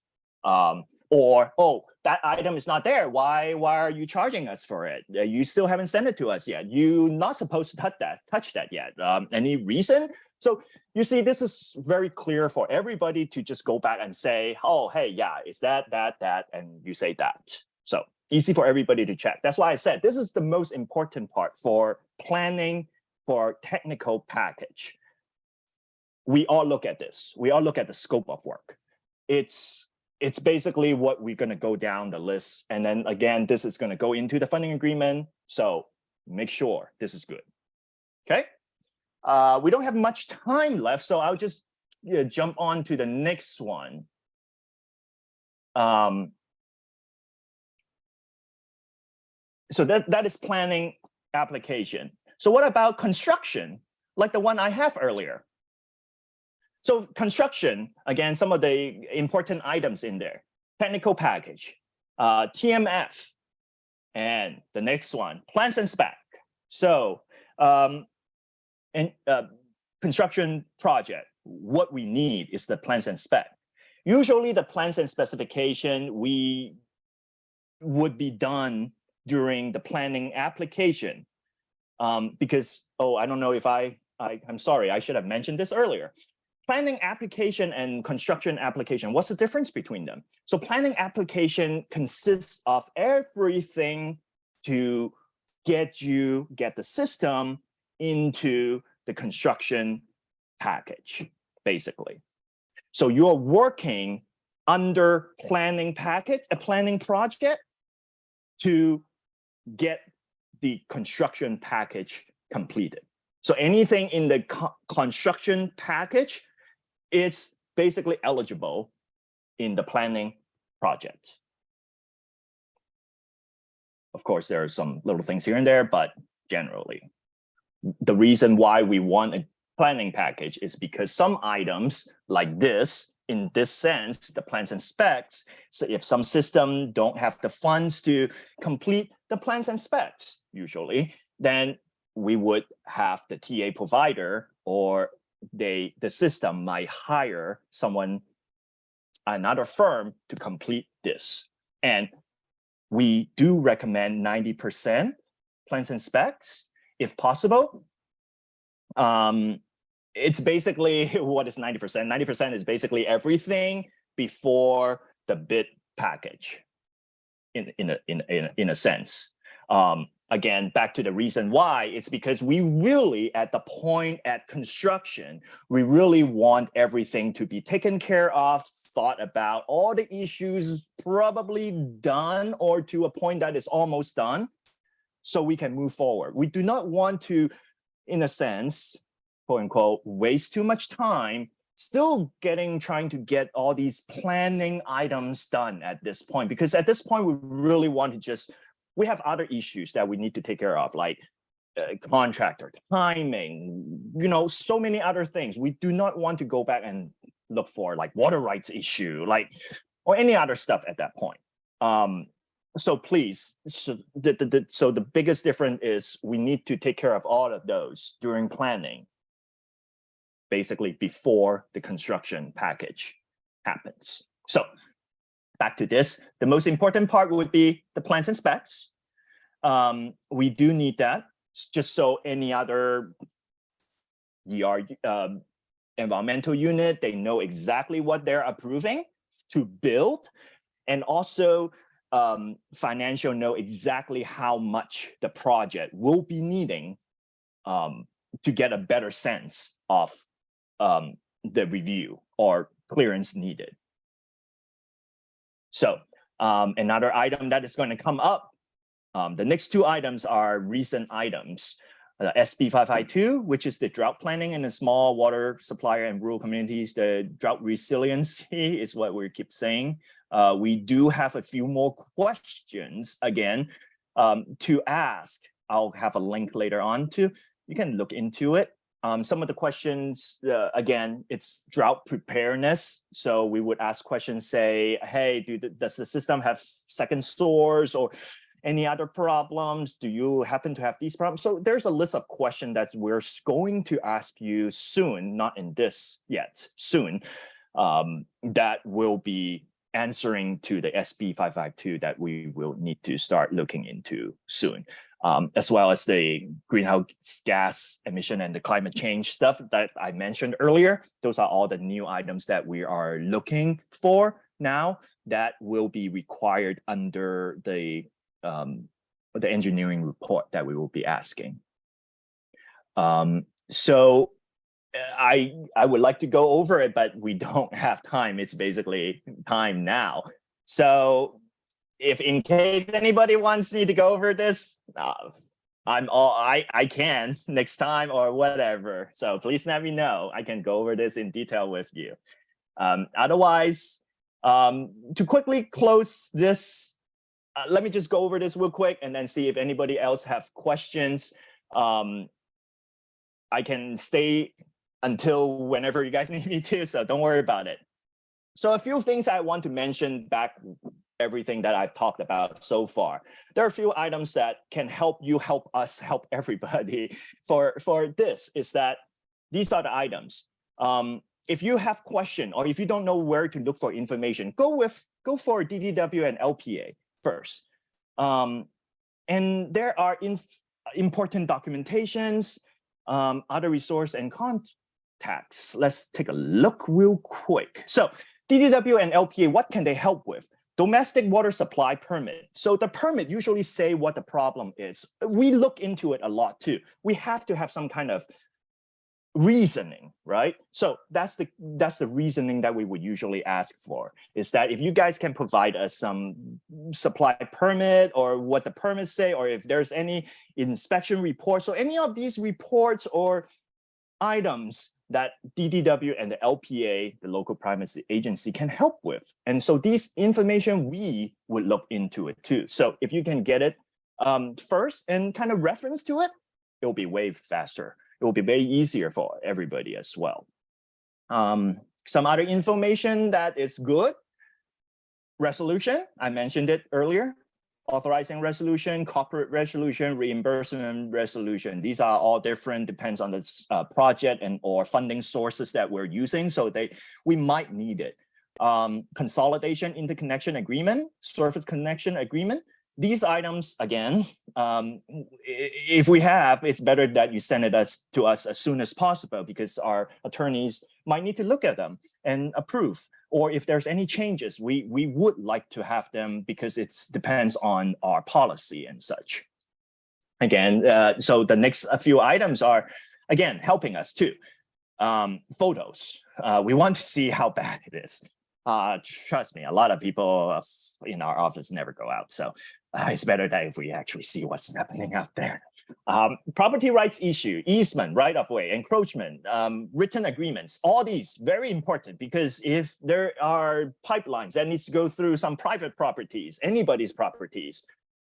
Or, oh, that item is not there. Why are you charging us for it? You still haven't sent it to us yet. You're not supposed to touch that yet. Any reason? So you see, this is very clear for everybody to just go back and say, oh, hey, yeah, it's that, and you say that. So easy for everybody to check. That's why I said this is the most important part for planning for technical package. We all look at this. We all look at the scope of work. It's basically what we're going to go down the list. And then again, this is going to go into the funding agreement. So make sure this is good. Okay. We don't have much time left, so I'll just jump on to the next one. So that is planning application. So what about construction, like the one I have earlier? So construction, again, some of the important items in there, technical package, TMF, and the next one, plans and spec. So construction project, what we need is the plans and spec. Usually the plans and specification would be done during the planning application because, oh, I don't know if I'm sorry, I should have mentioned this earlier. planning application and construction application, what's the difference between them? So planning application consists of everything to get the system into the construction package, basically. So you're working under planning project to get the construction package completed. So anything in the construction package, it's basically eligible in the planning project. Of course, there are some little things here and there, but generally, the reason why we want a planning package is because some items like this, in this sense, the plans and specs, so if some system don't have the funds to complete the plans and specs, usually, then we would have the TA provider or the system might hire another firm to complete this. And we do recommend 90% plans and specs, if possible. It's basically, what is 90%? 90% is basically everything before the bid package, in a sense. Again, back to the reason why, it's because we really, at the point at construction, we really want everything to be taken care of, thought about, all the issues probably done or to a point that is almost done, so we can move forward. We do not want to, in a sense, quote unquote, waste too much time still trying to get all these planning items done at this point, because at this point, we really want to we have other issues that we need to take care of, like contractor, timing, so many other things. We do not want to go back and look for like water rights issue, or any other stuff at that point. So please, so the biggest difference is we need to take care of all of those during planning, basically before the construction package happens. So back to this, the most important part would be the plans and specs. We do need that just so any other environmental unit, they know exactly what they're approving to build. And also financial know exactly how much the project will be needing to get a better sense of the review or clearance needed. So another item that is going to come up, the next two items are recent items. SB 552, which is the drought planning in the small water supplier and rural communities. The drought resiliency is what we keep saying. We do have a few more questions again to ask. I'll have a link later on to, you can look into it. Some of the questions, again, it's drought preparedness. So we would ask questions, say, hey, does the system have second source or any other problems? Do you happen to have these problems? So there's a list of questions that we're going to ask you soon, not in this yet, soon, that will be answering to the SB 552 that we will need to start looking into soon. As well as the greenhouse gas emission and the climate change stuff that I mentioned earlier. Those are all the new items that we are looking for now that will be required under the engineering report that we will be asking. So I would like to go over it, but we don't have time. It's basically time now. So if in case anybody wants me to go over this, I can next time or whatever. So please let me know. I can go over this in detail with you. Otherwise, to quickly close this, let me just go over this real quick and then see if anybody else have questions. I can stay until whenever you guys need me to, so don't worry about it. So a few things I want to mention back everything that I've talked about so far. There are a few items that can help you, help us, help everybody for this, is that these are the items. If you have question or if you don't know where to look for information, go for DDW and LPA first. And there are important documentations, other resource and tax. Let's take a look real quick. So DDW and LPA, what can they help with? Domestic water supply permit. So the permit usually say what the problem is. We look into it a lot too. We have to have some kind of reasoning, right? So that's the reasoning that we would usually ask for, is that if you guys can provide us some supply permit or what the permits say, or if there's any inspection reports or any of these reports or items that DDW and the LPA, the local primacy agency, can help with. And so these information, we would look into it too. So if you can get it first and kind of reference to it, it'll be way faster. It will be very easier for everybody as well. Some other information that is good. Resolution, I mentioned it earlier. Authorizing resolution, corporate resolution, reimbursement resolution. These are all different, depends on the project and or funding sources that we're using. So we might need it. Consolidation, interconnection agreement, surface connection agreement. These items, again, if we have, it's better that you send it to us as soon as possible, because our attorneys might need to look at them and approve. Or if there's any changes, we would like to have them, because it depends on our policy and such. Again, so the next few items are, again, helping us too. Photos. We want to see how bad it is. Trust me, a lot of people in our office never go out. So it's better that if we actually see what's happening out there. Property rights issue, easement, right of way, encroachment, written agreements, all these very important, because if there are pipelines that needs to go through some private properties, anybody's properties,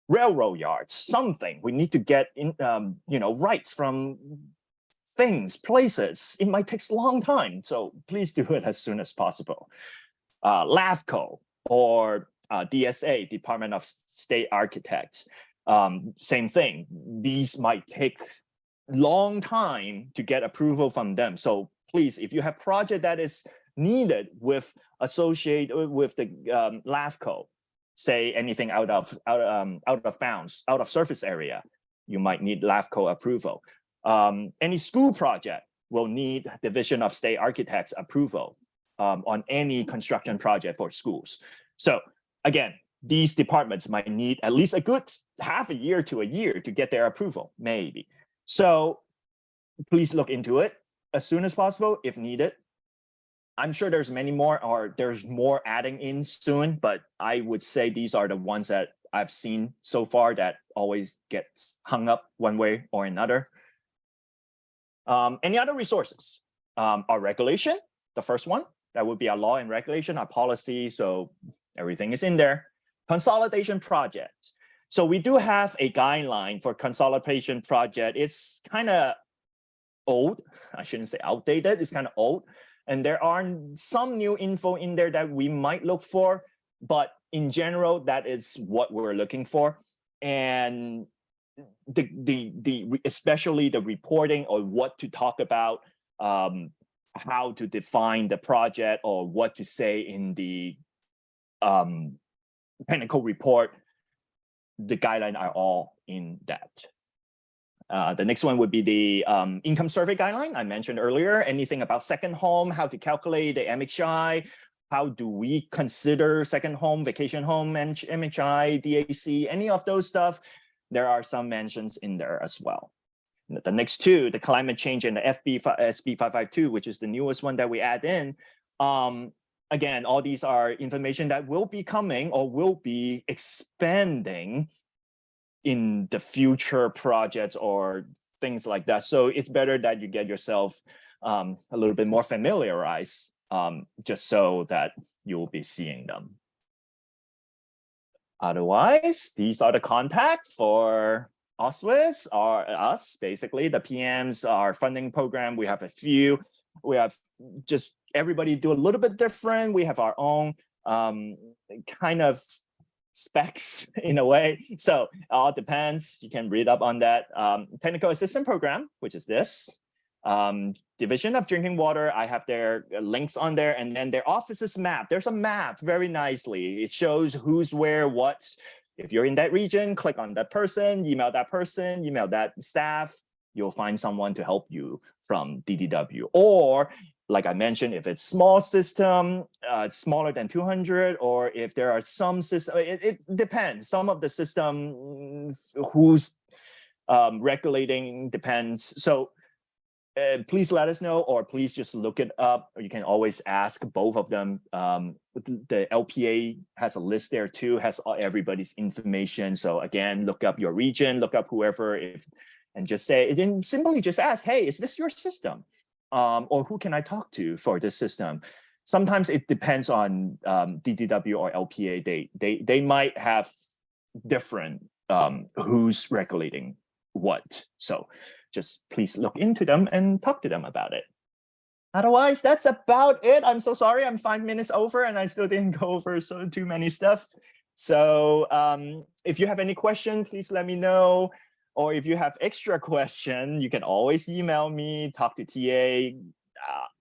railroad yards, something, we need to get in, rights from things, places. It might take a long time. So please do it as soon as possible. LAFCO or DSA, Department of State Architects, same thing. These might take long time to get approval from them. So please, if you have project that is needed with associated with the LAFCO, say anything out of bounds, out of surface area, you might need LAFCO approval. Any school project will need Division of State Architects approval on any construction project for schools. So again, these departments might need at least a good half a year to a year to get their approval, maybe. So please look into it as soon as possible if needed. I'm sure there's many more, or there's more adding in soon, but I would say these are the ones that I've seen so far that always gets hung up one way or another. Any other resources? Our regulation, the first one, that would be our law and regulation, our policy, so everything is in there. Consolidation project. So we do have a guideline for consolidation project. It's kind of old. I shouldn't say outdated. It's kind of old. And there are some new info in there that we might look for. But in general, that is what we're looking for. And especially the reporting or what to talk about, how to define the project or what to say in the technical report, the guidelines are all in that. The next one would be the income survey guideline I mentioned earlier. Anything about second home, how to calculate the MHI, how do we consider second home, vacation home, and MHI, DAC, any of those stuff. There are some mentions in there as well. The next two, the climate change and the SB 552, which is the newest one that we add in. Again, all these are information that will be coming or will be expanding in the future projects or things like that. So it's better that you get yourself a little bit more familiarized, just so that you will be seeing them. Otherwise, these are the contacts for SWRCB, or us, basically. The PMs, our funding program, we have a few. We have just everybody do a little bit different. We have our own kind of specs in a way. So it all depends. You can read up on that. Technical assistant program, which is this. Division of Drinking Water, I have their links on there, and then their offices map. There's a map very nicely. It shows who's where, what. If you're in that region, click on that person, email that staff. you'll find someone to help you from DDW. Or like I mentioned, if it's small system, smaller than 200, or if there are some system, it depends. Some of the system who's regulating depends. So please let us know, or please just look it up. Or you can always ask both of them. The LPA has a list there too, has everybody's information. So again, look up your region, look up whoever, and just say, then simply just ask, hey, is this your system? Or who can I talk to for this system? Sometimes it depends on DDW or LPA. They might have different who's regulating what. So just please look into them and talk to them about it. Otherwise, that's about it. I'm so sorry. I'm 5 minutes over and I still didn't go over too many stuff. So if you have any question, please let me know. Or if you have extra question, you can always email me, talk to TA,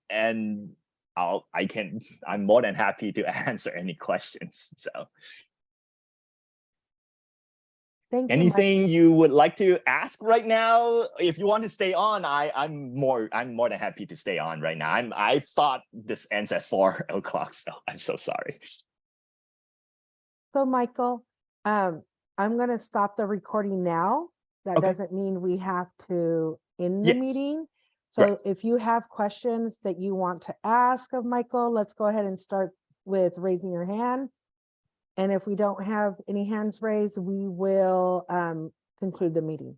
and I'm more than happy to answer any questions. So Thank you, anything you would like to ask right now? If you want to stay on, I'm more than happy to stay on right now. I thought this ends at 4 o'clock, so I'm so sorry. So Michael, I'm going to stop the recording now. That Okay. doesn't mean we have to end the Yes. meeting. So Right. if you have questions that you want to ask of Michael, let's go ahead and start with raising your hand. And if we don't have any hands raised, we will conclude the meeting.